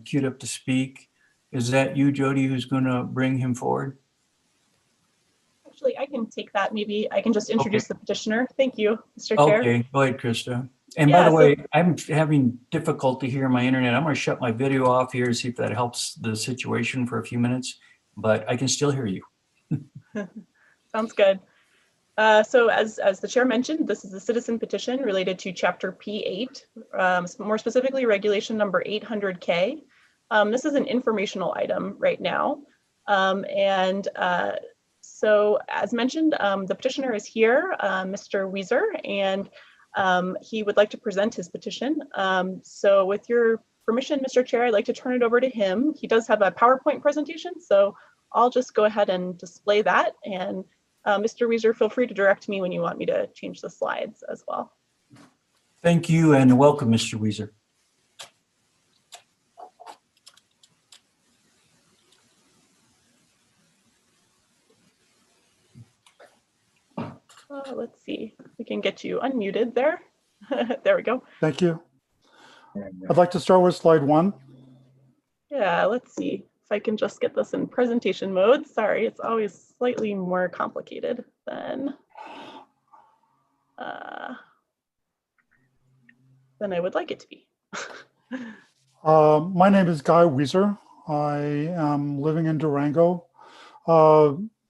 S3: queued up to speak. Is that you, Jody, who's going to bring him forward?
S1: Actually, I can take that. Maybe I can just introduce the petitioner. Thank you, Mr. Chair.
S3: Okay, go ahead, Krista. And by the way, I'm having difficulty here on my internet. I'm going to shut my video off here, see if that helps the situation for a few minutes, but I can still hear you.
S1: Sounds good. So as the chair mentioned, this is a citizen petition related to Chapter P8, more specifically Regulation number 800K. This is an informational item right now. So as mentioned, the petitioner is here, Mr. Weiser, and he would like to present his petition. So with your permission, Mr. Chair, I'd like to turn it over to him. He does have a PowerPoint presentation, so I'll just go ahead and display that. And Mr. Weiser, feel free to direct me when you want me to change the slides as well.
S3: Thank you and welcome, Mr. Weiser.
S1: Let's see if we can get you unmuted there. There we go.
S16: Thank you. I'd like to start with slide 1.
S1: Yeah, let's see if I can just get this in presentation mode. Sorry, it's always slightly more complicated than I would like it to be.
S16: My name is Guy Weiser. I am living in Durango.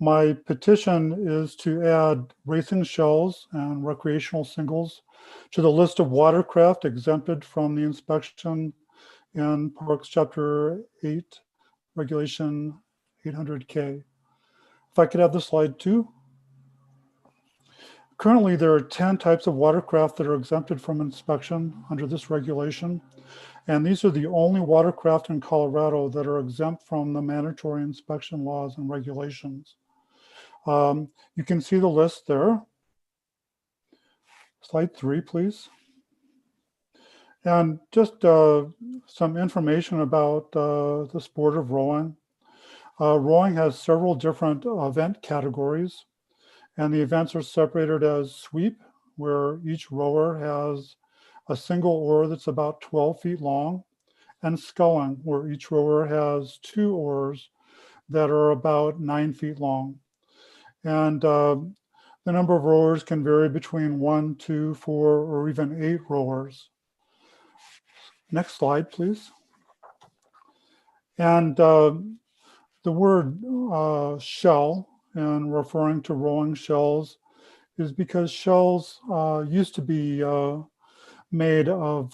S16: My petition is to add racing shells and recreational singles to the list of watercraft exempted from the inspection in Parks Chapter 8, Regulation 800K. If I could have the slide 2. Currently, there are 10 types of watercraft that are exempted from inspection under this regulation. And these are the only watercraft in Colorado that are exempt from the mandatory inspection laws and regulations. You can see the list there. Slide 3, please. And just some information about the sport of rowing. Rowing has several different event categories, and the events are separated as sweep, where each rower has a single oar that's about 12 feet long, and sculling, where each rower has 2 oars that are about 9 feet long. And the number of rowers can vary between 1, 2, 4, or even 8 rowers. Next slide, please. And the word shell, and referring to rowing shells, is because shells used to be made of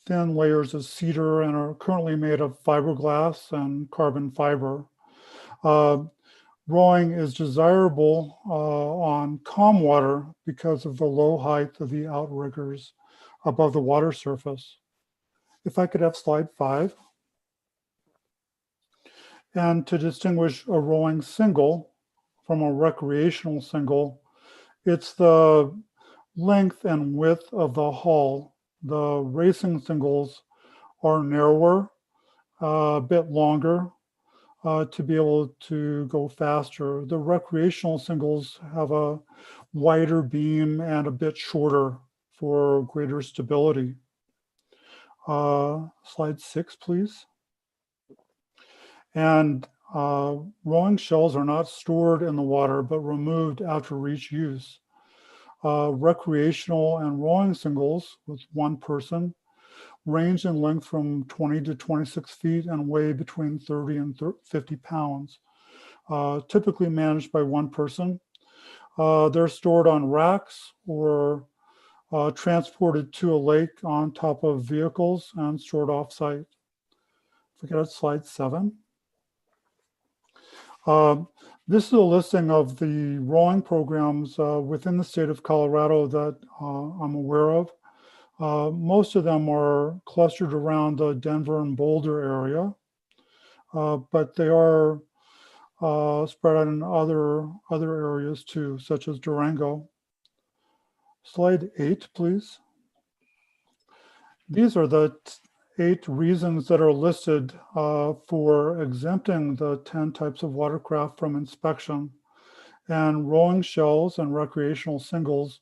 S16: thin layers of cedar and are currently made of fiberglass and carbon fiber. Rowing is desirable on calm water because of the low height of the outriggers above the water surface. If I could have slide 5. And to distinguish a rowing single from a recreational single, it's the length and width of the hull. The racing singles are narrower, a bit longer, to be able to go faster. The recreational singles have a wider beam and a bit shorter for greater stability. Slide 6, please. And rowing shells are not stored in the water, but removed after each use. Recreational and rowing singles with one person range in length from 20 to 26 feet and weigh between 30 and 50 pounds, typically managed by one person. They're stored on racks or transported to a lake on top of vehicles and stored off-site. Forget it, slide 7. This is a listing of the rowing programs within the state of Colorado that I'm aware of. Most of them are clustered around the Denver and Boulder area, but they are spread out in other areas too, such as Durango. Slide 8, please. These are the 8 reasons that are listed for exempting the 10 types of watercraft from inspection. And rowing shells and recreational singles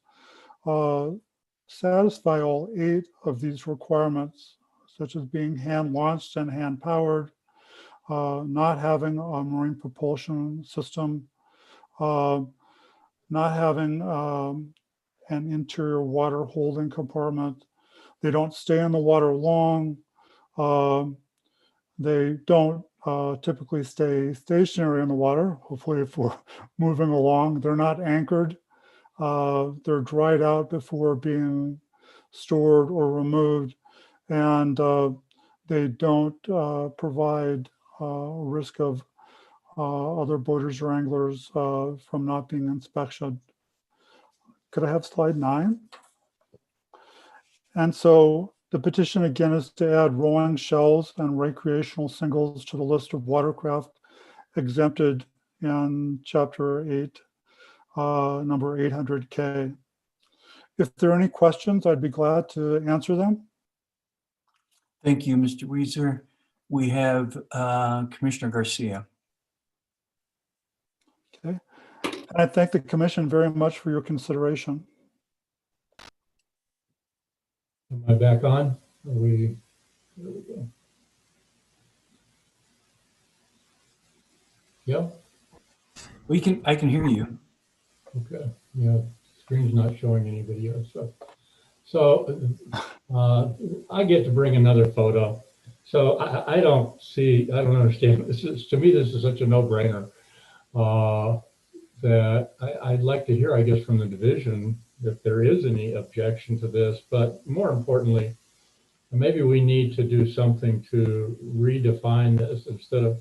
S16: satisfy all 8 of these requirements, such as being hand-launched and hand-powered, not having a marine propulsion system, not having an interior water holding compartment. They don't stay in the water long. They don't typically stay stationary in the water. Hopefully, if we're moving along, they're not anchored. They're dried out before being stored or removed, and they don't provide risk of other boaters or anglers from not being inspected. Could I have slide 9? And so the petition again is to add rowing shells and recreational singles to the list of watercraft exempted in Chapter 8, number 800K. If there are any questions, I'd be glad to answer them.
S3: Thank you, Mr. Weiser. We have Commissioner Garcia.
S16: Okay. And I thank the commission very much for your consideration.
S2: Am I back on? Are we? There we go. Yep.
S3: I can hear you.
S2: Okay. Yeah, screen's not showing any video. So I get to bring another photo. So I don't understand. To me, this is such a no-brainer that I'd like to hear, I guess, from the division if there is any objection to this. But more importantly, maybe we need to do something to redefine this instead of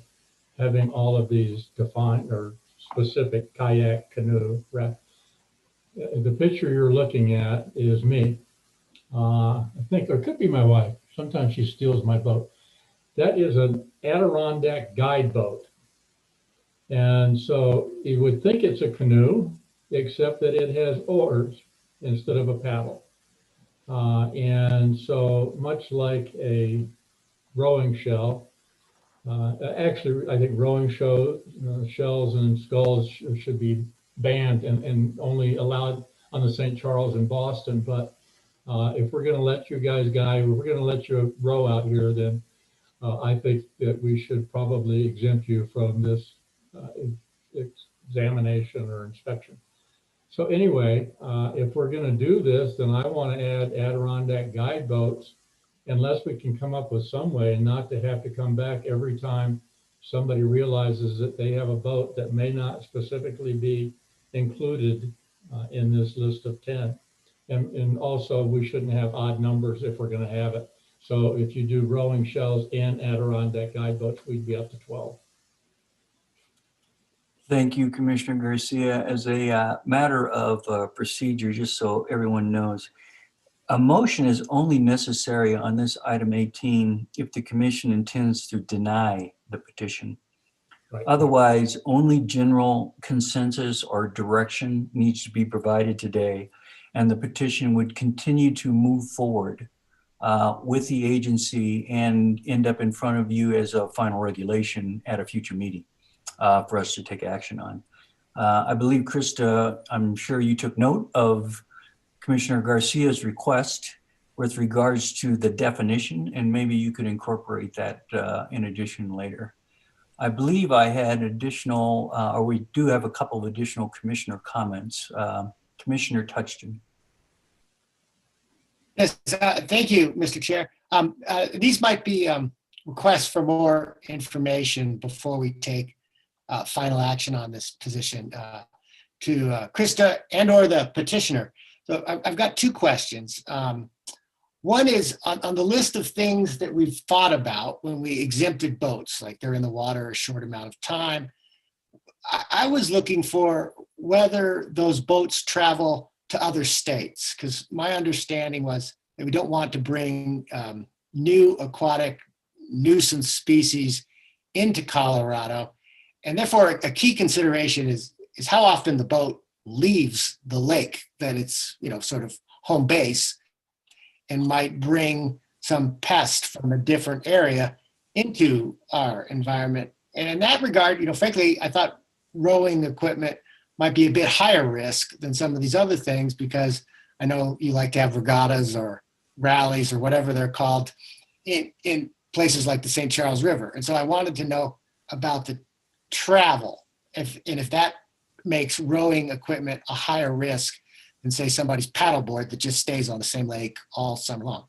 S2: having all of these defined or specific kayak, canoe, raft. The picture you're looking at is me. I think it could be my wife. Sometimes she steals my boat. That is an Adirondack guide boat. And so you would think it's a canoe, except that it has oars instead of a paddle. And so much like a rowing shell, actually, I think rowing shells and sculls should be banned and only allowed on the St. Charles and Boston. But if we're going to let you guys if we're going to let you row out here, then I think that we should probably exempt you from this examination or inspection. So anyway, if we're going to do this, then I want to add Adirondack guide boats, unless we can come up with some way not to have to come back every time somebody realizes that they have a boat that may not specifically be included in this list of 10. And also, we shouldn't have odd numbers if we're going to have it. So if you do rowing shells and Adirondack guide boats, we'd be up to 12.
S3: Thank you, Commissioner Garcia. As a matter of procedure, just so everyone knows, a motion is only necessary on this item 18 if the commission intends to deny the petition.
S2: Right.
S3: Otherwise, only general consensus or direction needs to be provided today, and the petition would continue to move forward with the agency and end up in front of you as a final regulation at a future meeting for us to take action on. I believe, Krista, I'm sure you took note of Commissioner Garcia's request with regards to the definition, and maybe you could incorporate that in addition later. I believe I had additional, or we do have a couple of additional commissioner comments. Commissioner Touchton.
S4: Yes, thank you, Mr. Chair. These might be requests for more information before we take final action on this position to Krista and or the petitioner. So I've got two questions. One is on the list of things that we've thought about when we exempted boats, like they're in the water a short amount of time. I was looking for whether those boats travel to other states, because my understanding was that we don't want to bring new aquatic nuisance species into Colorado. And therefore, a key consideration is how often the boat leaves the lake that it's, sort of home base, and might bring some pest from a different area into our environment. And in that regard, frankly, I thought rowing equipment might be a bit higher risk than some of these other things, because I know you like to have regattas or rallies or whatever they're called in places like the St. Charles River. And so I wanted to know about the travel, if that makes rowing equipment a higher risk than, say, somebody's paddleboard that just stays on the same lake all summer long.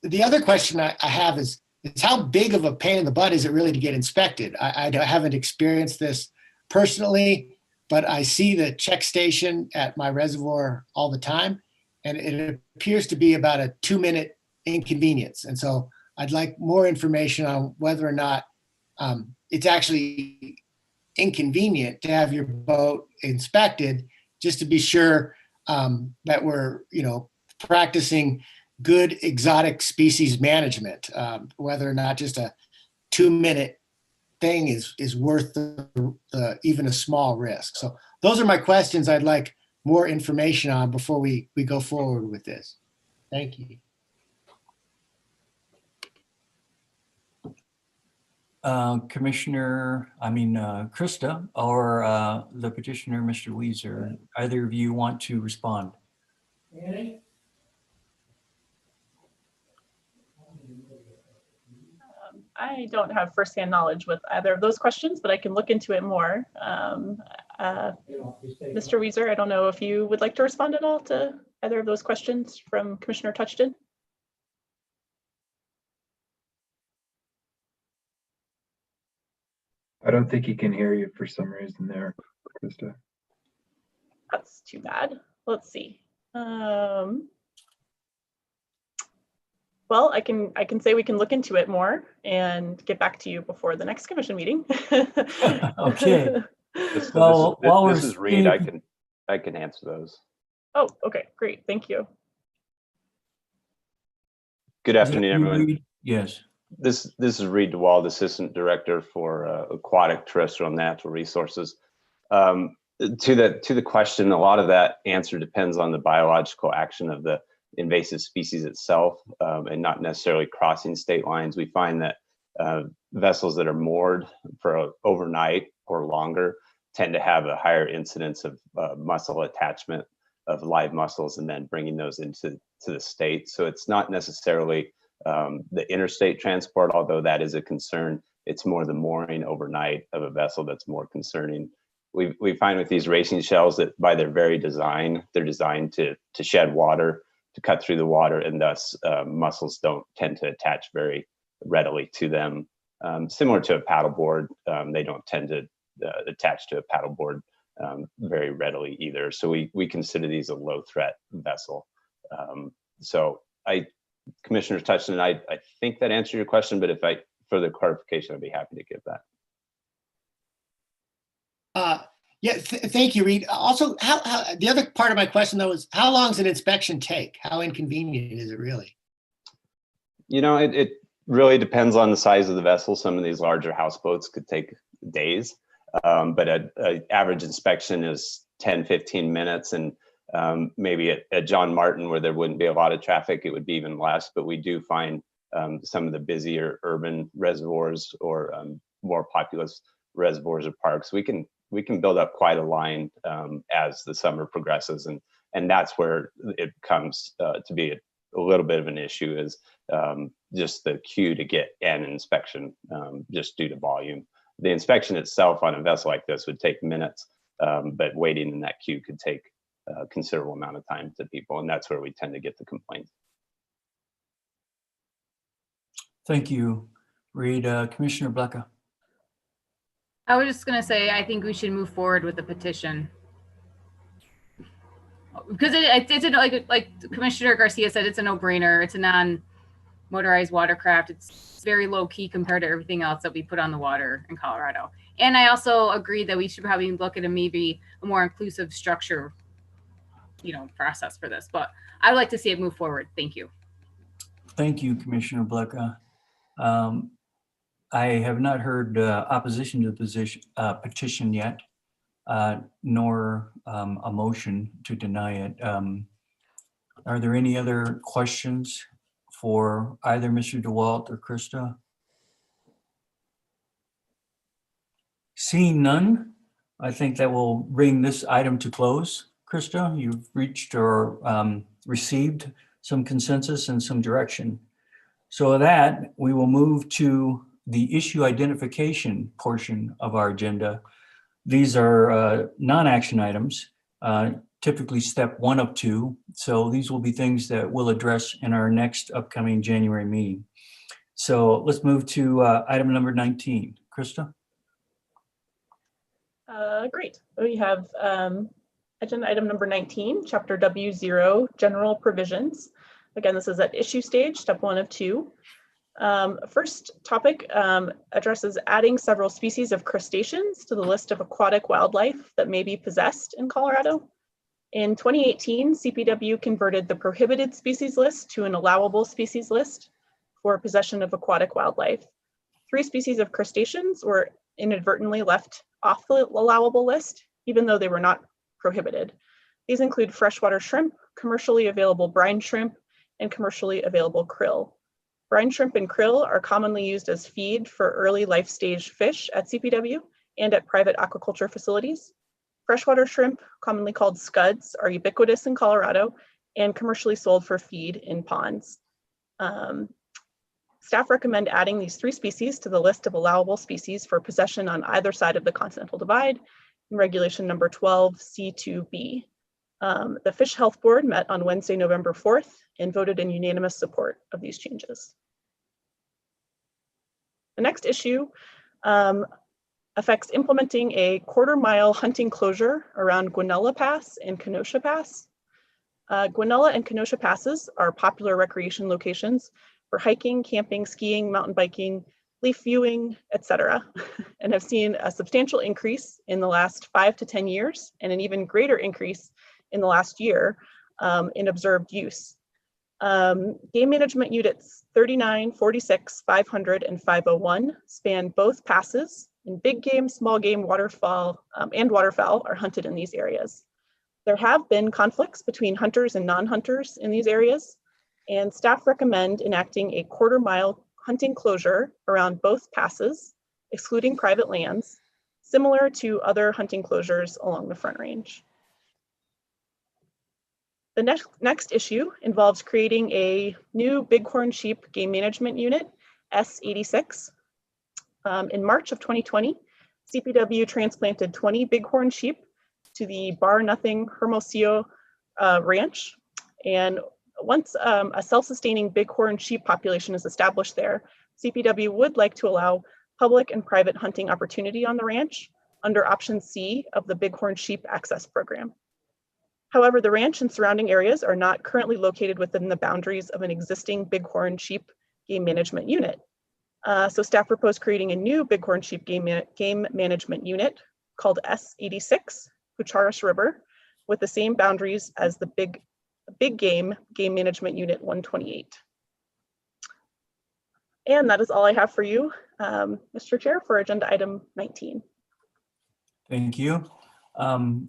S4: The other question I have is how big of a pain in the butt is it really to get inspected? I haven't experienced this personally, but I see the check station at my reservoir all the time, and it appears to be about a 2-minute inconvenience. And so I'd like more information on whether or not it's actually inconvenient to have your boat inspected, just to be sure that we're, practicing good exotic species management, whether or not just a 2-minute thing is worth even a small risk. So those are my questions I'd like more information on before we go forward with this. Thank you.
S3: Krista or the petitioner, Mr. Weiser, either of you want to respond?
S1: I don't have firsthand knowledge with either of those questions, but I can look into it more. Mr. Weiser, I don't know if you would like to respond at all to either of those questions from Commissioner Touchton.
S14: I don't think he can hear you for some reason there, Krista.
S1: That's too bad. Let's see. Well, I can say we can look into it more and get back to you before the next commission meeting.
S3: Okay.
S13: This is Reed. I can answer those.
S1: Oh, okay, great. Thank you.
S13: Good afternoon, everyone.
S3: Reed? Yes.
S13: This is Reed DeWald, Assistant Director for Aquatic Terrestrial Natural Resources. To the question, a lot of that answer depends on the biological action of the invasive species itself, and not necessarily crossing state lines. We find that vessels that are moored for overnight or longer tend to have a higher incidence of mussel attachment of live mussels, and then bringing those into the state. So it's not necessarily the interstate transport, although that is a concern. It's more the mooring overnight of a vessel that's more concerning. We find with these racing shells that by their very design, they're designed to shed water, to cut through the water, and thus mussels don't tend to attach very readily to them. Similar to a paddleboard, they don't tend to attach to a paddleboard very readily either. So we consider these a low threat vessel. Commissioner Touchton, I think that answered your question, but if further clarification, I'd be happy to give that.
S4: Thank you, Reed. Also, how the other part of my question though is how long does an inspection take? How inconvenient is it really?
S13: It really depends on the size of the vessel. Some of these larger houseboats could take days, but an average inspection is 10-15 minutes, and Maybe at John Martin, where there wouldn't be a lot of traffic, it would be even less. But we do find some of the busier urban reservoirs or more populous reservoirs or parks, we can build up quite a line as the summer progresses, and that's where it comes to be a little bit of an issue, is just the queue to get an inspection, just due to volume. The inspection itself on a vessel like this would take minutes, but waiting in that queue could take a considerable amount of time to people, and that's where we tend to get the complaints.
S3: Thank you, Reed. Commissioner Blecka.
S12: I was just going to say, I think we should move forward with the petition. Because it's like Commissioner Garcia said, it's a no-brainer. It's a non-motorized watercraft. It's very low-key compared to everything else that we put on the water in Colorado. And I also agree that we should probably look at maybe a more inclusive structure, process for this. But I'd like to see it move forward. Thank you.
S3: Thank you, Commissioner Blecka. I have not heard opposition to the petition yet, nor a motion to deny it. Are there any other questions for either Mr. DeWalt or Krista? Seeing none, I think that will bring this item to close. Krista, you've reached or received some consensus and some direction. So with that, we will move to the issue identification portion of our agenda. These are non-action items, typically step 1 of 2. So these will be things that we'll address in our next upcoming January meeting. So let's move to item number 19. Krista?
S1: Great. We have agenda item number 19, chapter W0, general provisions. Again, this is at issue stage, step 1 of 2. First topic addresses adding several species of crustaceans to the list of aquatic wildlife that may be possessed in Colorado. In 2018, CPW converted the prohibited species list to an allowable species list for possession of aquatic wildlife. 3 species of crustaceans were inadvertently left off the allowable list, even though they were not prohibited. These include freshwater shrimp, commercially available brine shrimp, and commercially available krill. Brine shrimp and krill are commonly used as feed for early life stage fish at CPW and at private aquaculture facilities. Freshwater shrimp, commonly called scuds, are ubiquitous in Colorado and commercially sold for feed in ponds. Staff recommend adding these 3 species to the list of allowable species for possession on either side of the Continental Divide in regulation number 12 C2B. The Fish Health Board met on Wednesday, November 4th and voted in unanimous support of these changes. The next issue affects implementing a quarter-mile hunting closure around Guanella Pass and Kenosha Pass. Guanella and Kenosha Passes are popular recreation locations for hiking, camping, skiing, mountain biking, leaf viewing, etc., and have seen a substantial increase in the last 5 to 10 years and an even greater increase in the last year in observed use. Game management units 39, 46, 500, and 501 span both passes, and big game, small game, waterfowl, and waterfowl are hunted in these areas. There have been conflicts between hunters and non-hunters in these areas, and staff recommend enacting a quarter-mile hunting closure around both passes, excluding private lands, similar to other hunting closures along the Front Range. The next issue involves creating a new bighorn sheep game management unit, S86. In March of 2020, CPW transplanted 20 bighorn sheep to the Bar Nothing Hermosillo Ranch. And once a self-sustaining bighorn sheep population is established there, CPW would like to allow public and private hunting opportunity on the ranch under option C of the Bighorn Sheep Access Program. However, the ranch and surrounding areas are not currently located within the boundaries of an existing bighorn sheep game management unit. So staff proposed creating a new bighorn sheep game management unit called S86, Pucharis River, with the same boundaries as the big game management unit 128. And that is all I have for you, Mr. Chair, for agenda item 19.
S3: Thank you.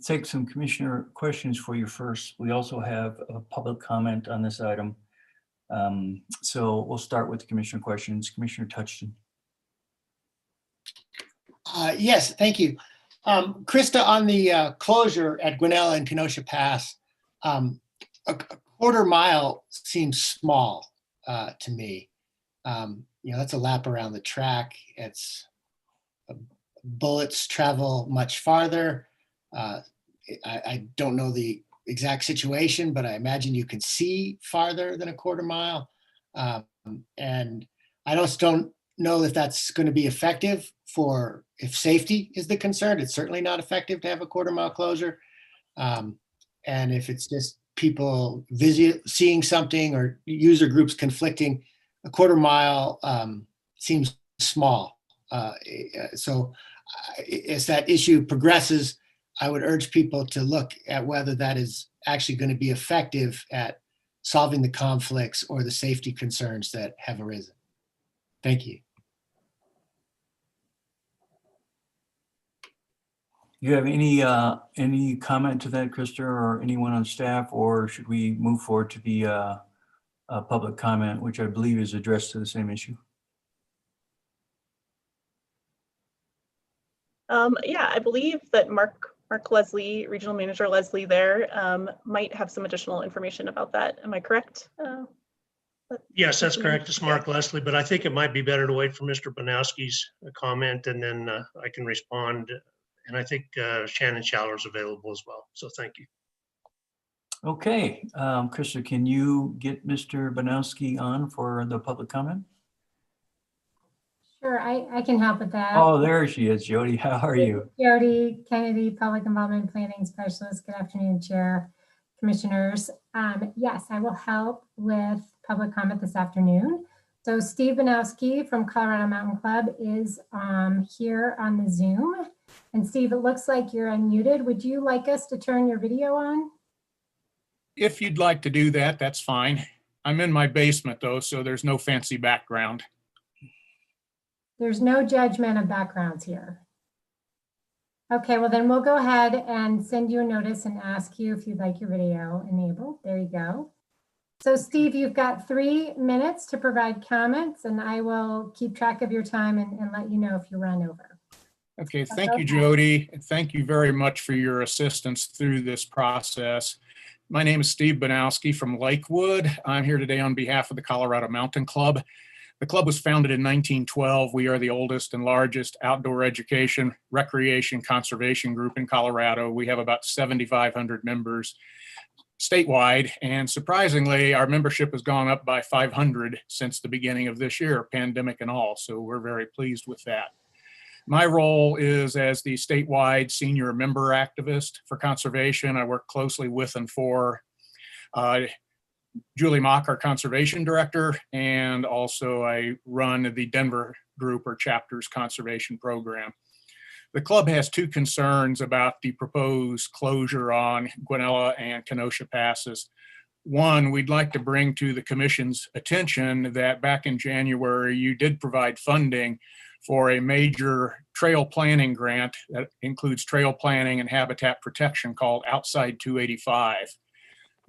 S3: Take some commissioner questions for you first. We also have a public comment on this item. So we'll start with the commissioner questions. Commissioner Touchton.
S4: Yes, thank you. Krista, on the closure at Guanella and Kenosha Pass, a quarter mile seems small to me. That's a lap around the track. Bullets travel much farther. I don't know the exact situation, but I imagine you can see farther than a quarter mile. And I just don't know if that's going to be effective if safety is the concern. It's certainly not effective to have a quarter mile closure. And if it's just people seeing something or user groups conflicting, a quarter mile seems small. So as that issue progresses, I would urge people to look at whether that is actually going to be effective at solving the conflicts or the safety concerns that have arisen. Thank you.
S3: You have any comment to that, Krista, or anyone on staff, or should we move forward to the public comment, which I believe is addressed to the same issue?
S1: Yeah, I believe that Mark Leslie, Regional Manager Leslie there, might have some additional information about that. Am I correct?
S19: Yes, that's correct. It's Mark Leslie, but I think it might be better to wait for Mr. Banowski's comment and then I can respond. And I think Shannon Schaller is available as well. So thank you.
S3: Okay, Krista, can you get Mr. Banowski on for the public comment?
S15: Sure, I can help with that.
S3: Oh, there she is, Jody. How are you?
S15: Jody Kennedy, Public Involvement Planning Specialist. Good afternoon, Chair, Commissioners. Yes, I will help with public comment this afternoon. So Steve Banowski from Colorado Mountain Club is here on the Zoom. And Steve, it looks like you're unmuted. Would you like us to turn your video on?
S17: If you'd like to do that, that's fine. I'm in my basement though, so there's no fancy background.
S15: There's no judgment of backgrounds here. Okay, well then we'll go ahead and send you a notice and ask you if you'd like your video enabled. There you go. So Steve, you've got 3 minutes to provide comments and I will keep track of your time and let you know if you run over.
S17: Okay, thank you, Jody. And thank you very much for your assistance through this process. My name is Steve Banowski from Lakewood. I'm here today on behalf of the Colorado Mountain Club. The club was founded in 1912. We are the oldest and largest outdoor education, recreation, conservation group in Colorado. We have about 7,500 members statewide, and surprisingly, our membership has gone up by 500 since the beginning of this year, pandemic and all, so we're very pleased with that. My role is as the statewide senior member activist for conservation. I work closely with and for Julie Mock, our conservation director, and also I run the Denver group or chapters conservation program. The club has 2 concerns about the proposed closure on Guanella and Kenosha passes. One, we'd like to bring to the commission's attention that back in January, you did provide funding for a major trail planning grant that includes trail planning and habitat protection called Outside 285.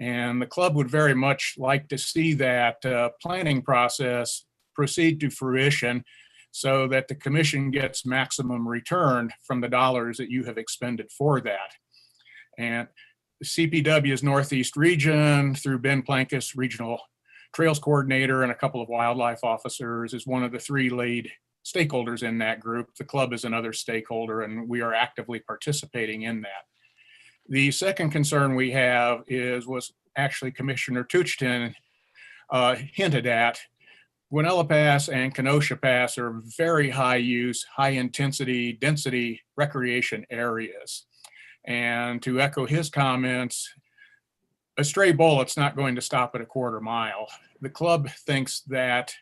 S17: And the club would very much like to see that planning process proceed to fruition so that the commission gets maximum return from the dollars that you have expended for that. And the CPW's Northeast region through Ben Plankus, Regional Trails Coordinator, and a couple of wildlife officers is one of the 3 lead stakeholders in that group. The club is another stakeholder and we are actively participating in that. The second concern we have was actually Commissioner Touchton hinted at. Guanella Pass and Kenosha Pass are very high use, high intensity, density recreation areas. And to echo his comments, a stray bullet's not going to stop at a quarter mile. The club thinks that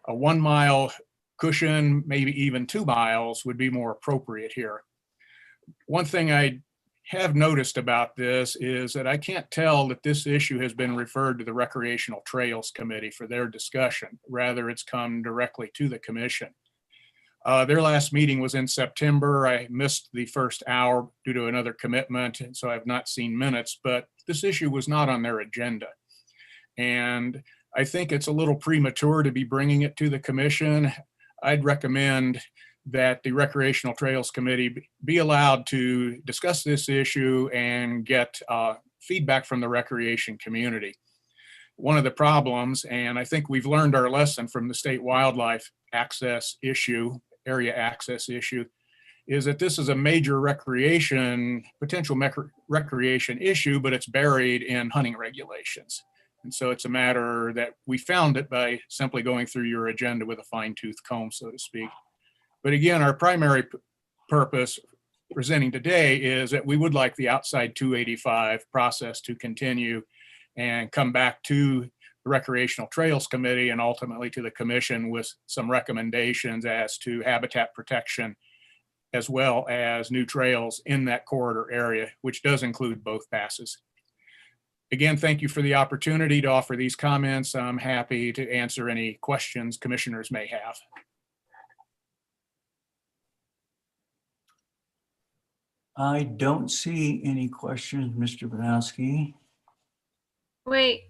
S17: a 1 mile cushion, maybe even 2 miles would be more appropriate here. One thing I have noticed about this is that I can't tell that this issue has been referred to the Recreational Trails Committee for their discussion. Rather, it's come directly to the commission. Their last meeting was in September. I missed the first hour due to another commitment, and so I've not seen minutes, but this issue was not on their agenda. And I think it's a little premature to be bringing it to the commission. I'd recommend that the Recreational Trails Committee be allowed to discuss this issue and get feedback from the recreation community. One of the problems, and I think we've learned our lesson from the state wildlife access issue, area access issue, is that this is a major potential recreation issue, but it's buried in hunting regulations. And so it's a matter that we found it by simply going through your agenda with a fine-tooth comb, so to speak. But again, our primary purpose presenting today is that we would like the outside 285 process to continue and come back to the Recreational Trails Committee and ultimately to the commission with some recommendations as to habitat protection, as well as new trails in that corridor area, which does include both passes. Again, thank you for the opportunity to offer these comments. I'm happy to answer any questions commissioners may have.
S3: I don't see any questions, Mr. Banowski.
S12: Wait,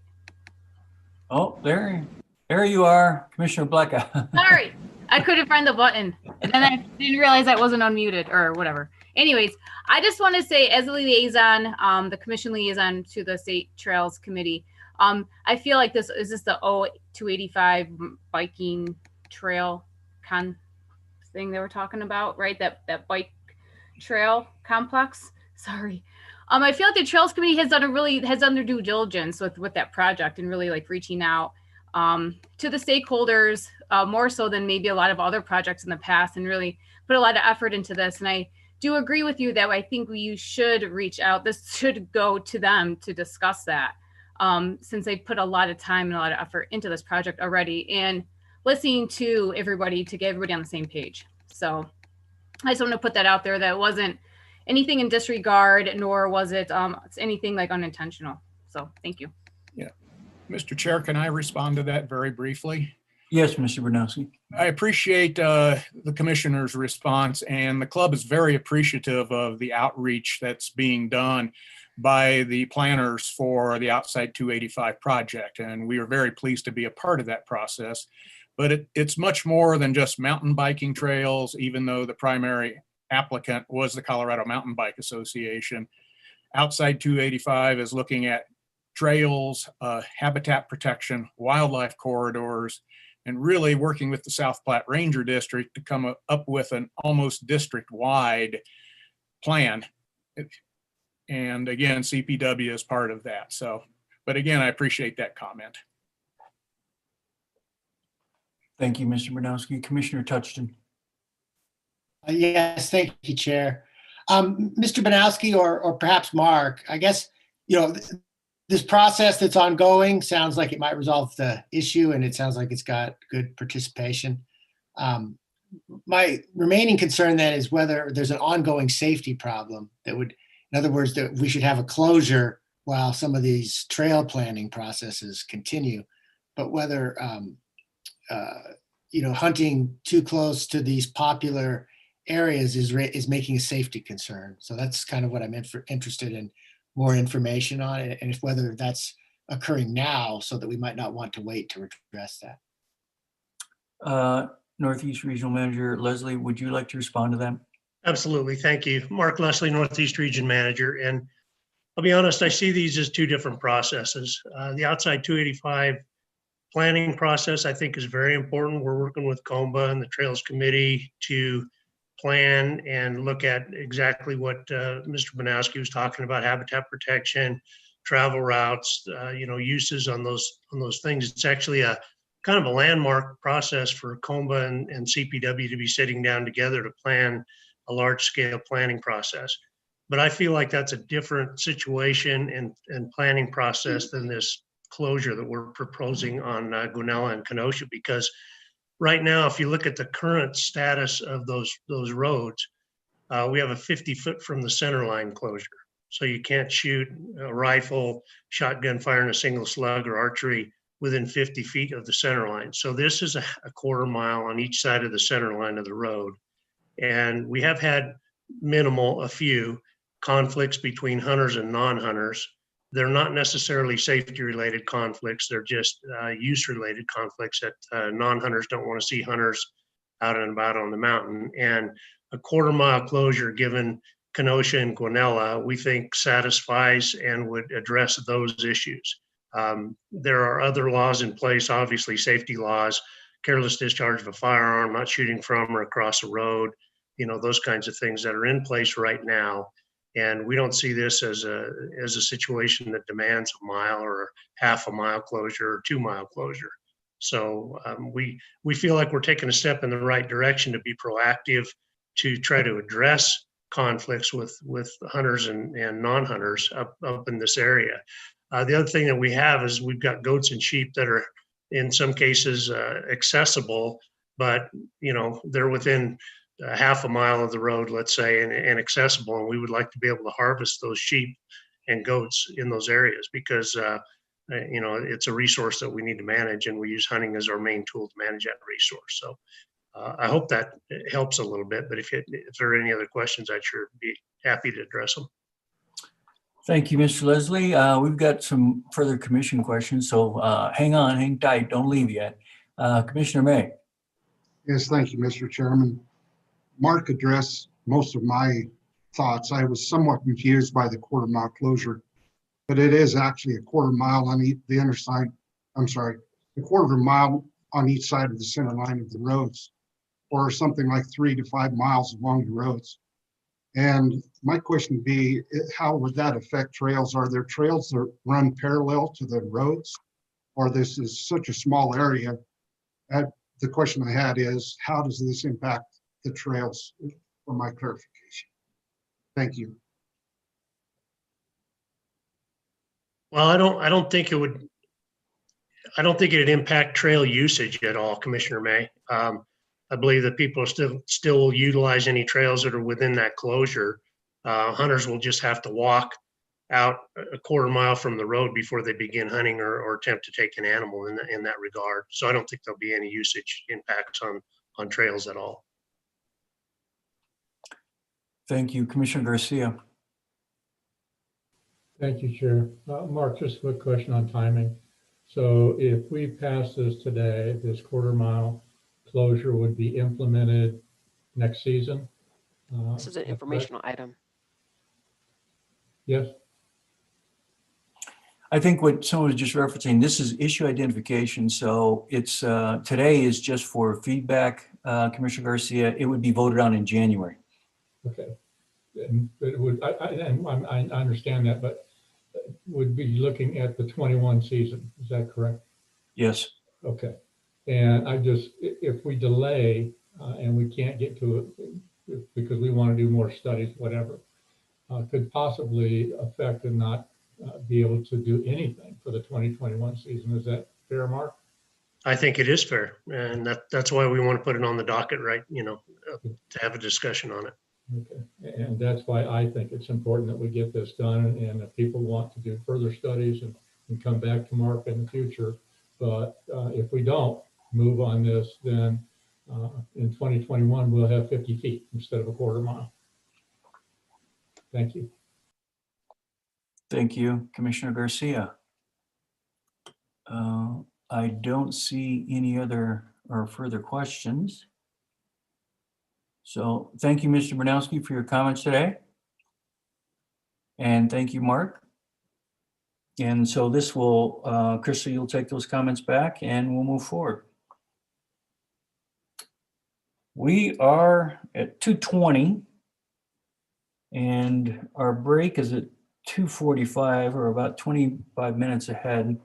S3: Oh, there you are, Commissioner Blecka.
S12: sorry, I couldn't find the button. And then I didn't realize I wasn't unmuted or whatever. Anyways, I just want to say, as a liaison, the commission liaison to the State Trails Committee, I feel like this is the 285 biking trail thing they were talking about, right? That bike trail complex. Sorry. I feel like the Trails Committee has done their due diligence with that project and really like reaching out to the stakeholders more so than maybe a lot of other projects in the past, and really put a lot of effort into this. And I do agree with you that I think you should reach out. This should go to them to discuss that, since they put a lot of time and a lot of effort into this project already, and listening to everybody to get everybody on the same page. So I just want to put that out there, that it wasn't anything in disregard, nor was it anything like unintentional. So thank you.
S17: Yeah. Mr. Chair, can I respond to that very briefly?
S3: Yes, Mr. Banowski.
S17: I appreciate the commissioner's response, and the club is very appreciative of the outreach that's being done by the planners for the Outside 285 project. And we are very pleased to be a part of that process. But it's much more than just mountain biking trails, even though the primary applicant was the Colorado Mountain Bike Association. Outside 285 is looking at trails, habitat protection, wildlife corridors, and really working with the South Platte Ranger District to come up with an almost district-wide plan. And again, CPW is part of that. So, but again, I appreciate that comment.
S3: Thank you, Mr. Banowski. Commissioner Touchton.
S4: Yes, thank you, Chair. Mr. Banowski or perhaps Mark, I guess, this process that's ongoing sounds like it might resolve the issue, and it sounds like it's got good participation. My remaining concern then is whether there's an ongoing safety problem that would, in other words, that we should have a closure while some of these trail planning processes continue, but whether, hunting too close to these popular areas is making a safety concern. So that's kind of what I'm interested in more information on, and if whether that's occurring now so that we might not want to wait to address that.
S3: Northeast Regional Manager Leslie, would you like to respond to that?
S19: Absolutely. Thank you. Mark Leslie, Northeast Region Manager. And I'll be honest, I see these as two different processes. The Outside 285 planning process, I think, is very important. We're working with COMBA and the Trails Committee to plan and look at exactly what Mr. Banowski was talking about: habitat protection, travel routes, uses on those things. It's actually a kind of a landmark process for COMBA and CPW to be sitting down together to plan a large scale planning process. But I feel like that's a different situation and planning process than this closure that we're proposing on Guanella and Kenosha, because right now, if you look at the current status of those roads, we have a 50-foot from the center line closure. So you can't shoot a rifle, shotgun fire in a single slug, or archery within 50 feet of the center line. So this is a quarter mile on each side of the center line of the road. And we have had a few conflicts between hunters and non-hunters. They're not necessarily safety related conflicts. They're just use related conflicts that non-hunters don't want to see hunters out and about on the mountain. And a quarter mile closure given Kenosha and Guanella, we think satisfies and would address those issues. There are other laws in place, obviously safety laws, careless discharge of a firearm, not shooting from or across a road, those kinds of things that are in place right now. And we don't see this as a situation that demands a mile or half a mile closure or 2 mile closure. So we feel like we're taking a step in the right direction to be proactive, to try to address conflicts with hunters and non-hunters up in this area. The other thing that we have is we've got goats and sheep that are in some cases accessible, but they're within half a mile of the road, let's say, and accessible. And we would like to be able to harvest those sheep and goats in those areas because it's a resource that we need to manage, and we use hunting as our main tool to manage that resource. So I hope that helps a little bit, but if there are any other questions, I'd sure be happy to address them.
S3: Thank you, Mr. Leslie. We've got some further commission questions, so hang tight, don't leave yet. Commissioner May.
S9: Yes, thank you, Mr. Chairman. Mark addressed most of my thoughts. I was somewhat confused by the quarter mile closure, but it is actually a quarter mile on the underside. I'm sorry, a quarter of a mile on each side of the center line of the roads, or something like 3 to 5 miles along the roads. And my question would be, how would that affect trails? Are there trails that run parallel to the roads, or this is such a small area? The question I had is, how does this impact the trails, for my clarification? Thank you.
S19: Well, I don't think it'd impact trail usage at all, Commissioner May. I believe that people still will utilize any trails that are within that closure. Hunters will just have to walk out a quarter mile from the road before they begin hunting or attempt to take an animal in that regard. So I don't think there'll be any usage impacts on trails at all.
S3: Thank you, Commissioner Garcia.
S2: Thank you, Chair. Mark, just a quick question on timing. So if we pass this today, this quarter mile closure would be implemented next season?
S6: This is an informational item.
S2: Yes.
S3: I think what someone was just referencing, this is issue identification. So it's today is just for feedback, Commissioner Garcia. It would be voted on in January.
S2: Okay. And it would, I understand that, but would be looking at the 21 season. Is that correct?
S3: Yes.
S2: Okay. And if we delay and we can't get to it because we want to do more studies, whatever, could possibly affect and not be able to do anything for the 2021 season. Is that fair, Mark?
S19: I think it is fair. And that's why we want to put it on the docket, right? To have a discussion on it.
S2: Okay. And that's why I think it's important that we get this done, and if people want to do further studies and come back to Mark in the future. But if we don't move on this, then in 2021, we'll have 50 feet instead of a quarter mile. Thank you.
S3: Thank you, Commissioner Garcia. I don't see any other or further questions. So thank you, Mr. Bernowski, for your comments today. And thank you, Mark. And so this will, Crystal, you'll take those comments back and we'll move forward. We are at 2:20 and our break is at 2:45, or about 25 minutes ahead.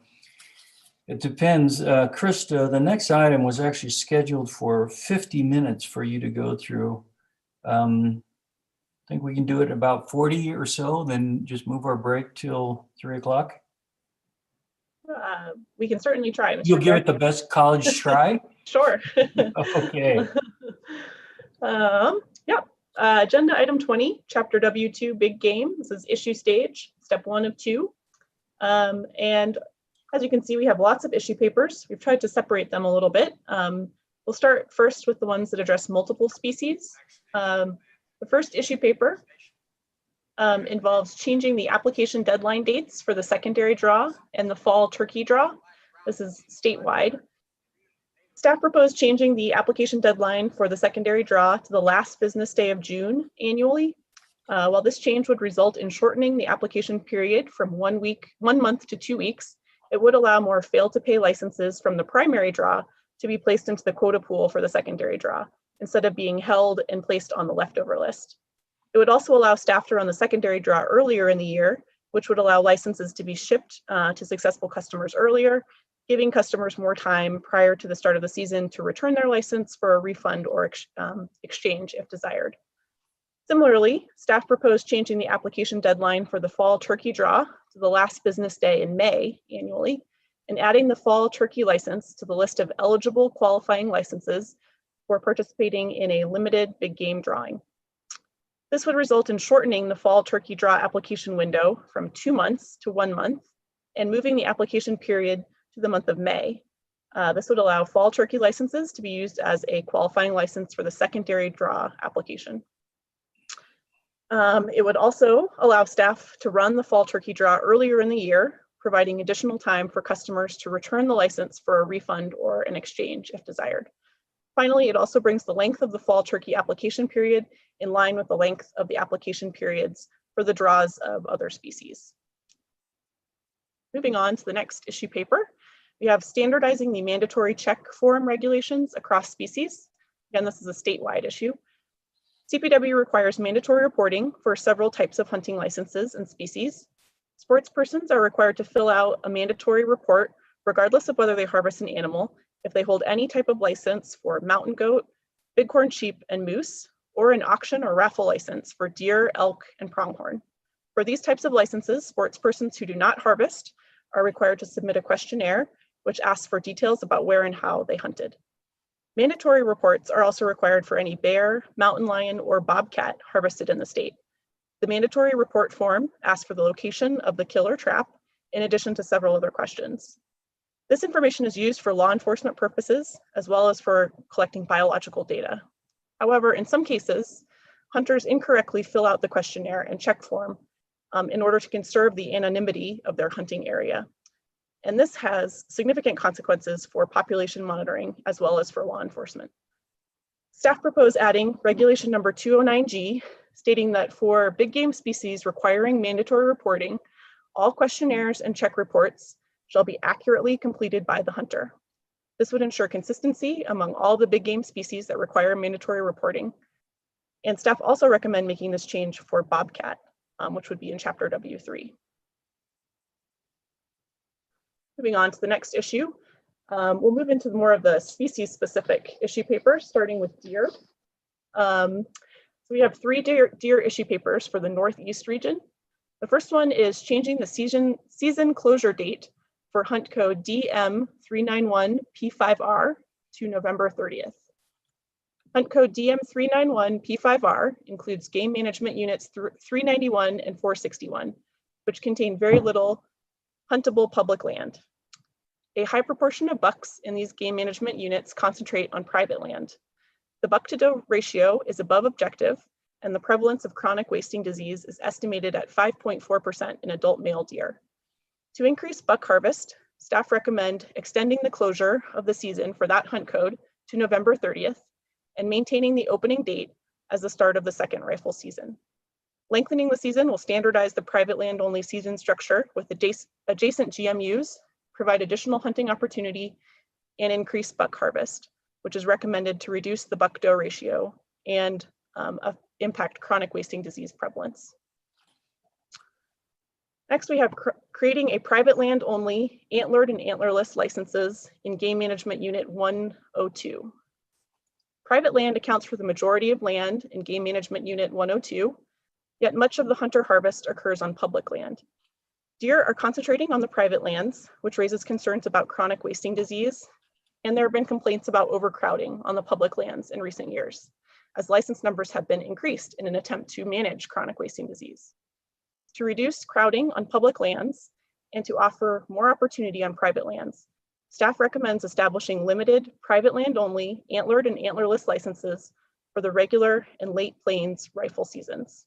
S3: It depends. Krista, the next item was actually scheduled for 50 minutes for you to go through. I think we can do it about 40 or so, then just move our break till 3 o'clock.
S1: We can certainly try. Mr.
S3: You'll give
S1: Chair.
S3: it the best college try?
S1: Sure.
S3: Okay.
S1: Yeah. Agenda item 20, Chapter W2, Big Game. This is issue stage, step 1 of 2. And As you can see, we have lots of issue papers. We've tried to separate them a little bit. We'll start first with the ones that address multiple species. The first issue paper involves changing the application deadline dates for the secondary draw and the fall turkey draw. This is statewide. Staff proposed changing the application deadline for the secondary draw to the last business day of June annually. While this change would result in shortening the application period from 1 month to 2 weeks, it would allow more fail-to-pay licenses from the primary draw to be placed into the quota pool for the secondary draw, instead of being held and placed on the leftover list. It would also allow staff to run the secondary draw earlier in the year, which would allow licenses to be shipped to successful customers earlier, giving customers more time prior to the start of the season to return their license for a refund or exchange if desired. Similarly, staff proposed changing the application deadline for the fall turkey draw to the last business day in May annually, and adding the fall turkey license to the list of eligible qualifying licenses for participating in a limited big game drawing. This would result in shortening the fall turkey draw application window from 2 months to 1 month and moving the application period to the month of May. This would allow fall turkey licenses to be used as a qualifying license for the secondary draw application. It would also allow staff to run the fall turkey draw earlier in the year, providing additional time for customers to return the license for a refund or an exchange if desired. Finally, it also brings the length of the fall turkey application period in line with the length of the application periods for the draws of other species. Moving on to the next issue paper, we have standardizing the mandatory check form regulations across species. Again, this is a statewide issue. CPW requires mandatory reporting for several types of hunting licenses and species. Sports persons are required to fill out a mandatory report regardless of whether they harvest an animal, if they hold any type of license for mountain goat, bighorn sheep, and moose, or an auction or raffle license for deer, elk, and pronghorn. For these types of licenses, sports persons who do not harvest are required to submit a questionnaire which asks for details about where and how they hunted. Mandatory reports are also required for any bear, mountain lion, or bobcat harvested in the state. The mandatory report form asks for the location of the kill or trap, in addition to several other questions. This information is used for law enforcement purposes, as well as for collecting biological data. However, in some cases, hunters incorrectly fill out the questionnaire and check form in order to conserve the anonymity of their hunting area. And this has significant consequences for population monitoring, as well as for law enforcement. Staff propose adding regulation number 209G, stating that for big game species requiring mandatory reporting, all questionnaires and check reports shall be accurately completed by the hunter. This would ensure consistency among all the big game species that require mandatory reporting. And staff also recommend making this change for bobcat, which would be in chapter W3. Moving on to the next issue, we'll move into more of the species specific issue papers, starting with deer. So we have 3 deer issue papers for the Northeast region. The first one is changing the season closure date for hunt code DM391P5R to November 30th. Hunt code DM391P5R includes game management units 391 and 461, which contain very little huntable public land. A high proportion of bucks in these game management units concentrate on private land. The buck to doe ratio is above objective, and the prevalence of chronic wasting disease is estimated at 5.4% in adult male deer. To increase buck harvest, staff recommend extending the closure of the season for that hunt code to November 30th and maintaining the opening date as the start of the second rifle season. Lengthening the season will standardize the private land only season structure with adjacent GMUs, provide additional hunting opportunity, and increase buck harvest, which is recommended to reduce the buck doe ratio and impact chronic wasting disease prevalence. Next, we have creating a private land only antlered and antlerless licenses in Game Management Unit 102. Private land accounts for the majority of land in Game Management Unit 102, yet much of the hunter harvest occurs on public land. Deer are concentrating on the private lands, which raises concerns about chronic wasting disease, and there have been complaints about overcrowding on the public lands in recent years, as license numbers have been increased in an attempt to manage chronic wasting disease. To reduce crowding on public lands and to offer more opportunity on private lands. Staff recommends establishing limited private land only antlered and antlerless licenses for the regular and late plains rifle seasons.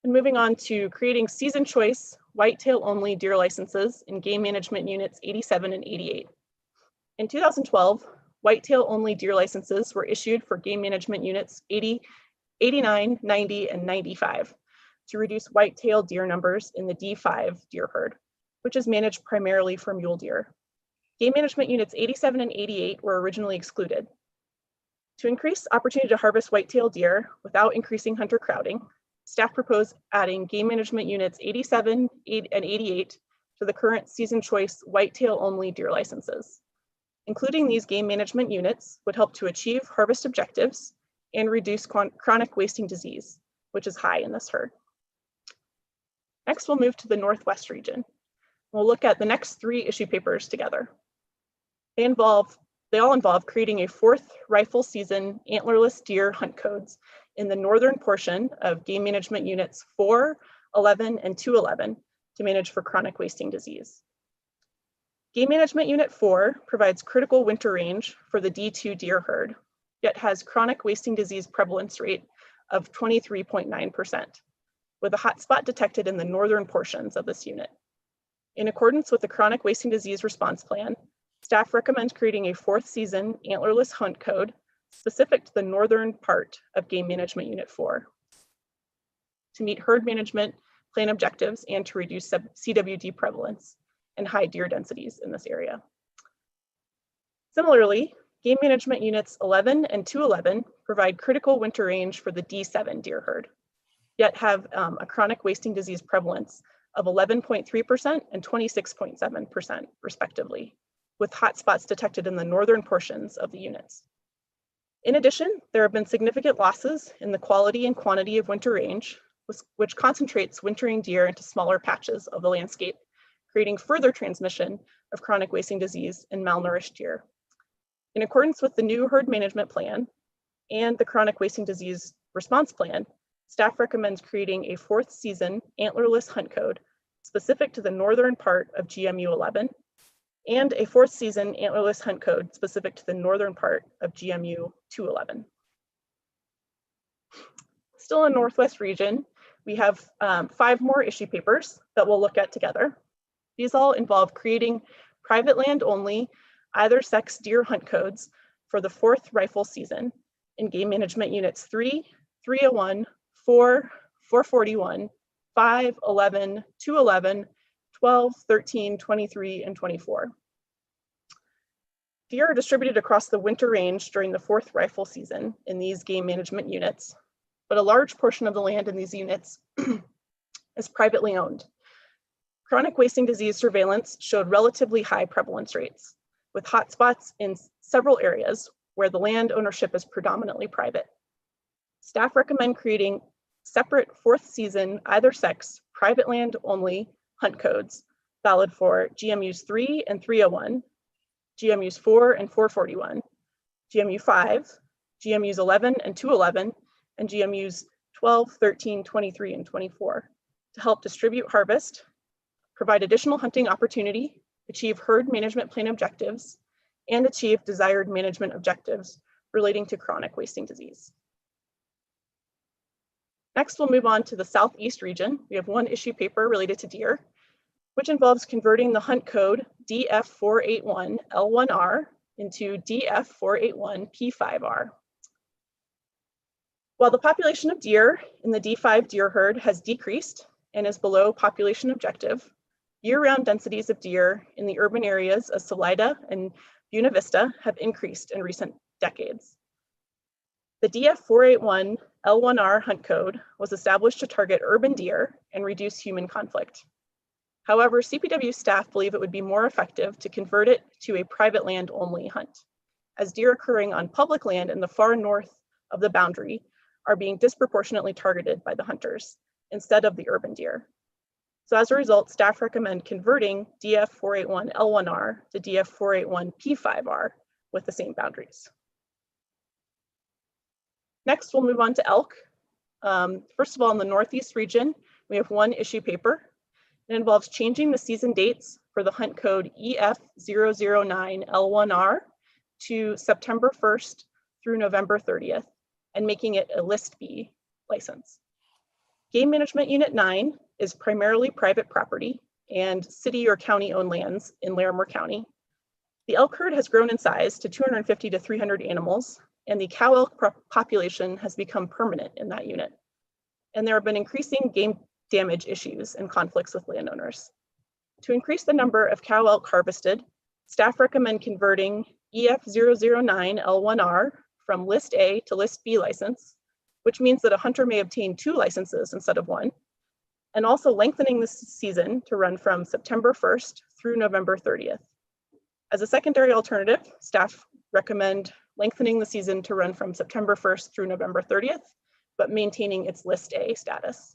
S1: And moving on to creating season choice whitetail only deer licenses in game management units 87 and 88. In 2012, whitetail only deer licenses were issued for game management units 80, 89, 90, and 95 to reduce whitetail deer numbers in the D5 deer herd, which is managed primarily for mule deer. Game management units 87 and 88 were originally excluded. To increase opportunity to harvest whitetail deer without increasing hunter crowding, staff proposed adding game management units 87 and 88 to the current season choice whitetail only deer licenses. Including these game management units would help to achieve harvest objectives and reduce chronic wasting disease, which is high in this herd. Next, we'll move to the Northwest region. We'll look at the next 3 issue papers together. They all involve creating a 4th rifle season antlerless deer hunt codes in the northern portion of game management units 4, 11, and 211 to manage for chronic wasting disease. Game management unit 4 provides critical winter range for the D2 deer herd, yet has chronic wasting disease prevalence rate of 23.9%, with a hotspot detected in the northern portions of this unit. In accordance with the chronic wasting disease response plan, staff recommends creating a 4th season antlerless hunt code specific to the northern part of game management unit 4 to meet herd management plan objectives and to reduce CWD prevalence and high deer densities in this area. Similarly, game management units 11 and 211 provide critical winter range for the D7 deer herd, yet have a chronic wasting disease prevalence of 11.3% and 26.7% respectively, with hotspots detected in the northern portions of the units. In addition, there have been significant losses in the quality and quantity of winter range, which concentrates wintering deer into smaller patches of the landscape, creating further transmission of chronic wasting disease in malnourished deer. In accordance with the new herd management plan and the chronic wasting disease response plan, staff recommends creating a 4th season antlerless hunt code specific to the northern part of GMU 11 and a 4th season antlerless hunt code specific to the northern part of GMU 211. Still in Northwest region, we have 5 more issue papers that we'll look at together. These all involve creating private land only either sex deer hunt codes for the 4th rifle season in game management units 3, 301, 4, 441, 5, 11, 211, 12, 13, 23, and 24. Deer are distributed across the winter range during the 4th rifle season in these game management units, but a large portion of the land in these units is privately owned. Chronic wasting disease surveillance showed relatively high prevalence rates, with hotspots in several areas where the land ownership is predominantly private. Staff recommend creating separate 4th season either sex private land only hunt codes valid for GMUs 3 and 301, GMUs 4 and 441, GMU 5, GMUs 11 and 211, and GMUs 12, 13, 23, and 24 to help distribute harvest, provide additional hunting opportunity, achieve herd management plan objectives, and achieve desired management objectives relating to chronic wasting disease. Next, we'll move on to the Southeast region. We have 1 issue paper related to deer, which involves converting the hunt code DF481L1R into DF481P5R. While the population of deer in the D5 deer herd has decreased and is below population objective, year-round densities of deer in the urban areas of Salida and Buena Vista have increased in recent decades. The DF481L1R hunt code was established to target urban deer and reduce human conflict. However, CPW staff believe it would be more effective to convert it to a private land only hunt, as deer occurring on public land in the far north of the boundary are being disproportionately targeted by the hunters instead of the urban deer. So as a result, staff recommend converting DF481L1R to DF481P5R with the same boundaries. Next, we'll move on to elk. First of all, in the Northeast region, we have 1 issue paper It involves changing the season dates for the hunt code EF009L1R to September 1st through November 30th and making it a List B license. Game Management Unit 9 is primarily private property and city or county-owned lands in Larimer County. The elk herd has grown in size to 250 to 300 animals, and the cow elk population has become permanent in that unit. And there have been increasing game damage issues and conflicts with landowners. To increase the number of cow elk harvested, staff recommend converting EF009L1R from List A to List B license, which means that a hunter may obtain 2 licenses instead of 1, and also lengthening the season to run from September 1st through November 30th. As a secondary alternative, staff recommend lengthening the season to run from September 1st through November 30th, but maintaining its List A status.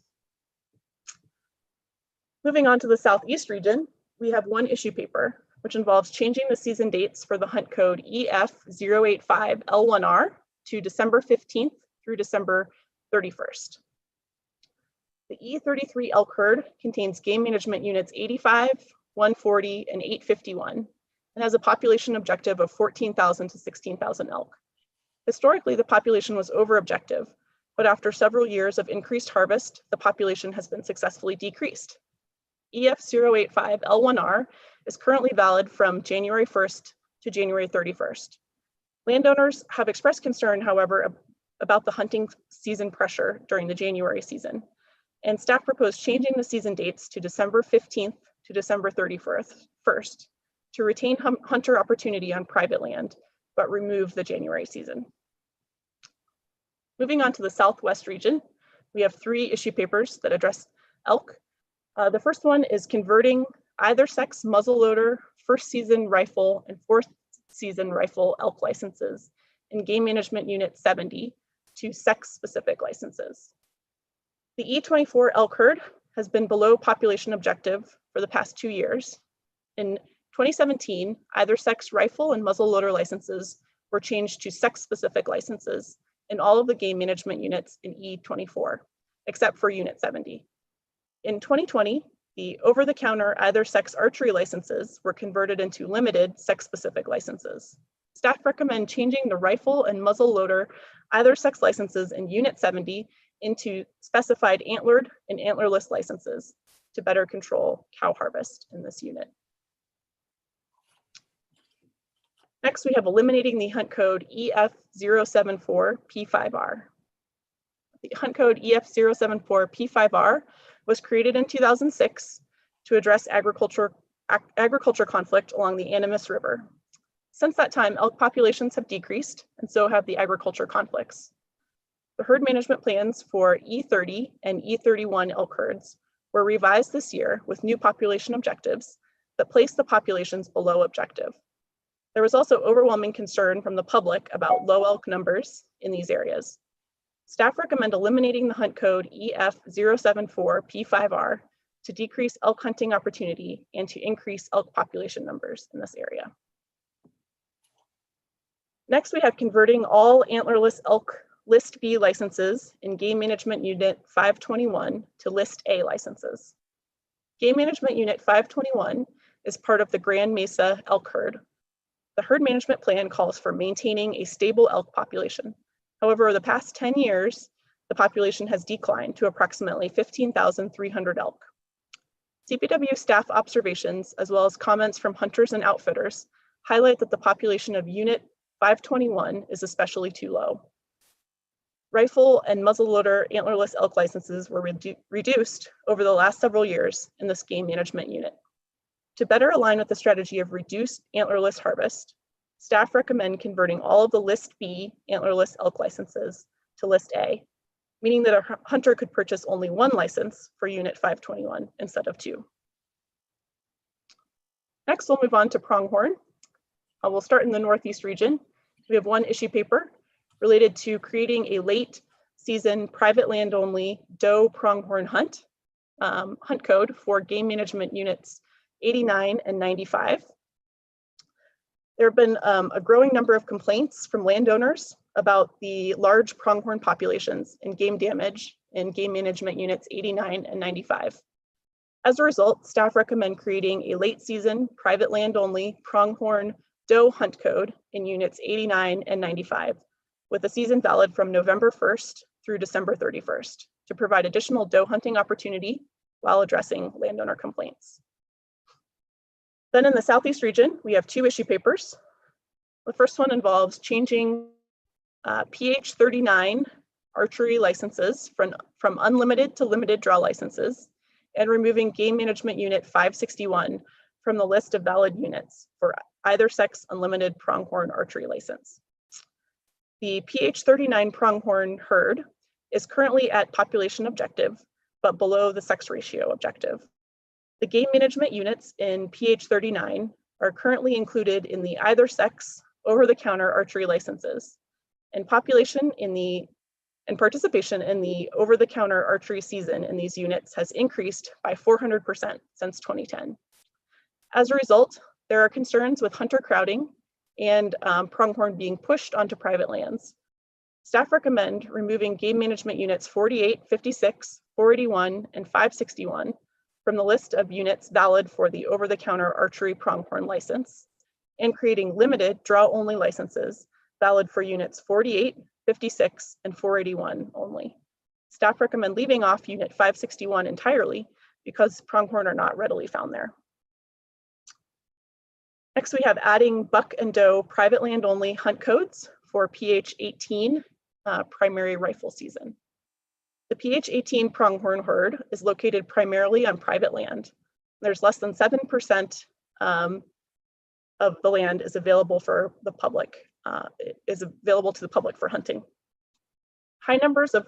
S1: Moving on to the Southeast region, we have one issue paper, which involves changing the season dates for the hunt code EF085L1R to December 15th through December 31st. The E33 elk herd contains game management units 85, 140, and 851, and has a population objective of 14,000 to 16,000 elk. Historically, the population was over objective, but after several years of increased harvest, the population has been successfully decreased. EF085L1R is currently valid from January 1st to January 31st. Landowners have expressed concern, however, about the hunting season pressure during the January season, and staff proposed changing the season dates to December 15th to December 31st to retain hunter opportunity on private land, but remove the January season. Moving on to the Southwest region, we have 3 issue papers that address elk. The first one is converting either sex muzzleloader, first season rifle, and fourth season rifle elk licenses in Game Management Unit 70 to sex-specific licenses. The E24 elk herd has been below population objective for the past 2 years. In 2017, either sex rifle and muzzleloader licenses were changed to sex-specific licenses in all of the game management units in E24, except for Unit 70. In 2020, the over-the-counter either sex archery licenses were converted into limited sex-specific licenses. Staff recommend changing the rifle and muzzleloader either sex licenses in Unit 70 into specified antlered and antlerless licenses to better control cow harvest in this unit. Next, we have eliminating the hunt code EF074P5R. The hunt code EF074P5R was created in 2006 to address agriculture conflict along the Animas River. Since that time, elk populations have decreased, and so have the agriculture conflicts. The herd management plans for E30 and E31 elk herds were revised this year with new population objectives that place the populations below objective. There was also overwhelming concern from the public about low elk numbers in these areas. Staff recommend eliminating the hunt code EF074P5R to decrease elk hunting opportunity and to increase elk population numbers in this area. Next, we have converting all antlerless elk List B licenses in Game Management Unit 521 to List A licenses. Game Management Unit 521 is part of the Grand Mesa elk herd. The herd management plan calls for maintaining a stable elk population. However, over the past 10 years, the population has declined to approximately 15,300 elk. CPW staff observations, as well as comments from hunters and outfitters, highlight that the population of Unit 521 is especially too low. Rifle and muzzleloader antlerless elk licenses were reduced over the last several years in this game management unit. To better align with the strategy of reduced antlerless harvest, staff recommend converting all of the List B antlerless elk licenses to List A, meaning that a hunter could purchase only 1 license for Unit 521 instead of 2. Next, we'll move on to pronghorn. We'll start in the Northeast region. We have one issue paper related to creating a late season private land only doe pronghorn hunt code for game management units 89 and 95. There have been a growing number of complaints from landowners about the large pronghorn populations and game damage in game management units 89 and 95. As a result, staff recommend creating a late season, private land only pronghorn doe hunt code in units 89 and 95, with a season valid from November 1st through December 31st to provide additional doe hunting opportunity while addressing landowner complaints. Then in the Southeast region, we have 2 issue papers. The first one involves changing PH 39 archery licenses from unlimited to limited draw licenses and removing Game Management Unit 561 from the list of valid units for either sex unlimited pronghorn archery license. The PH 39 pronghorn herd is currently at population objective, but below the sex ratio objective. The game management units in PH 39 are currently included in the either sex over-the-counter archery licenses, and participation in the over-the-counter archery season in these units has increased by 400% since 2010. As a result, there are concerns with hunter crowding and pronghorn being pushed onto private lands. Staff recommend removing game management units 48, 56, 481, and 561 from the list of units valid for the over-the-counter archery pronghorn license and creating limited draw-only licenses valid for units 48, 56, and 481 only. Staff recommend leaving off unit 561 entirely because pronghorn are not readily found there. Next, we have adding buck and doe private land only hunt codes for PH 18 primary rifle season. The PH 18 pronghorn herd is located primarily on private land. There's less than 7% of the land is available for the public, to the public for hunting. High numbers of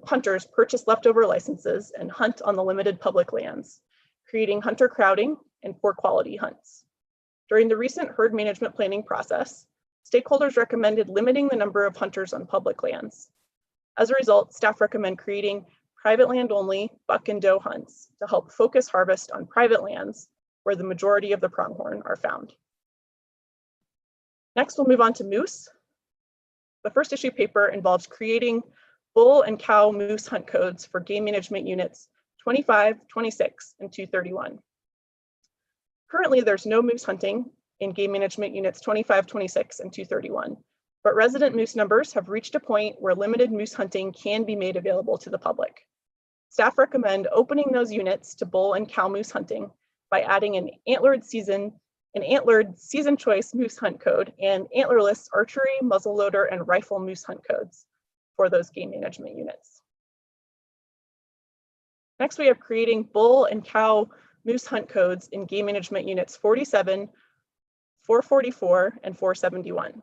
S1: hunters purchase leftover licenses and hunt on the limited public lands, creating hunter crowding and poor quality hunts. During the recent herd management planning process, stakeholders recommended limiting the number of hunters on public lands. As a result, staff recommend creating private land only buck and doe hunts to help focus harvest on private lands where the majority of the pronghorn are found. Next, we'll move on to moose. The first issue paper involves creating bull and cow moose hunt codes for game management units 25, 26, and 231. Currently, there's no moose hunting in game management units 25, 26, and 231, but resident moose numbers have reached a point where limited moose hunting can be made available to the public. Staff recommend opening those units to bull and cow moose hunting by adding an antlered season choice moose hunt code and antlerless archery, muzzleloader, and rifle moose hunt codes for those game management units. Next, we have creating bull and cow moose hunt codes in game management units 47, 444, and 471.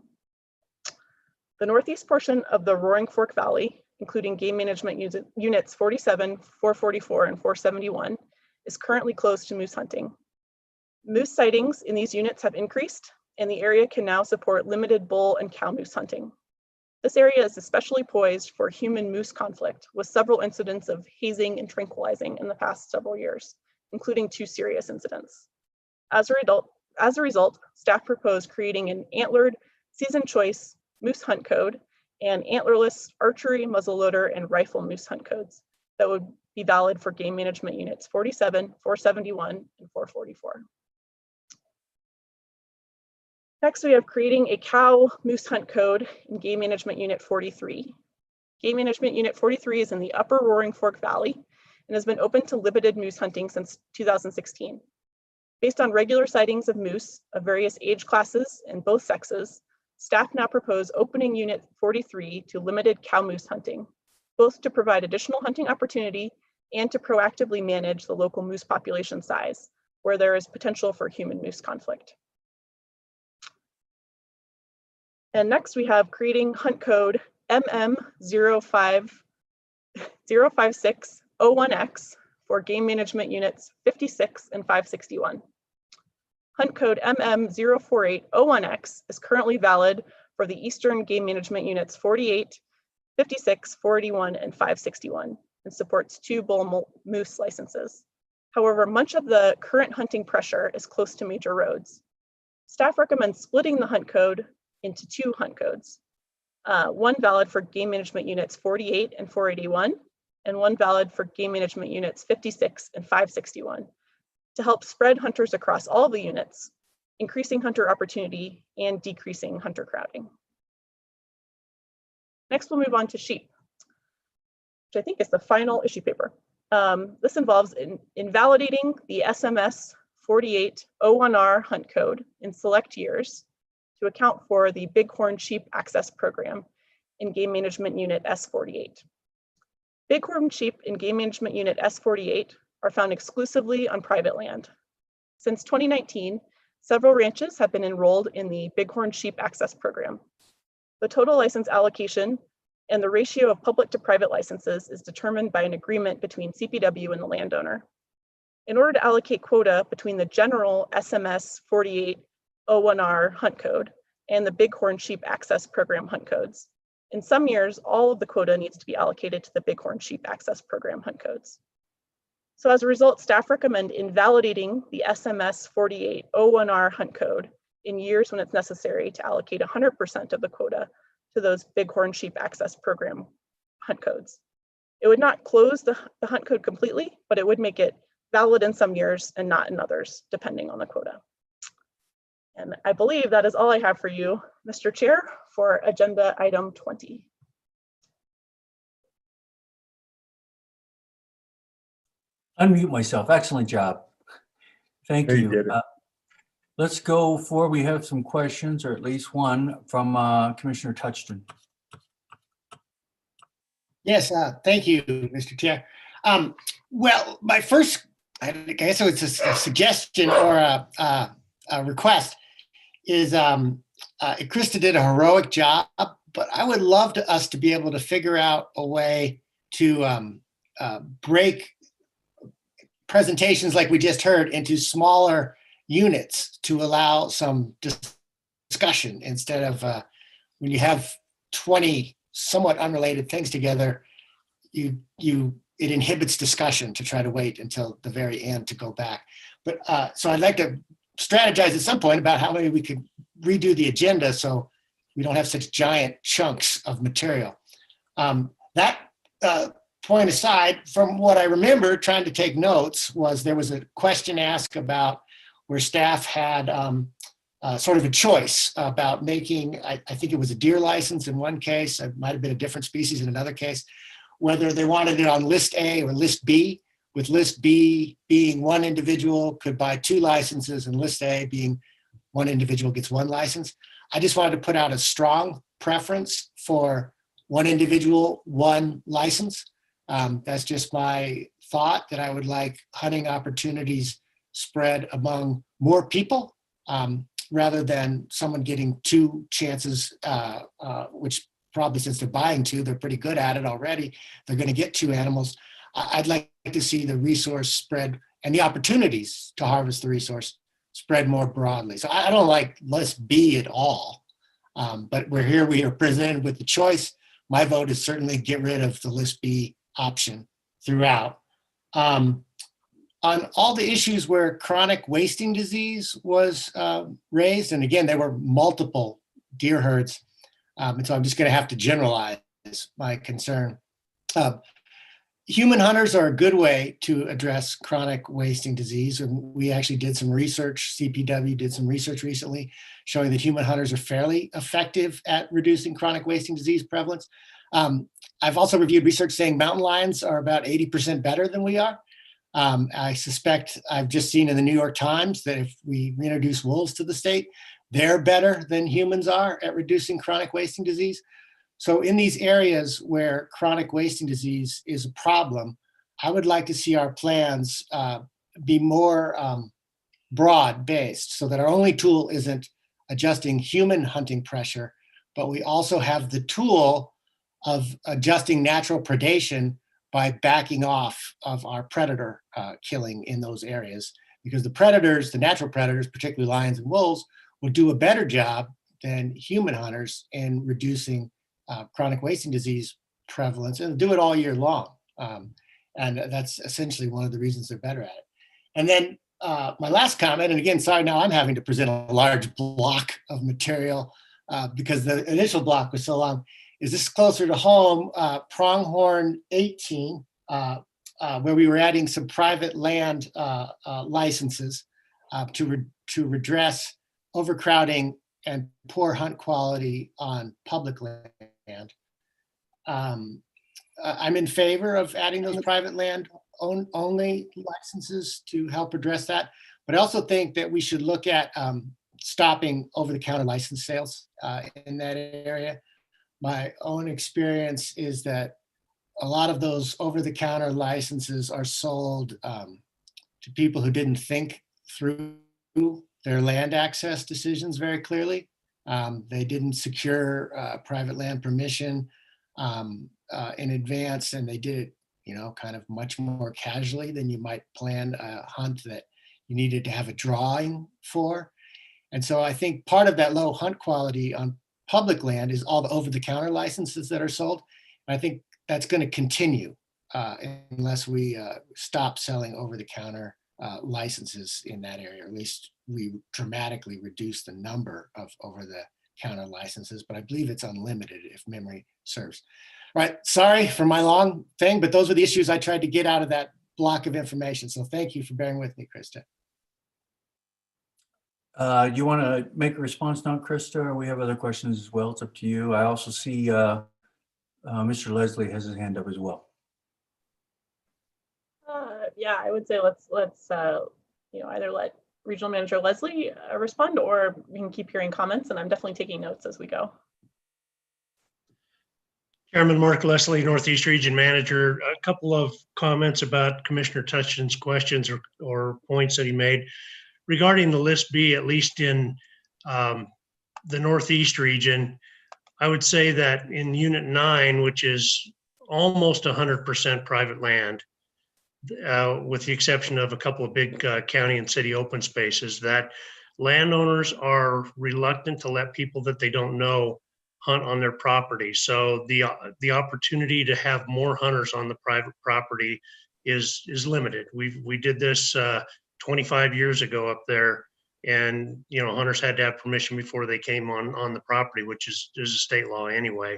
S1: The northeast portion of the Roaring Fork Valley, including game management units 47, 444, and 471, is currently closed to moose hunting. Moose sightings in these units have increased, and the area can now support limited bull and cow moose hunting. This area is especially poised for human-moose conflict, with several incidents of hazing and tranquilizing in the past several years, including 2 serious incidents. As a result, staff proposed creating an antlered season choice moose hunt code and antlerless archery, muzzleloader, and rifle moose hunt codes that would be valid for game management units 47, 471, and 444. Next, we have creating a cow moose hunt code in game management unit 43. Game management unit 43 is in the upper Roaring Fork Valley and has been open to limited moose hunting since 2016. Based on regular sightings of moose of various age classes and both sexes, staff now propose opening unit 43 to limited cow moose hunting, both to provide additional hunting opportunity and to proactively manage the local moose population size, where there is potential for human-moose conflict. And next we have creating hunt code MM05601X for game management units 56 and 561. Hunt code MM04801X is currently valid for the Eastern game management units 48, 56, 481, and 561, and supports 2 bull moose licenses. However, much of the current hunting pressure is close to major roads. Staff recommends splitting the hunt code into 2 hunt codes, one valid for game management units 48 and 481, and one valid for game management units 56 and 561 to help spread hunters across all of the units, increasing hunter opportunity and decreasing hunter crowding. Next, we'll move on to sheep, which I think is the final issue paper. This involves invalidating the SMS 4801R hunt code in select years to account for the Bighorn Sheep Access Program in Game Management Unit S48. Bighorn sheep in Game Management Unit S48 are found exclusively on private land. Since 2019, several ranches have been enrolled in the Bighorn Sheep Access Program. The total license allocation and the ratio of public to private licenses is determined by an agreement between CPW and the landowner. In order to allocate quota between the general SMS 4801R hunt code and the Bighorn Sheep Access Program hunt codes, in some years, all of the quota needs to be allocated to the Bighorn Sheep Access Program hunt codes. So as a result, staff recommend invalidating the SMS 4801R hunt code in years when it's necessary to allocate 100% of the quota to those Bighorn Sheep Access Program hunt codes. It would not close the hunt code completely, but it would make it valid in some years and not in others, depending on the quota. And I believe that is all I have for you, Mr. Chair, for agenda item 20.
S3: Unmute myself. Excellent job. Thank
S14: There you
S3: you.
S14: did it.
S3: Let's go for, we have some questions, or at least one from Commissioner Touchton.
S4: Yes, thank you, Mr. Chair. Well, my first, I guess it was a suggestion or a request is Krista did a heroic job, but I would love us to be able to figure out a way to break presentations like we just heard into smaller units to allow some discussion instead of when you have 20 somewhat unrelated things together, it inhibits discussion to try to wait until the very end to go back. But so I'd like to strategize at some point about how maybe we could redo the agenda so we don't have such giant chunks of material. That point aside, from what I remember trying to take notes was there was a question asked about where staff had sort of a choice about making, I think it was a deer license in one case, it might have been a different species in another case, whether they wanted it on list A or list B, with list B being one individual could buy 2 licenses and list A being one individual gets 1 license. I just wanted to put out a strong preference for one individual, 1 license. That's just my thought, that I would like hunting opportunities spread among more people rather than someone getting 2 chances, which probably since they're buying 2, they're pretty good at it already. They're going to get 2 animals. I'd like to see the resource spread and the opportunities to harvest the resource spread more broadly. So I don't like list B at all, but we are presented with the choice. My vote is certainly get rid of the list B option throughout. On all the issues where chronic wasting disease was raised, and again, there were multiple deer herds, and so I'm just going to have to generalize my concern. Human hunters are a good way to address chronic wasting disease, and we actually did some research, CPW did some research recently showing that human hunters are fairly effective at reducing chronic wasting disease prevalence. I've also reviewed research saying mountain lions are about 80% better than we are. I suspect I've just seen in the New York Times that if we reintroduce wolves to the state, they're better than humans are at reducing chronic wasting disease. So in these areas where chronic wasting disease is a problem, I would like to see our plans be more broad-based so that our only tool isn't adjusting human hunting pressure, but we also have the tool of adjusting natural predation by backing off of our predator killing in those areas. Because the predators, the natural predators, particularly lions and wolves, will do a better job than human hunters in reducing chronic wasting disease prevalence, and do it all year long. And that's essentially one of the reasons they're better at it. And then my last comment, and again, sorry, now I'm having to present a large block of material because the initial block was so long, is this closer to home, pronghorn 18 where we were adding some private land licenses to redress overcrowding and poor hunt quality on public land. I'm in favor of adding those private land only licenses to help address that. But I also think that we should look at stopping over-the-counter license sales in that area. My own experience is that a lot of those over-the-counter licenses are sold to people who didn't think through their land access decisions very clearly. They didn't secure private land permission in advance, and they did it, you know, kind of much more casually than you might plan a hunt that you needed to have a drawing for. And so I think part of that low hunt quality on public land is all the over-the-counter licenses that are sold. And I think that's going to continue unless we stop selling over-the-counter licenses in that area. At least we dramatically reduce the number of over-the-counter licenses, but I believe it's unlimited if memory serves. All right, sorry for my long thing, but those are the issues I tried to get out of that block of information. So thank you for bearing with me, Krista.
S3: You want to make a response now, Krista, or we have other questions as well? It's up to you. I also see Mr. Leslie has his hand up as well.
S1: Yeah, I would say let's either let Regional Manager Leslie respond, or we can keep hearing comments, and I'm definitely taking notes as we go.
S19: Chairman Mark Leslie, Northeast Region Manager. A couple of comments about Commissioner Touchton's questions or points that he made regarding the List B, at least in the Northeast region. I would say that in Unit 9, which is almost 100% private land, with the exception of a couple of big county and city open spaces, that landowners are reluctant to let people that they don't know hunt on their property. So the opportunity to have more hunters on the private property is limited. We did this 25 years ago up there, and hunters had to have permission before they came on the property, which is a state law anyway.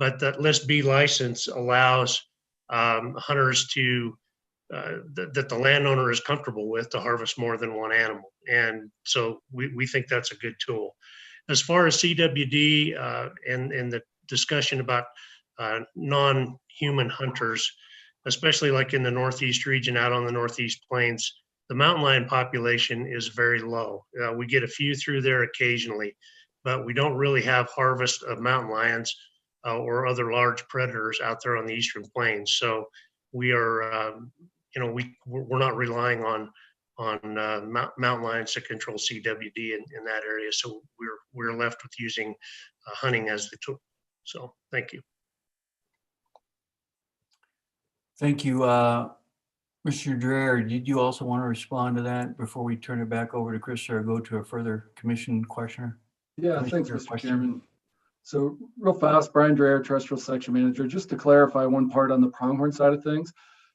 S19: But that List B license allows hunters to that the landowner is comfortable with to harvest more than one animal, and so we think that's a good tool. As far as CWD and the discussion about non-human hunters, especially like in the Northeast region out on the Northeast Plains, the mountain lion population is very low. We get a few through there occasionally, but we don't really have harvest of mountain lions or other large predators out there on the Eastern Plains. So we are, we're not relying on mountain lions to control CWD in that area. So we're left with using hunting as the tool. So thank you.
S3: Thank you. Mr. Dreher, did you also want to respond to that before we turn it back over to Chris or go to a further commission questioner?
S20: Yeah, thanks, Mr. Chairman. So real fast, Brian Dreher, Terrestrial Section Manager. Just to clarify one part on the pronghorn side of things,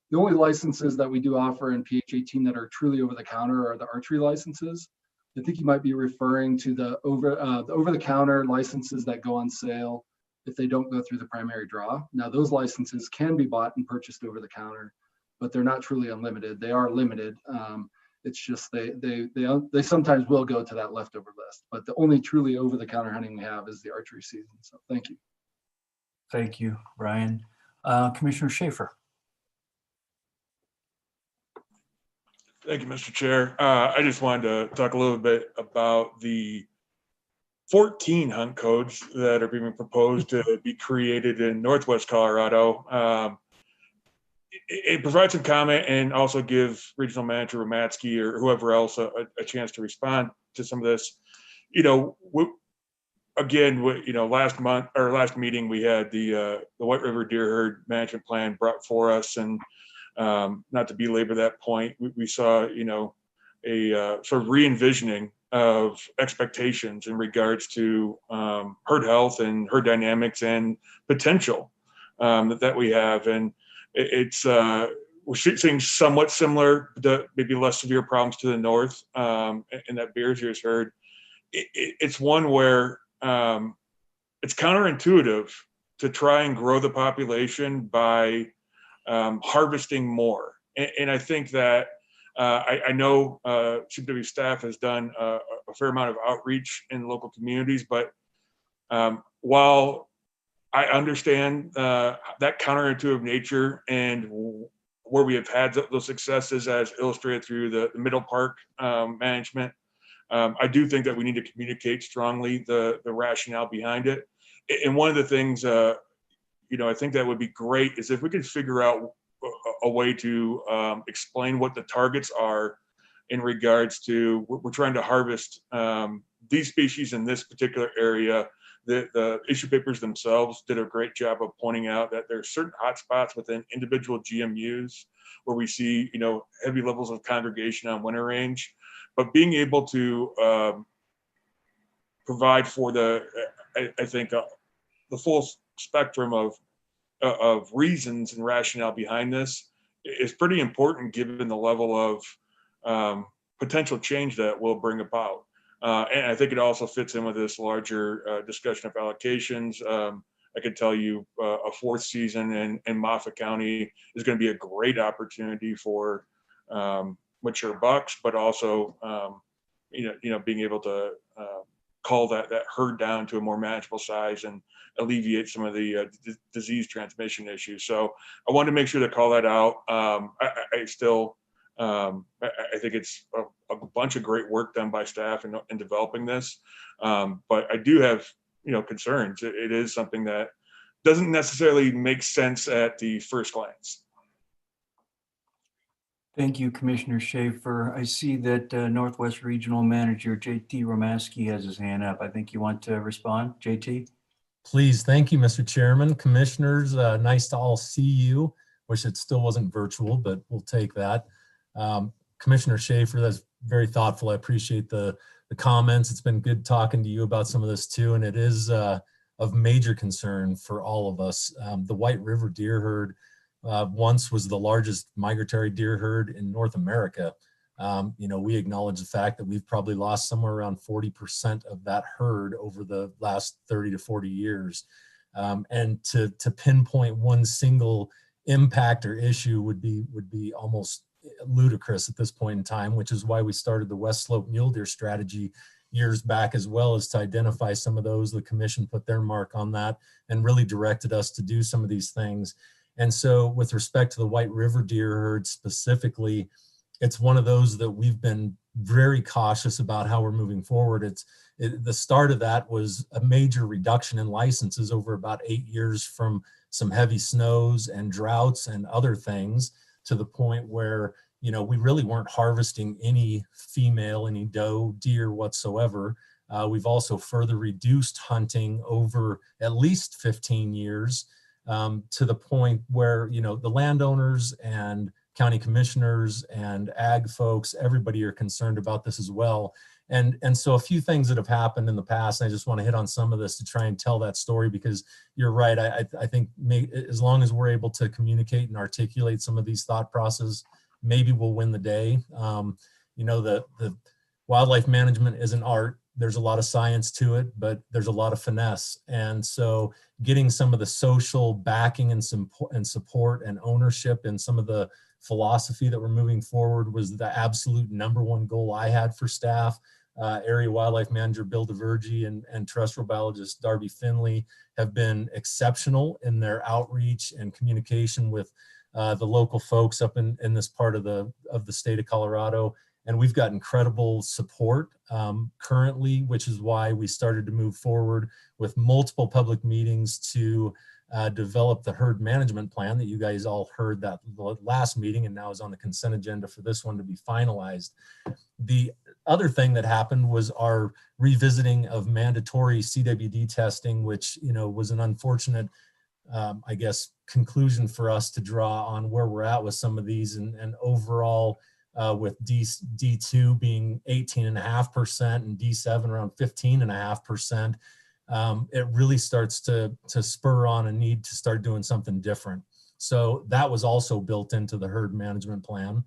S20: the only licenses that we do offer in PH18 that are truly over the counter are the archery licenses. I think you might be referring to the over the counter licenses that go on sale if they don't go through the primary draw. Now those licenses can be bought and purchased over the counter, but they're not truly unlimited. They are limited. It's just they sometimes will go to that leftover list, but the only truly over the counter hunting we have is the archery season. So thank you.
S3: Thank you, Brian. Commissioner Schaefer.
S7: Thank you, Mr. Chair. I just wanted to talk a little bit about the 14 hunt codes that are being proposed to be created in Northwest Colorado. It provides some comment and also give Regional Manager Romatsky or whoever else a chance to respond to some of this. Last meeting we had the White River Deer Herd Management Plan brought for us, and not to belabor that point, we saw a sort of re-envisioning of expectations in regards to herd health and herd dynamics and potential that we have, and we're seeing somewhat similar, maybe less severe problems to the north in that Bears Ears herd. It's one where it's counterintuitive to try and grow the population by harvesting more. And I think that I know CPW staff has done a fair amount of outreach in local communities, but while I understand that counterintuitive nature and where we have had those successes as illustrated through the Middle Park management, I do think that we need to communicate strongly the rationale behind it. And one of the things, I think that would be great is if we could figure out a way to explain what the targets are in regards to, we're trying to harvest these species in this particular area. The issue papers themselves did a great job of pointing out that there are certain hotspots within individual GMUs where we see, heavy levels of congregation on winter range, but being able to provide for the full spectrum of reasons and rationale behind this is pretty important given the level of potential change that will bring about. And I think it also fits in with this larger discussion of allocations. I could tell you a fourth season in Moffat County is going to be a great opportunity for mature bucks, but also, being able to cull that herd down to a more manageable size and alleviate some of the disease transmission issues. So I wanted to make sure to call that out. I think it's a bunch of great work done by staff in developing this. But I do have, concerns. It is something that doesn't necessarily make sense at the first glance.
S3: Thank you, Commissioner Schaefer. I see that Northwest Regional Manager JT Romaski has his hand up. I think you want to respond, JT?
S21: Please. Thank you, Mr. Chairman. Commissioners, nice to all see you. Wish it still wasn't virtual, but we'll take that. Commissioner Schaefer, that's very thoughtful. I appreciate the comments. It's been good talking to you about some of this too, and it is of major concern for all of us. The White River deer herd once was the largest migratory deer herd in North America. We acknowledge the fact that we've probably lost somewhere around 40% of that herd over the last 30 to 40 years. And to pinpoint one single impact or issue would be almost ludicrous at this point in time, which is why we started the West Slope mule deer strategy years back, as well as to identify some of those. The commission put their mark on that and really directed us to do some of these things. And so with respect to the White River deer herd specifically, it's one of those that we've been very cautious about how we're moving forward. The start of that was a major reduction in licenses over about 8 years from some heavy snows and droughts and other things, to the point where, we really weren't harvesting any doe deer whatsoever. We've also further reduced hunting over at least 15 years to the point where, the landowners and county commissioners and ag folks, everybody are concerned about this as well. And so a few things that have happened in the past, and I just want to hit on some of this to try and tell that story, because you're right. I think as long as we're able to communicate and articulate some of these thought processes, maybe we'll win the day. The wildlife management is an art. There's a lot of science to it, but there's a lot of finesse. And so getting some of the social backing and support and ownership and some of the philosophy that we're moving forward was the absolute #1 goal I had for staff. Area Wildlife Manager Bill DeVergy and terrestrial biologist Darby Finley have been exceptional in their outreach and communication with the local folks up in this part of the state of Colorado. And we've got incredible support currently, which is why we started to move forward with multiple public meetings to develop the herd management plan that you guys all heard that the last meeting, and now is on the consent agenda for this one to be finalized. The other thing that happened was our revisiting of mandatory CWD testing, which was an unfortunate, conclusion for us to draw on where we're at with some of these, and overall with D2 being 18.5% and D7 around 15.5%. It really starts to spur on a need to start doing something different. So that was also built into the herd management plan.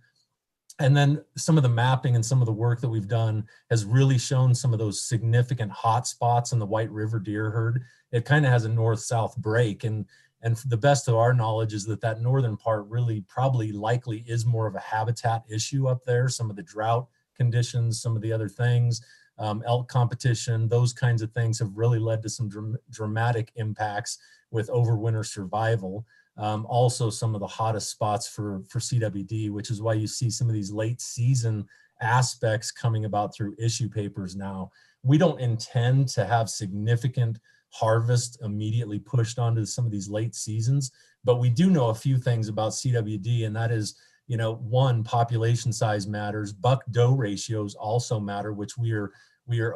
S21: And then some of the mapping and some of the work that we've done has really shown some of those significant hot spots in the White River deer herd. It kind of has a north-south break, and And the best of our knowledge is that that northern part really probably likely is more of a habitat issue up there. Some of the drought conditions, some of the other things, elk competition, those kinds of things have really led to some dramatic impacts with overwinter survival. Also some of the hottest spots for CWD, which is why you see some of these late season aspects coming about through issue papers now. We don't intend to have significant harvest immediately pushed onto some of these late seasons, but we do know a few things about CWD, and that is, you know, one, population size matters. Buck-doe ratios also matter, which we are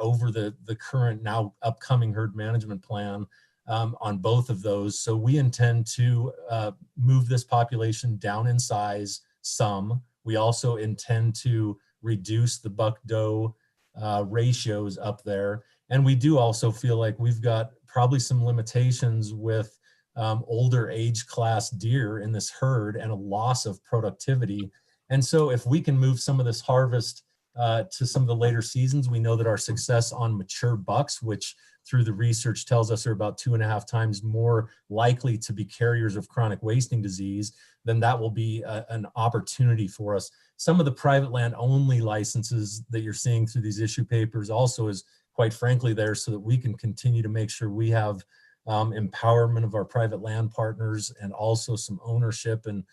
S21: over the current now upcoming herd management plan on both of those. So we intend to move this population down in size some. We also intend to reduce the buck-doe ratios up there. And we do also feel like we've got probably some limitations with older age class deer in this herd and a loss of productivity. And so if we can move some of this harvest to some of the later seasons, we know that our success on mature bucks, which through the research tells us are about 2.5 times more likely to be carriers of chronic wasting disease, then that will be an opportunity for us. Some of the private land only licenses that you're seeing through these issue papers also is quite frankly there so that we can continue to make sure we have empowerment of our private land partners and also some ownership and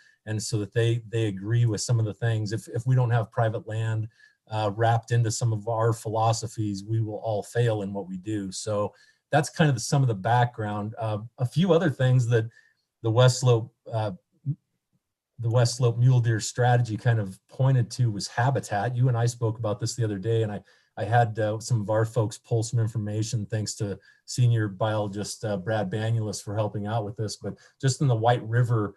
S21: so that they agree with some of the things. If we don't have private land wrapped into some of our philosophies, we will all fail in what we do. So that's kind of some of the background. A few other things that the West Slope mule deer strategy kind of pointed to was habitat. You and I spoke about this the other day, and I had some of our folks pull some information thanks to senior biologist Brad Banulis for helping out with this. But just in the White River,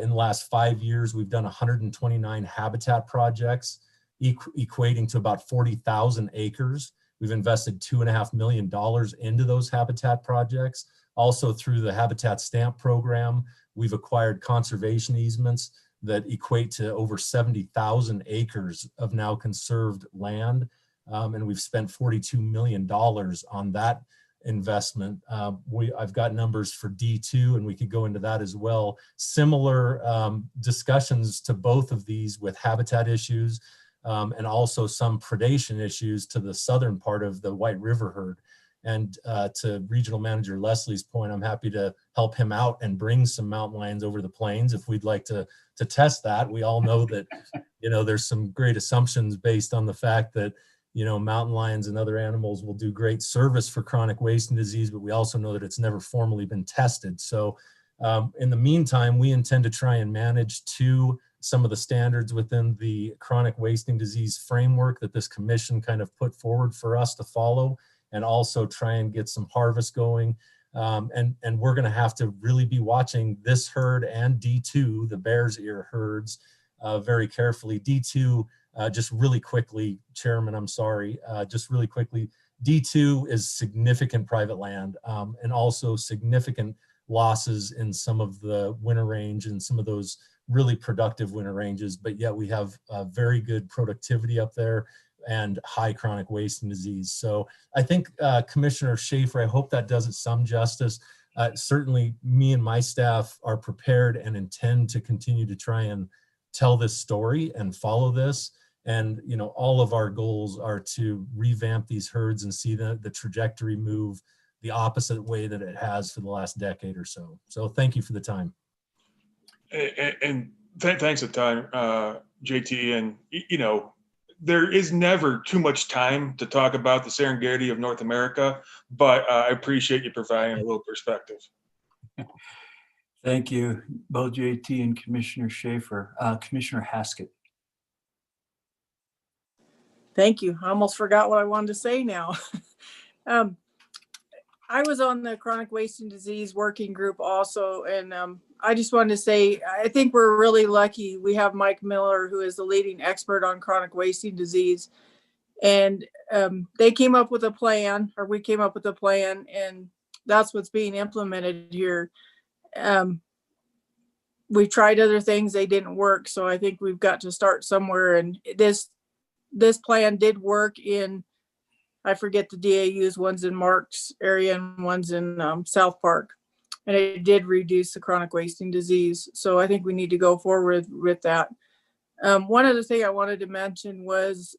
S21: in the last 5 years, we've done 129 habitat projects, equating to about 40,000 acres. We've invested $2.5 million into those habitat projects. Also through the Habitat Stamp program, we've acquired conservation easements that equate to over 70,000 acres of now conserved land. And we've spent $42 million on that investment. I've got numbers for D2 and we could go into that as well. Similar discussions to both of these with habitat issues and also some predation issues to the southern part of the White River herd. And to Regional Manager Leslie's point, I'm happy to help him out and bring some mountain lions over the plains if we'd like to test that. We all know that, you know, there's some great assumptions based on the fact that, you know, mountain lions and other animals will do great service for chronic wasting disease, but we also know that it's never formally been tested. So in the meantime, we intend to try and manage to some of the standards within the chronic wasting disease framework that this commission kind of put forward for us to follow, and also try and get some harvest going. And we're gonna have to really be watching this herd and D2, the Bear's Ear herds, very carefully. D2, just really quickly, Chairman, I'm sorry, just really quickly, D2 is significant private land and also significant losses in some of the winter range and some of those really productive winter ranges, but yet we have very good productivity up there and high chronic wasting disease. So I think Commissioner Schaefer, I hope that does it some justice. Certainly me and my staff are prepared and intend to continue to try and tell this story and follow this. And, you know, all of our goals are to revamp these herds and see the trajectory move the opposite way that it has for the last decade or so. So thank you for the time.
S7: And thanks a ton, JT. And, you know, there is never too much time to talk about the Serengeti of North America, but I appreciate you providing a little perspective.
S3: Thank you, both JT and Commissioner Schaefer. Commissioner Haskett.
S5: Thank you. I almost forgot what I wanted to say now. I was on the chronic wasting disease working group also, and I just wanted to say, I think we're really lucky. We have Mike Miller, who is the leading expert on chronic wasting disease. And they came up with a plan, or we came up with a plan, and that's what's being implemented here. We tried other things, they didn't work. So I think we've got to start somewhere. And this plan did work in, I forget the DAUs, one's in Mark's area and one's in South Park. And it did reduce the chronic wasting disease. So I think we need to go forward with that. One other thing I wanted to mention was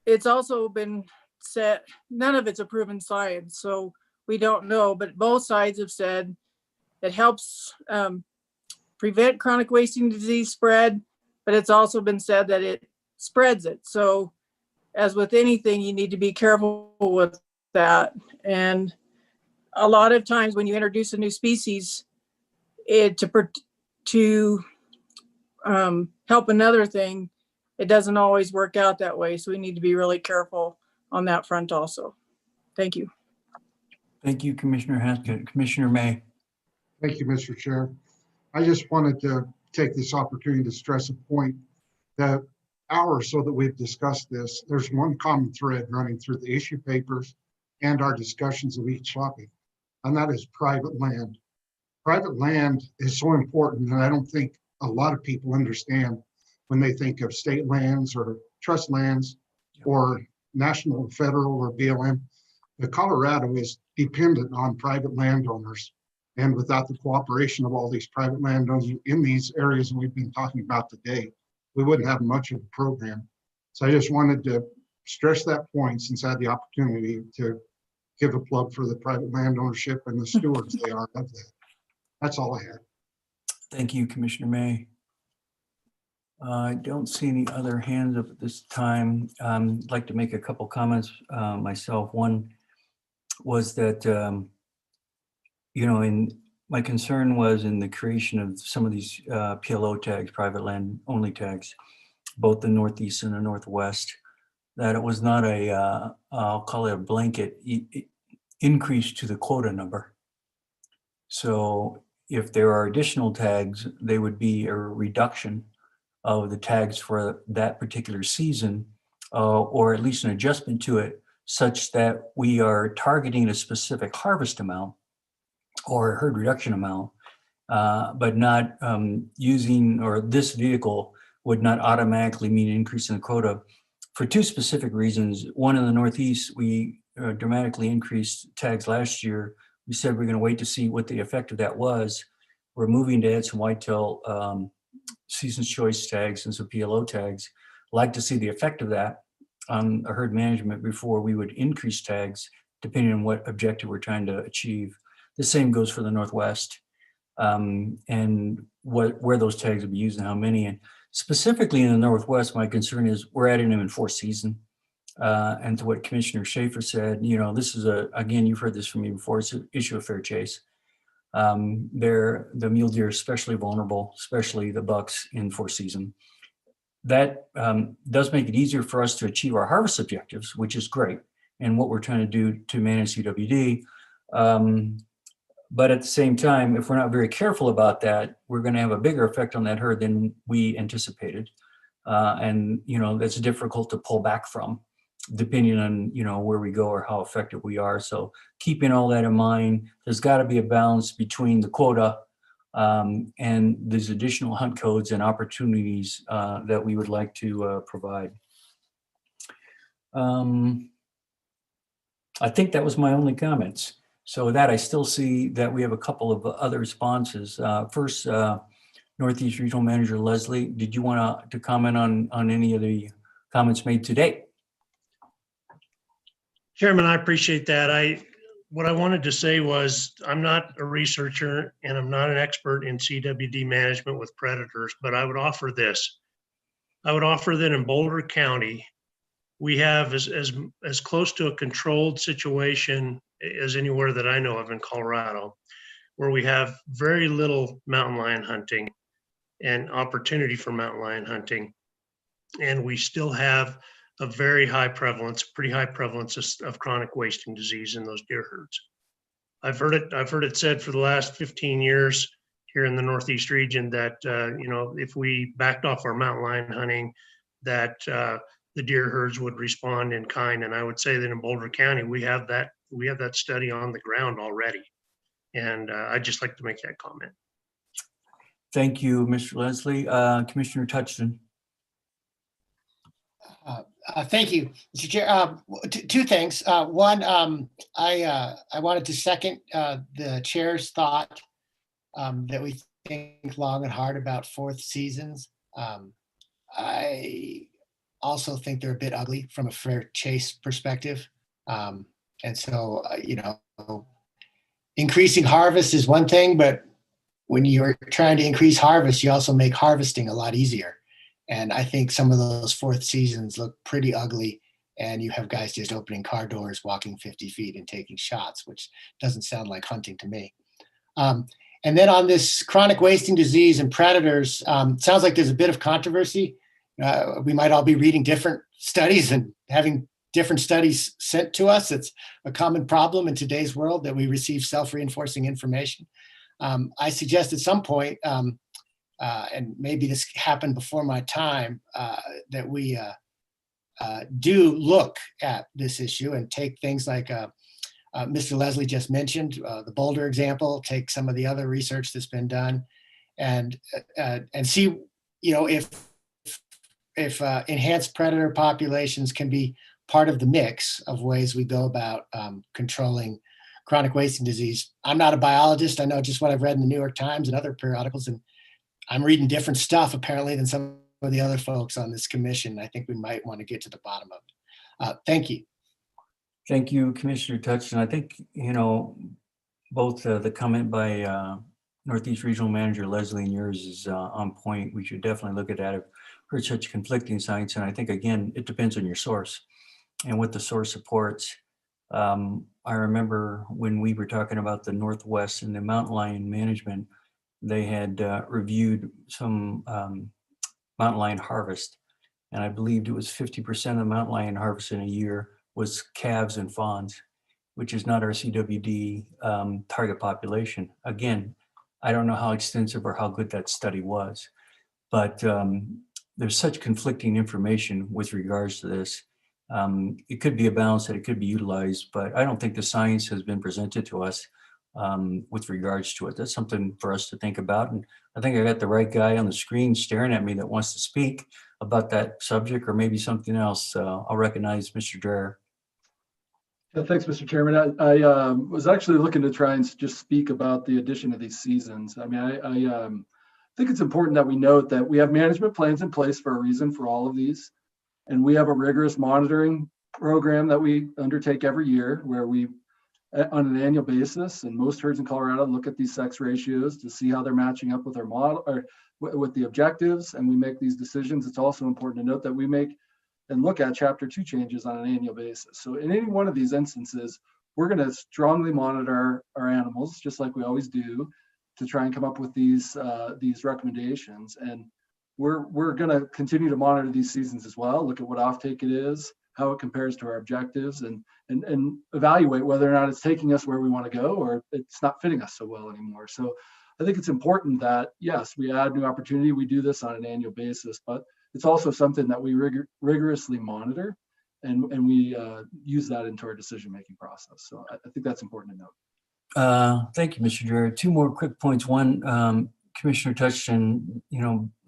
S5: it's also been said, none of it's a proven science, so we don't know, but both sides have said it helps prevent chronic wasting disease spread, but it's also been said that it spreads it. So as with anything, you need to be careful with that. And a lot of times when you introduce a new species, to help another thing, it doesn't always work out that way. So we need to be really careful on that front also. Thank you.
S3: Thank you, Commissioner Haskett. Commissioner May.
S9: Thank you, Mr. Chair. I just wanted to take this opportunity to stress a point that hour or so that we've discussed this, there's one common thread running through the issue papers and our discussions of each topic, and that is private land. Private land is so important, and I don't think a lot of people understand when they think of state lands or trust lands or national, federal, or BLM. Colorado is dependent on private landowners. And without the cooperation of all these private landowners in these areas we've been talking about today, we wouldn't have much of a program. So I just wanted to stress that point since I had the opportunity to give a plug for the private land ownership and the stewards they are of that. That's all I had.
S3: Thank you, Commissioner May. I don't see any other hands up at this time. I'd like to make a couple comments myself. One was that, my concern was in the creation of some of these PLO tags, private land only tags, both the Northeast and the Northwest, that it was not a, I'll call it a blanket increase to the quota number. So if there are additional tags, they would be a reduction of the tags for that particular season, or at least an adjustment to it, such that we are targeting a specific harvest amount or herd reduction amount, but not using, or this vehicle would not automatically mean an increase in the quota for two specific reasons. One, in the Northeast, we dramatically increased tags last year. We said we're going to wait to see what the effect of that was. We're moving to add some whitetail season's choice tags and some PLO tags. Like to see the effect of that on a herd management before we would increase tags, depending on what objective we're trying to achieve. The same goes for the Northwest, and where those tags will be used and how many. And specifically in the Northwest, my concern is we're adding them in 4th season. And to what Commissioner Schaefer said, this is again, you've heard this from me before, it's an issue of fair chase. The mule deer are especially vulnerable, especially the bucks in 4th season. That does make it easier for us to achieve our harvest objectives, which is great, and what we're trying to do to manage CWD. But at the same time, if we're not very careful about that, we're going to have a bigger effect on that herd than we anticipated. And that's difficult to pull back from, depending on where we go or how effective we are. So keeping all that in mind, there's got to be a balance between the quota and these additional hunt codes and opportunities that we would like to provide. I think that was my only comments. So with that, I still see that we have a couple of other responses. First, Northeast Regional Manager Leslie, did you want to comment on any of the comments made today?
S19: Chairman, I appreciate that. What I wanted to say was I'm not a researcher and I'm not an expert in CWD management with predators, but I would offer this. I would offer that in Boulder County, we have as close to a controlled situation as anywhere that I know of in Colorado, where we have very little mountain lion hunting and opportunity for mountain lion hunting. And we still have a very high prevalence, pretty high prevalence of chronic wasting disease in those deer herds. I've heard it said for the last 15 years here in the Northeast region that if we backed off our mountain lion hunting, that the deer herds would respond in kind. And I would say that in Boulder County, we have that study on the ground already. And I'd just like to make that comment.
S3: Thank you, Mr. Leslie. Commissioner Touchton.
S4: Thank you, Mr. Chair. Two things. One, I wanted to second the chair's thought that we think long and hard about fourth seasons. I also think they're a bit ugly from a fair chase perspective. And so, increasing harvest is one thing, but when you're trying to increase harvest, you also make harvesting a lot easier. And I think some of those fourth seasons look pretty ugly, and you have guys just opening car doors, walking 50 feet and taking shots, which doesn't sound like hunting to me. And then on this chronic wasting disease and predators, sounds like there's a bit of controversy. We might all be reading different studies and having different studies sent to us. It's a common problem in today's world that we receive self-reinforcing information. I suggest at some point, and maybe this happened before my time, that we do look at this issue and take things like Mr. Leslie just mentioned, the Boulder example, take some of the other research that's been done, and see, if enhanced predator populations can be part of the mix of ways we go about controlling chronic wasting disease. I'm not a biologist. I know just what I've read in the New York Times and other periodicals, and I'm reading different stuff apparently than some of the other folks on this commission. I think we might want to get to the bottom of it. Thank you.
S3: Thank you, Commissioner Touchton. I think, both the comment by Northeast Regional Manager Leslie and yours is on point. We should definitely look at that. I've heard such conflicting science, and I think, again, it depends on your source and what the source supports. I remember when we were talking about the Northwest and the mountain lion management, they had reviewed some mountain lion harvest, and I believed it was 50% of the mountain lion harvest in a year was calves and fawns, which is not our CWD target population. Again, I don't know how extensive or how good that study was, but there's such conflicting information with regards to this. It could be a balance that it could be utilized, but I don't think the science has been presented to us with regards to it. That's something for us to think about. And I think I got the right guy on the screen staring at me that wants to speak about that subject or maybe something else. I'll recognize Mr. Dreher.
S20: Yeah, thanks, Mr. Chairman. I was actually looking to try and just speak about the addition of these seasons. I mean, I think it's important that we note that we have management plans in place for a reason for all of these. And we have a rigorous monitoring program that we undertake every year where we, on an annual basis, and most herds in Colorado look at these sex ratios to see how they're matching up with our model or with the objectives, and we make these decisions. It's also important to note that we make and look at Chapter 2 changes on an annual basis. So in any one of these instances, we're going to strongly monitor our animals, just like we always do, to try and come up with these recommendations. And we're going to continue to monitor these seasons as well, look at what offtake it is, how it compares to our objectives, and evaluate whether or not it's taking us where we want to go or it's not fitting us so well anymore. So I think it's important that, yes, we add new opportunity. We do this on an annual basis, but it's also something that we rigorously monitor, and we use that into our decision-making process. So I think that's important to note.
S3: Thank you, Mr. Dreher. Two more quick points. One, Commissioner Touchton,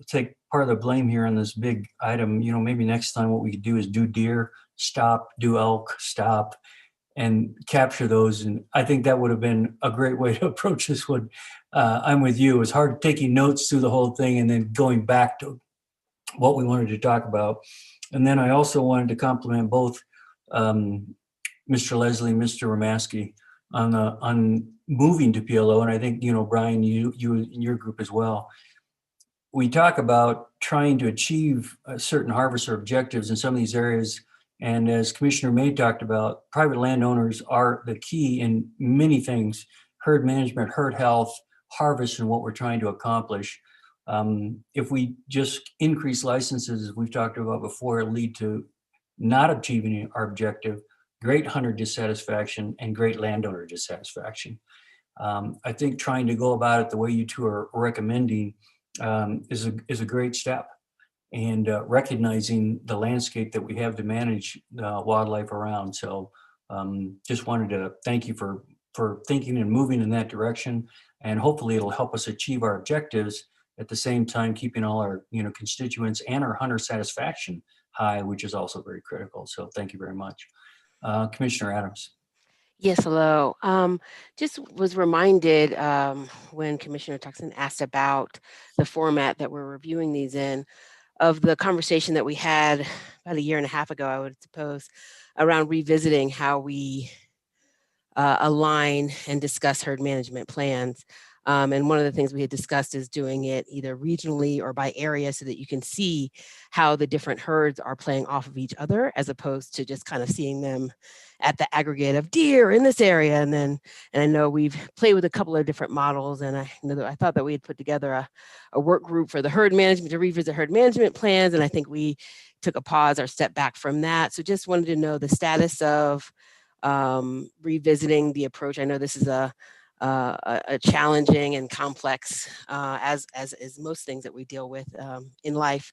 S3: take part of the blame here on this big item. Maybe next time what we could do is do deer, stop, do elk, stop, and capture those. And I think that would have been a great way to approach this one. I'm with you. It was hard taking notes through the whole thing and then going back to what we wanted to talk about. And then I also wanted to compliment both Mr. Leslie and Mr. Romaski on moving to PLO. And I think, Brian, you and your group as well. We talk about trying to achieve certain harvester objectives in some of these areas. And as Commissioner May talked about, private landowners are the key in many things: herd management, herd health, harvest, and what we're trying to accomplish. If we just increase licenses, as we've talked about before, it'll lead to not achieving our objective, great hunter dissatisfaction, and great landowner dissatisfaction. I think trying to go about it the way you two are recommending is a great step, and recognizing the landscape that we have to manage wildlife around. So just wanted to thank you for thinking and moving in that direction, and hopefully it'll help us achieve our objectives at the same time keeping all our constituents and our hunter satisfaction high, which is also very critical. So thank you very much. Commissioner Adams.
S6: Yes, hello. Just was reminded when Commissioner Tuxton asked about the format that we're reviewing these in, of the conversation that we had about a year and a half ago, I would suppose, around revisiting how we align and discuss herd management plans. And one of the things we had discussed is doing it either regionally or by area so that you can see how the different herds are playing off of each other, as opposed to just kind of seeing them at the aggregate of deer in this area. And I know we've played with a couple of different models, and I know that I thought that we had put together a work group for the herd management to revisit herd management plans. And I think we took a pause or step back from that. So just wanted to know the status of revisiting the approach. I know this is a challenging and complex, as is most things that we deal with in life.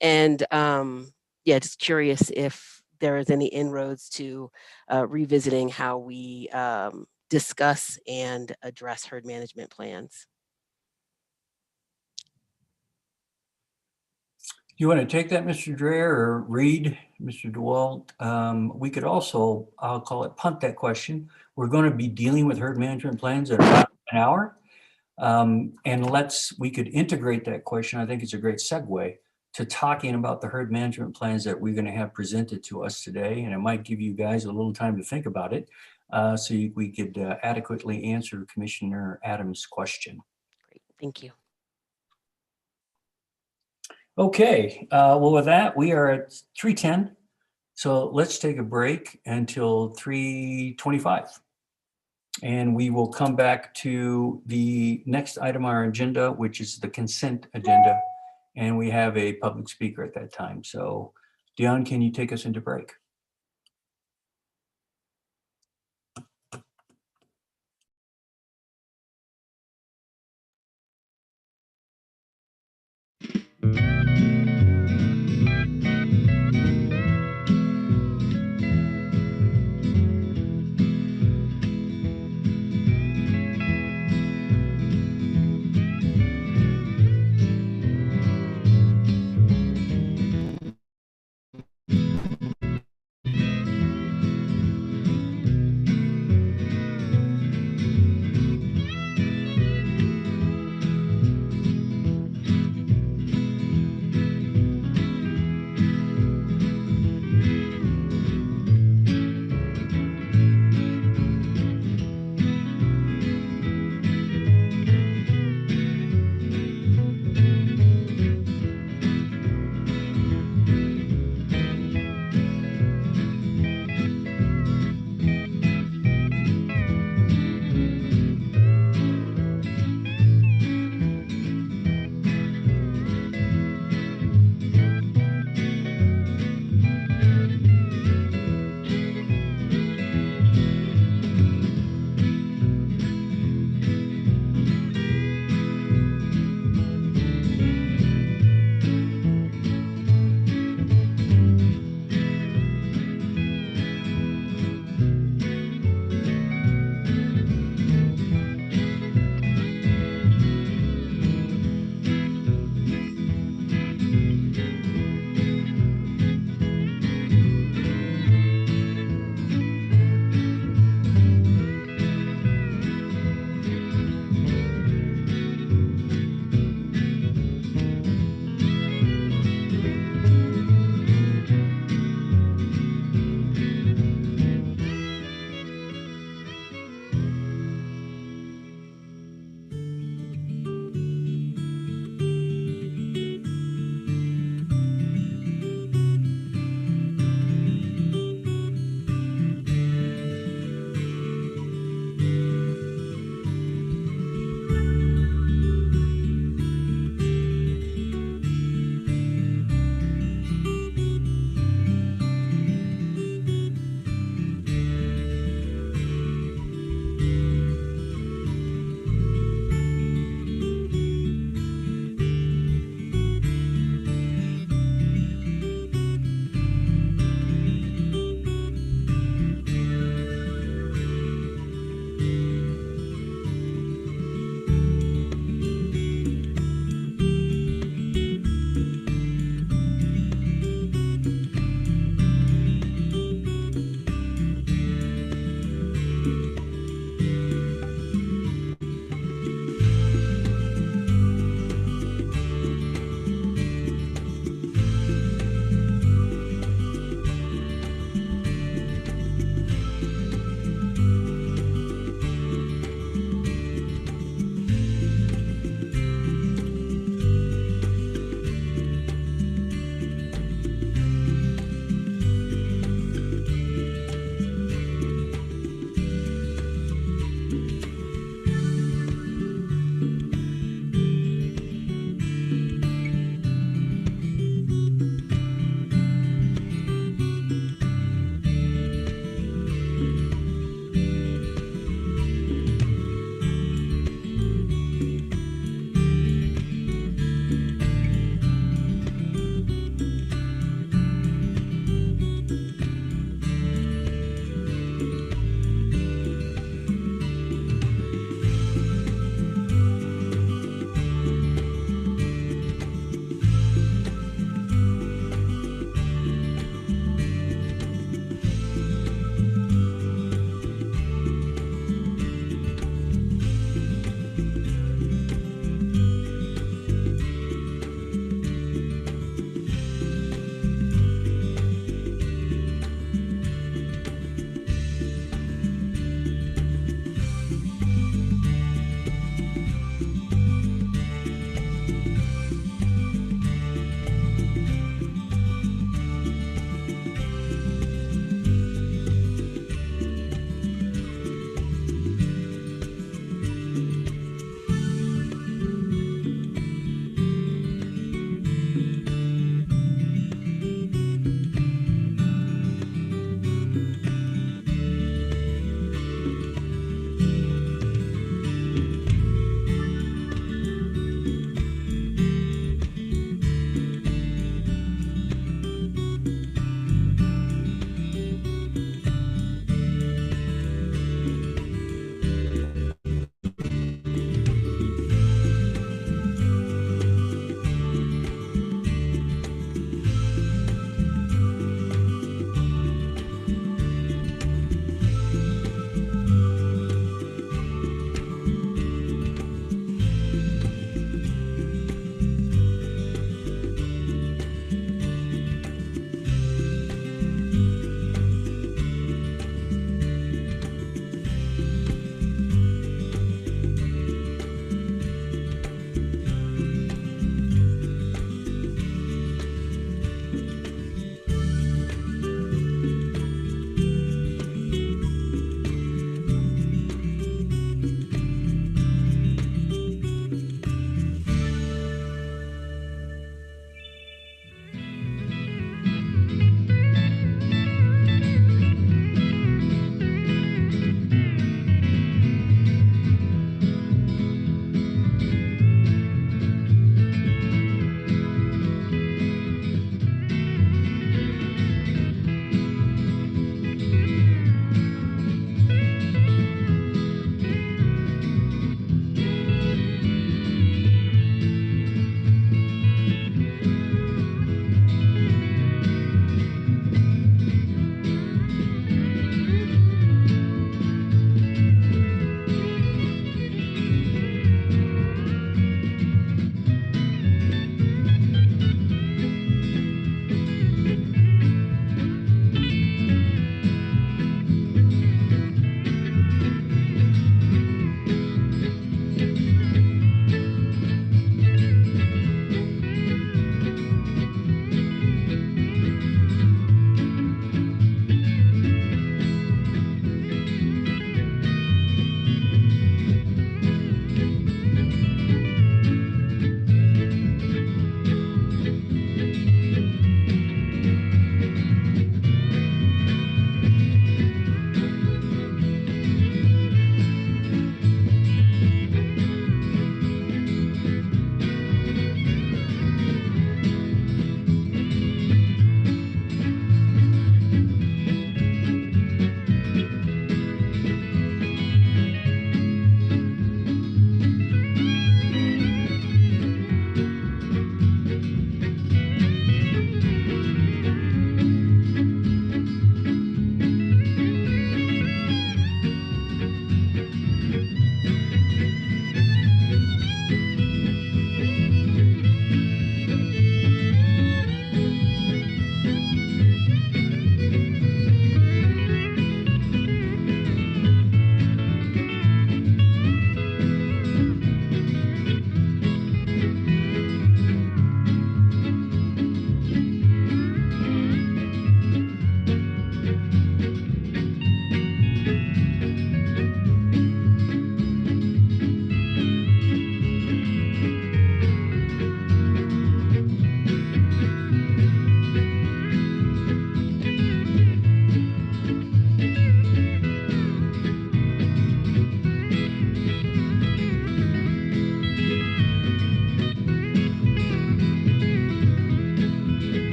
S6: And yeah, just curious if there is any inroads to revisiting how we discuss and address herd management plans.
S3: You want to take that, Mr. Dreher, or Reed, Mr. DeWalt? We could also, I'll call it punt that question. We're going to be dealing with herd management plans in about an hour. And we could integrate that question. I think it's a great segue to talking about the herd management plans that we're going to have presented to us today. And it might give you guys a little time to think about it, so we could adequately answer Commissioner Adams' question.
S6: Great, thank you.
S3: Okay, well, with that, we are at 3:10. So let's take a break until 3:25. And we will come back to the next item on our agenda, which is the consent agenda. And we have a public speaker at that time. So Dion, can you take us into break?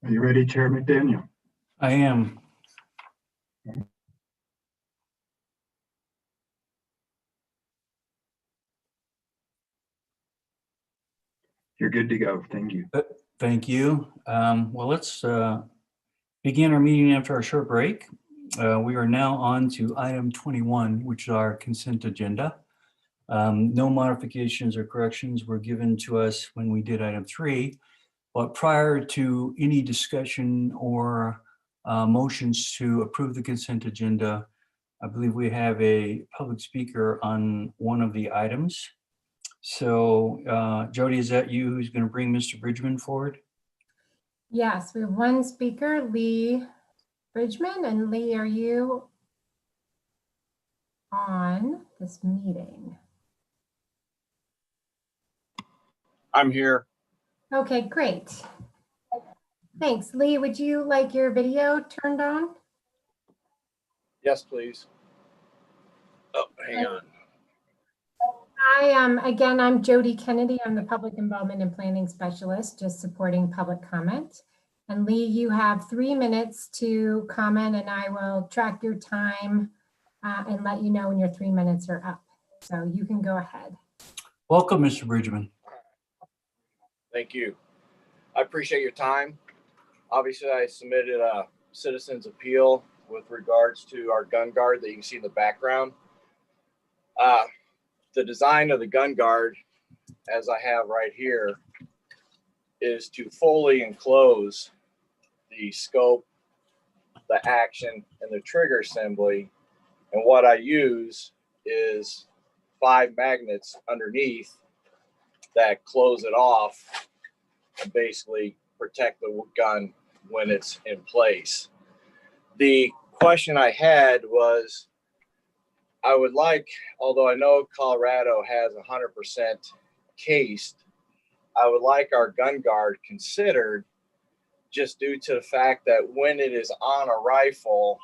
S14: Are you ready, Chair McDaniel?
S3: I am.
S14: You're good to go. Thank you.
S3: Thank you. Well, let's begin our meeting after our short break. We are now on to item 21, which is our consent agenda. No modifications or corrections were given to us when we did item 3, but prior to any discussion or motions to approve the consent agenda, I believe we have a public speaker on one of the items. So Jody, is that you who's going to bring Mr. Bridgman forward?
S15: Yes, we have one speaker, Lee Bridgman. And Lee, are you on this meeting?
S18: I'm here.
S15: Okay, great. Thanks. Lee, would you like your video turned on?
S18: Yes, please. Oh, hang on.
S15: Again, I'm Jody Kennedy. I'm the Public Involvement and Planning Specialist, just supporting public comment. And Lee, you have 3 minutes to comment, and I will track your time and let you know when your 3 minutes are up. So you can go ahead.
S3: Welcome, Mr. Bridgman.
S18: Thank you. I appreciate your time. Obviously, I submitted a citizen's appeal with regards to our gun guard that you can see in the background. The design of the gun guard, as I have right here, is to fully enclose the scope, the action, and the trigger assembly. And what I use is 5 magnets underneath that close it off and basically protect the gun when it's in place. The question I had was, I would like, although I know Colorado has 100% cased, I would like our gun guard considered, just due to the fact that when it is on a rifle,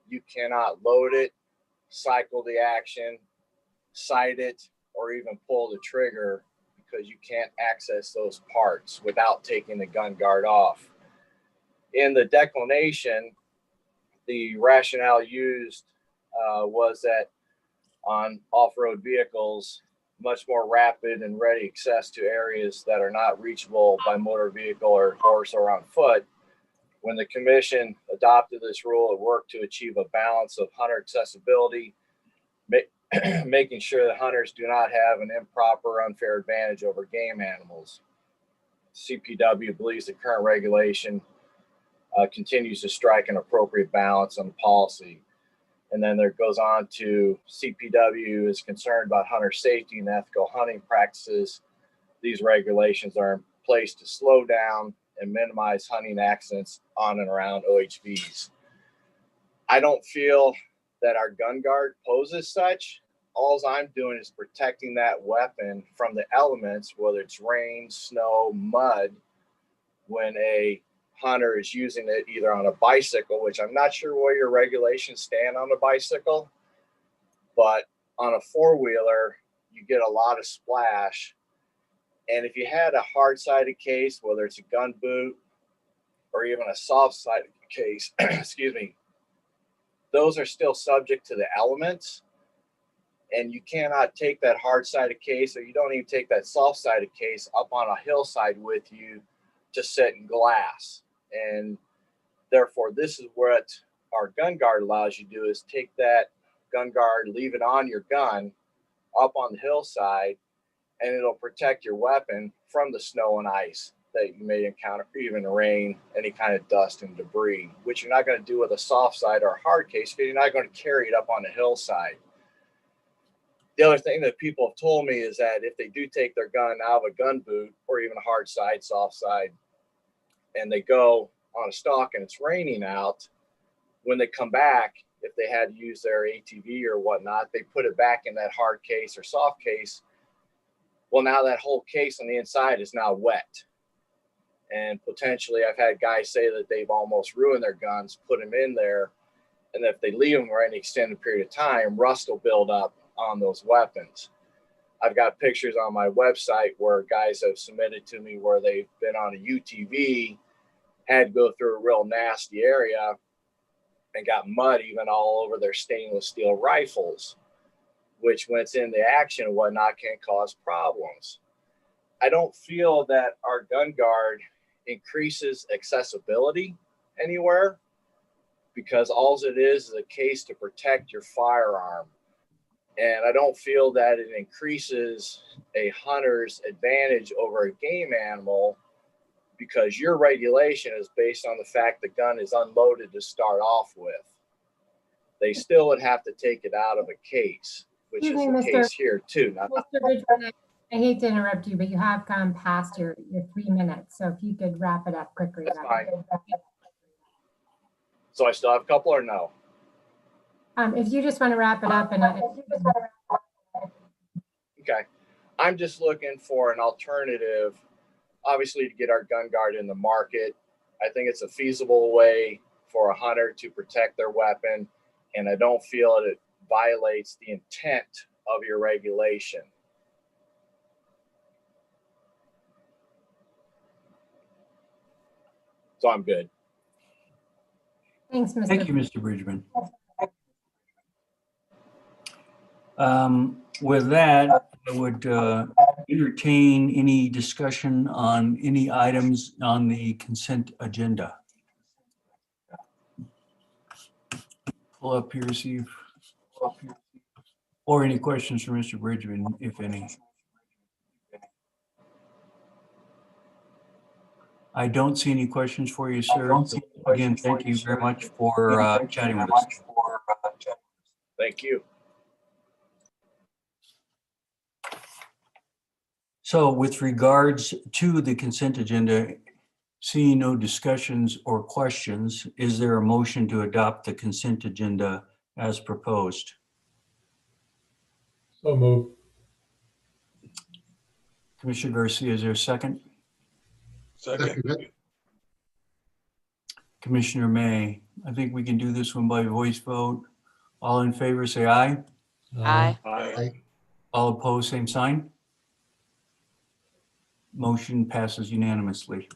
S18: you cannot load it, cycle the action, sight it, or even pull the trigger, because you can't access those parts without taking the gun guard off. In the declination, the rationale used was that on off-road vehicles, much more rapid and ready access to areas that are not reachable by motor vehicle or horse or on foot. When the commission adopted this rule, it worked to achieve a balance of hunter accessibility, making sure that hunters do not have an improper or unfair advantage over game animals. CPW believes the current regulation continues to strike an appropriate balance on the policy. And then there goes on to CPW is concerned about hunter safety and ethical hunting practices. These regulations are in place to slow down and minimize hunting accidents on and around OHVs. I don't feel that our gun guard poses such. All I'm doing is protecting that weapon from the elements, whether it's rain, snow, mud, when a hunter is using it either on a bicycle, which I'm not sure where your regulations stand on a bicycle, but on a four-wheeler, you get a lot of splash. And if you had a hard-sided case, whether it's a gun boot or even a soft-sided case, excuse me, those are still subject to the elements. And you cannot take that hard-sided case, or you don't even take that soft-sided case up on a hillside with you to sit in glass. And therefore, this is what our gun guard allows you to do, is take that gun guard, leave it on your gun up on the hillside, and it'll protect your weapon from the snow and ice that you may encounter, even rain, any kind of dust and debris, which you're not going to do with a soft side or a hard case, because you're not going to carry it up on the hillside. The other thing that people have told me is that if they do take their gun out of a gun boot or even a hard side, soft side, and they go on a stalk and it's raining out, when they come back, if they had to use their ATV or whatnot, they put it back in that hard case or soft case. Well, now that whole case on the inside is now wet. And potentially I've had guys say that they've almost ruined their guns, put them in there, and if they leave them for any extended period of time, rust will build up on those weapons. I've got pictures on my website where guys have submitted to me where they've been on a UTV had to go through a real nasty area and got mud even all over their stainless steel rifles, which when it's in the action and whatnot can cause problems. I don't feel that our gun guard increases accessibility anywhere, because all it is a case to protect your firearm. And I don't feel that it increases a hunter's advantage over a game animal, because your regulation is based on the fact the gun is unloaded to start off with. They still would have to take it out of a case, which is the case here too.
S15: Mr. Bridgman, I hate to interrupt you, but you have gone past your 3 minutes. So if you could wrap it up quickly.
S18: That's fine. So I still have a couple or no?
S15: If you just want to wrap it up and
S18: okay. I'm just looking for an alternative, obviously, to get our gun guard in the market. I think it's a feasible way for a hunter to protect their weapon, and I don't feel that it violates the intent of your regulation. So I'm good.
S15: Thanks, Mr.
S3: Thank you, Mr. Bridgman. With that, I would entertain any discussion on any items on the consent agenda. Pull up here, see if, or any questions for Mr. Bridgman, if any. I don't see any questions for you, sir. Again, thank you very much for chatting with us.
S18: Thank you.
S3: So with regards to the consent agenda, seeing no discussions or questions, is there a motion to adopt the consent agenda as proposed?
S2: So moved.
S3: Commissioner Garcia, is there a second?
S7: Second.
S3: Commissioner May, I think we can do this one by voice vote. All in favor, say aye.
S6: Aye.
S7: Aye.
S3: All opposed, same sign. Motion passes unanimously.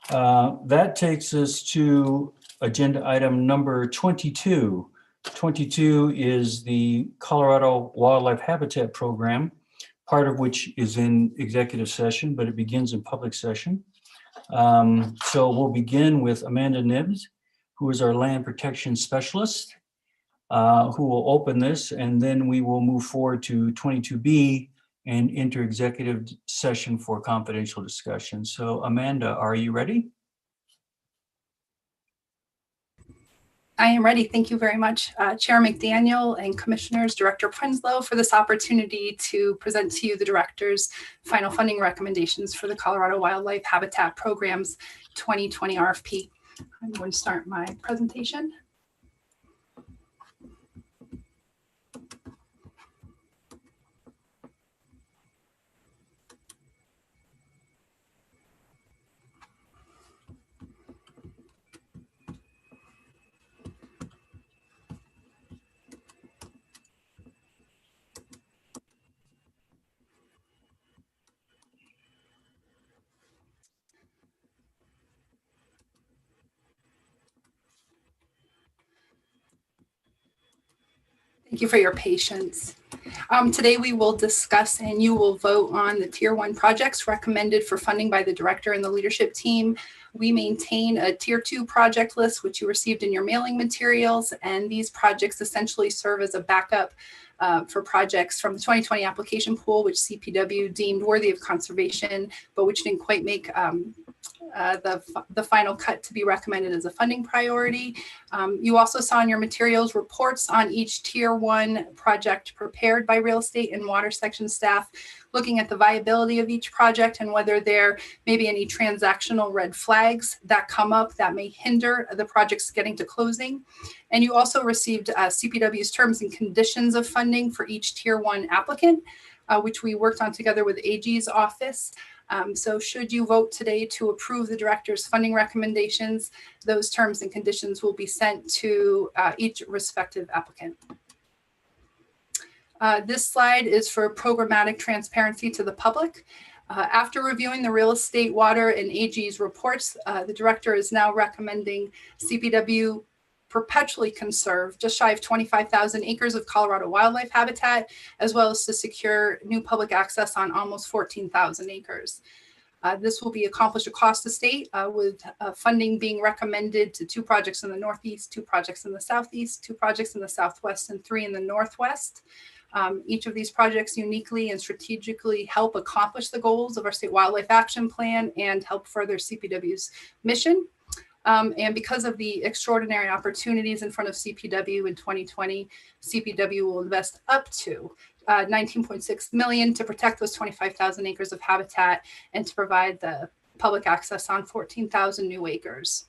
S3: That takes us to agenda item number 22. 22 is the Colorado Wildlife Habitat Program, part of which is in executive session, but it begins in public session. So we'll begin with Amanda Nibbs, who is our land protection specialist, who will open this, and then we will move forward to 22B and enter executive session for confidential discussion. So Amanda, are you ready?
S10: I am ready. Thank you very much, Chair McDaniel and Commissioners, Director Prinsloo, for this opportunity to present to you the Director's final funding recommendations for the Colorado Wildlife Habitat Program's 2020 RFP. I'm going to start my presentation. Thank you for your patience. Today we will discuss and you will vote on the Tier 1 projects recommended for funding by the Director and the leadership team. We maintain a Tier 2 project list, which you received in your mailing materials, and these projects essentially serve as a backup for projects from the 2020 application pool, which CPW deemed worthy of conservation, but which didn't quite make the final cut to be recommended as a funding priority. You also saw in your materials reports on each Tier 1 project prepared by real estate and water section staff, looking at the viability of each project and whether there may be any transactional red flags that come up that may hinder the projects getting to closing. And you also received CPW's terms and conditions of funding for each Tier 1 applicant, which we worked on together with AG's office. So should you vote today to approve the Director's funding recommendations, those terms and conditions will be sent to each respective applicant. This slide is for programmatic transparency to the public. After reviewing the real estate, water, and AG's reports, the director is now recommending CPW perpetually conserve just shy of 25,000 acres of Colorado wildlife habitat, as well as to secure new public access on almost 14,000 acres. This will be accomplished across the state with funding being recommended to 2 projects in the Northeast, 2 projects in the Southeast, 2 projects in the Southwest, and 3 in the Northwest. Each of these projects uniquely and strategically help accomplish the goals of our state wildlife action plan and help further CPW's mission. And because of the extraordinary opportunities in front of CPW in 2020, CPW will invest up to $19.6 million to protect those 25,000 acres of habitat and to provide the public access on 14,000 new acres.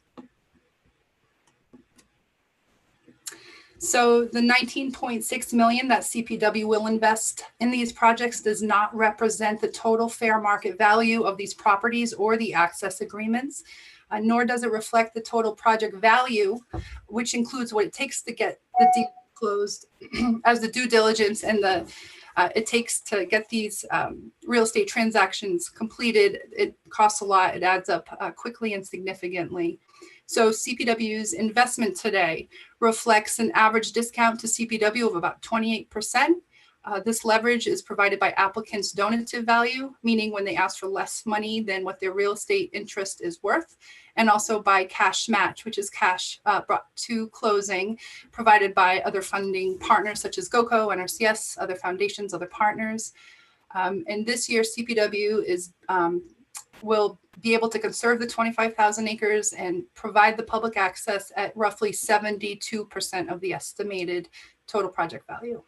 S10: So the $19.6 million that CPW will invest in these projects does not represent the total fair market value of these properties or the access agreements, nor does it reflect the total project value, which includes what it takes to get the deal closed as the due diligence and the it takes to get these real estate transactions completed. It costs a lot. It adds up quickly and significantly. So CPW's investment today reflects an average discount to CPW of about 28%. This leverage is provided by applicants' donative value, meaning when they ask for less money than what their real estate interest is worth, and also by cash match, which is cash brought to closing, provided by other funding partners such as GOCO, NRCS, other foundations, other partners. And this year, CPW will be able to conserve the 25,000 acres and provide the public access at roughly 72% of the estimated total project value.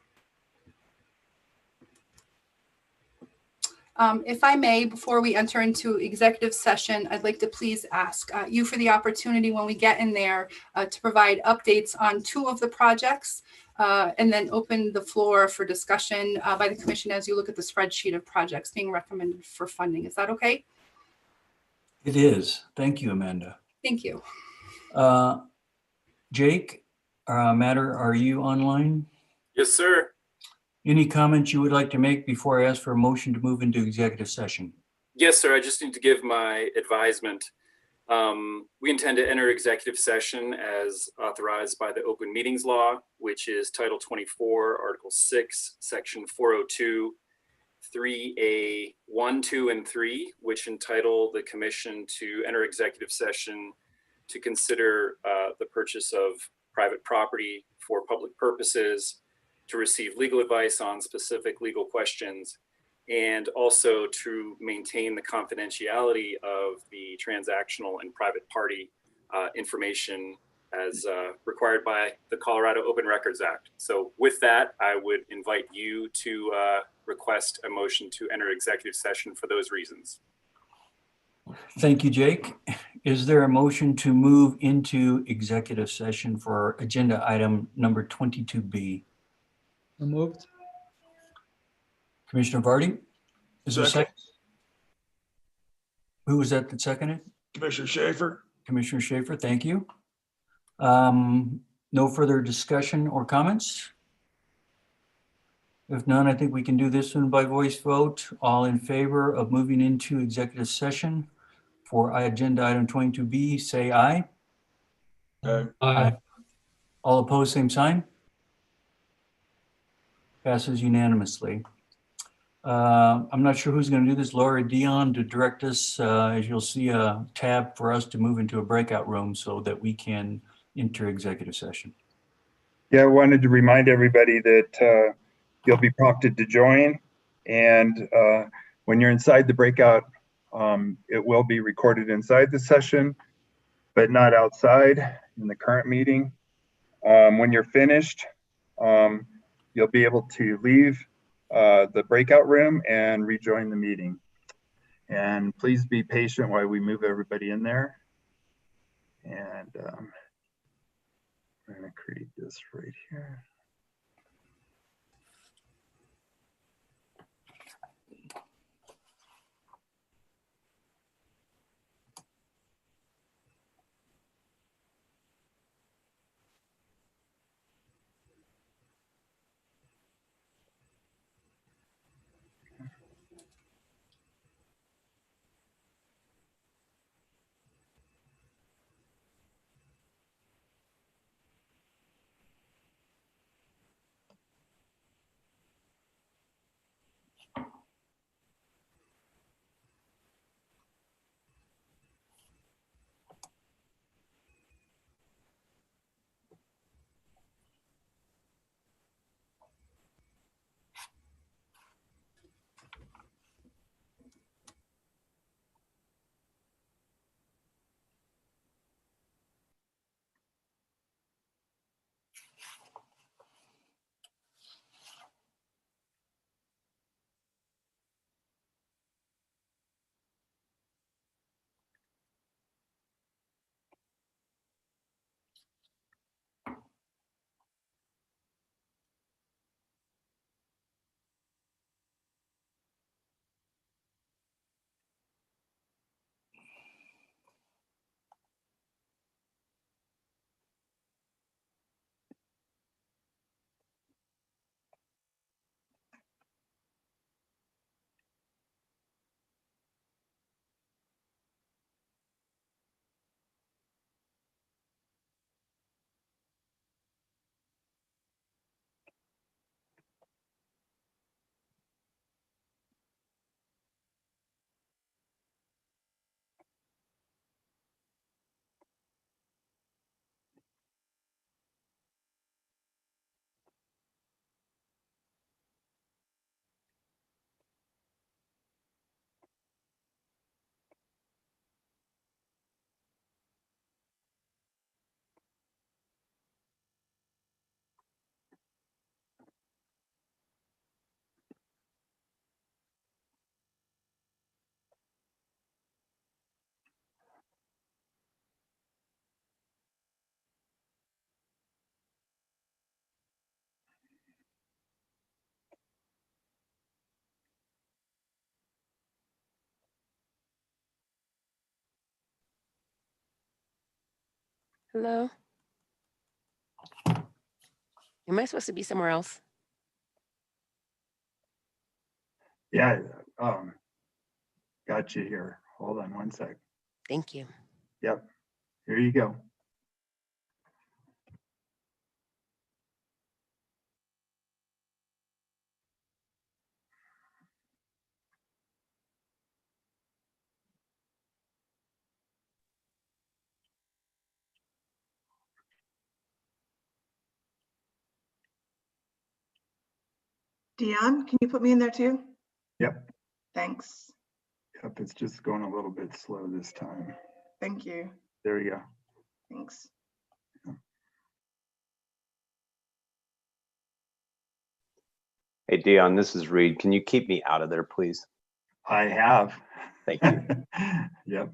S10: If I may, before we enter into executive session, I'd like to please ask you for the opportunity when we get in there to provide updates on 2 of the projects and then open the floor for discussion by the commission as you look at the spreadsheet of projects being recommended for funding. Is that okay?
S3: It is. Thank you, Amanda.
S10: Thank you.
S3: Jake, Matter, are you online?
S8: Yes, sir.
S3: Any comments you would like to make before I ask for a motion to move into executive session?
S8: Yes, sir. I just need to give my advisement. We intend to enter executive session as authorized by the Open Meetings Law, which is Title 24, Article 6, Section 402, 3A 1, 2, and 3, which entitle the commission to enter executive session to consider the purchase of private property for public purposes, to receive legal advice on specific legal questions, and also to maintain the confidentiality of the transactional and private party information as required by the Colorado Open Records Act. So with that, I would invite you to request a motion to enter executive session for those reasons.
S3: Thank you, Jake. Is there a motion to move into executive session for agenda item number 22B?
S22: So moved.
S3: Commissioner Vardy? Is there a
S7: Second.
S3: second? Who was that seconded?
S7: Commissioner Schaefer.
S3: Commissioner Schaefer, thank you. No further discussion or comments? If none, I think we can do this one by voice vote. All in favor of moving into executive session for agenda item 22B, say aye.
S2: Aye.
S3: All opposed, same sign. Passes unanimously. I'm not sure who's going to do this. Laura Dion to direct us. As you'll see a tab for us to move into a breakout room so that we can enter executive session.
S14: Yeah, I wanted to remind everybody that you'll be prompted to join. And when you're inside the breakout, it will be recorded inside the session, but not outside in the current meeting. When you're finished, you'll be able to leave the breakout room and rejoin the meeting. And please be patient while we move everybody in there. And I'm going to create this right here.
S6: Hello? Am I supposed to be somewhere else?
S14: Yeah, got you here. Hold on one sec.
S6: Thank you.
S14: Yep, here you go.
S11: Dion, can you put me in there too?
S14: Yep,
S11: Thanks.
S14: yep, it's just going a little bit slow this time.
S11: Thank you.
S14: There you go.
S11: Thanks.
S13: Hey, Dion, this is Reed. Can you keep me out of there, please?
S14: I have.
S13: Thank you.
S14: Yep.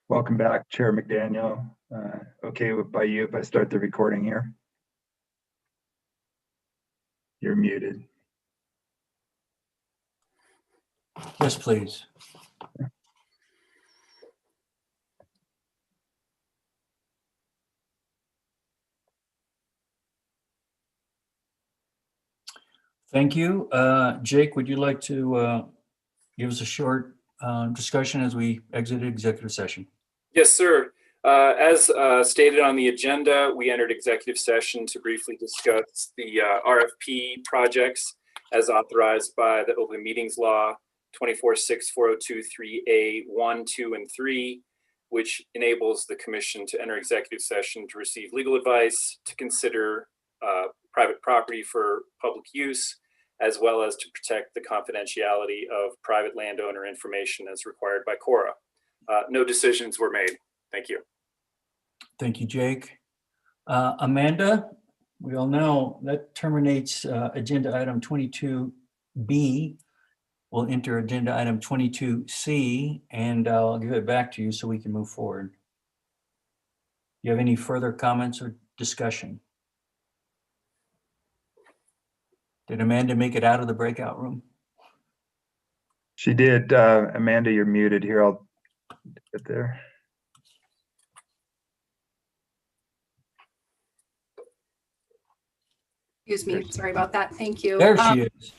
S14: Welcome back, Chair McDaniel. Okay by you if I start the recording here? You're muted.
S3: Yes, please. Thank you. Jake, would you like to give us a short discussion as we exit executive session?
S8: Yes, sir. As stated on the agenda, we entered executive session to briefly discuss the RFP projects as authorized by the Open Meetings Law 246402 3A 1, 2, and 3, which enables the commission to enter executive session to receive legal advice, to consider private property for public use, as well as to protect the confidentiality of private landowner information as required by CORA. No decisions were made. Thank you.
S3: Thank you, Jake. Amanda, we all know that terminates agenda item 22B. We'll enter agenda item 22C, and I'll give it back to you so we can move forward. Do you have any further comments or discussion? Did Amanda make it out of the breakout room?
S14: She did. Amanda, you're muted here. I'll get there.
S10: Excuse me, sorry about that. Thank you.
S3: There she is.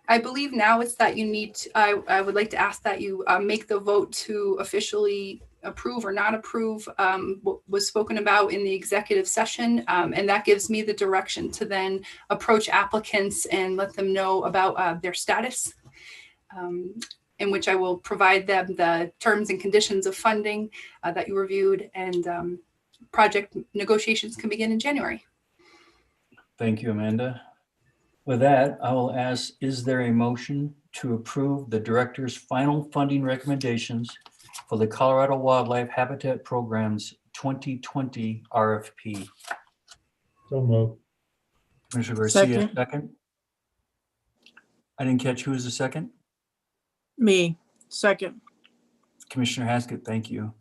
S10: I believe now it's that you need to, I would like to ask that you make the vote to officially approve or not approve what was spoken about in the executive session. And that gives me the direction to then approach applicants and let them know about their status, in which I will provide them the terms and conditions of funding that you reviewed, and project negotiations can begin in January.
S3: Thank you, Amanda. With that, I will ask, is there a motion to approve the director's final funding recommendations for the Colorado Wildlife Habitat Program's 2020 RFP?
S2: So moved.
S3: Commissioner Garcia,
S5: Second.
S3: second. I didn't catch who was the second.
S5: Me, second.
S3: Commissioner Haskett, thank you.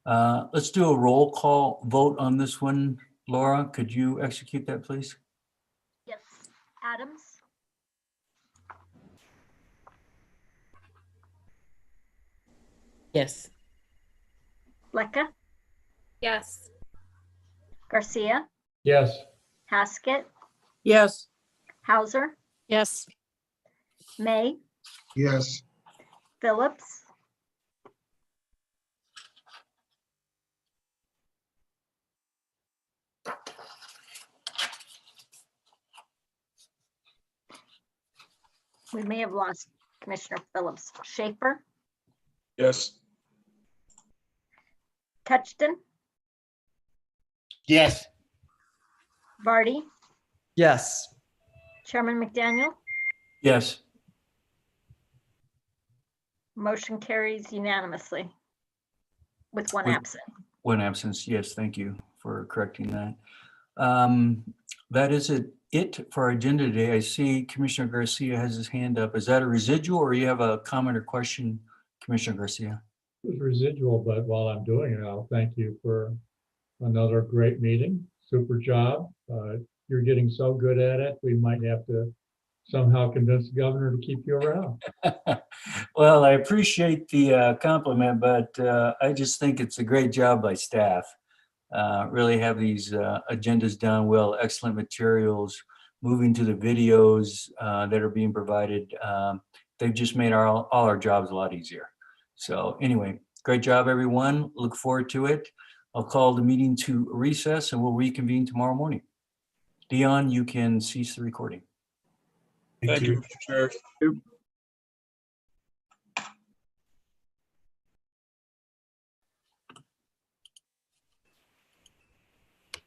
S3: Let's do a roll call vote on this one. Laura, could you execute that, please?
S12: Yes. Adams?
S6: Yes.
S12: Lecca?
S15: Yes.
S12: Garcia?
S2: Yes.
S12: Haskett?
S5: Yes.
S12: Hauser?
S15: Yes.
S12: May?
S9: Yes.
S12: Phillips? We may have lost Commissioner Phillips. Schaefer?
S7: Yes.
S12: Touchton?
S4: Yes.
S12: Vardy?
S22: Yes.
S12: Chairman McDaniel?
S3: Yes.
S12: Motion carries unanimously with one
S3: With-
S12: absent.
S3: One absence, yes, thank you for correcting that. That is it for our agenda today. I see Commissioner Garcia has his hand up. Is that a residual or you have a comment or question, Commissioner Garcia?
S2: It was residual, but while I'm doing it, I'll thank you for another great meeting. Super job. You're getting so good at it. We might have to somehow convince the governor to keep you around.
S3: Well, I appreciate the compliment, but I just think it's a great job by staff. Really have these agendas done well, excellent materials, moving to the videos that are being provided. They've just made all our jobs a lot easier. So anyway, great job, everyone. Look forward to it. I'll call the meeting to recess and we'll reconvene tomorrow morning. Dion, you can cease the recording.
S7: Thank you, Mr. Chair.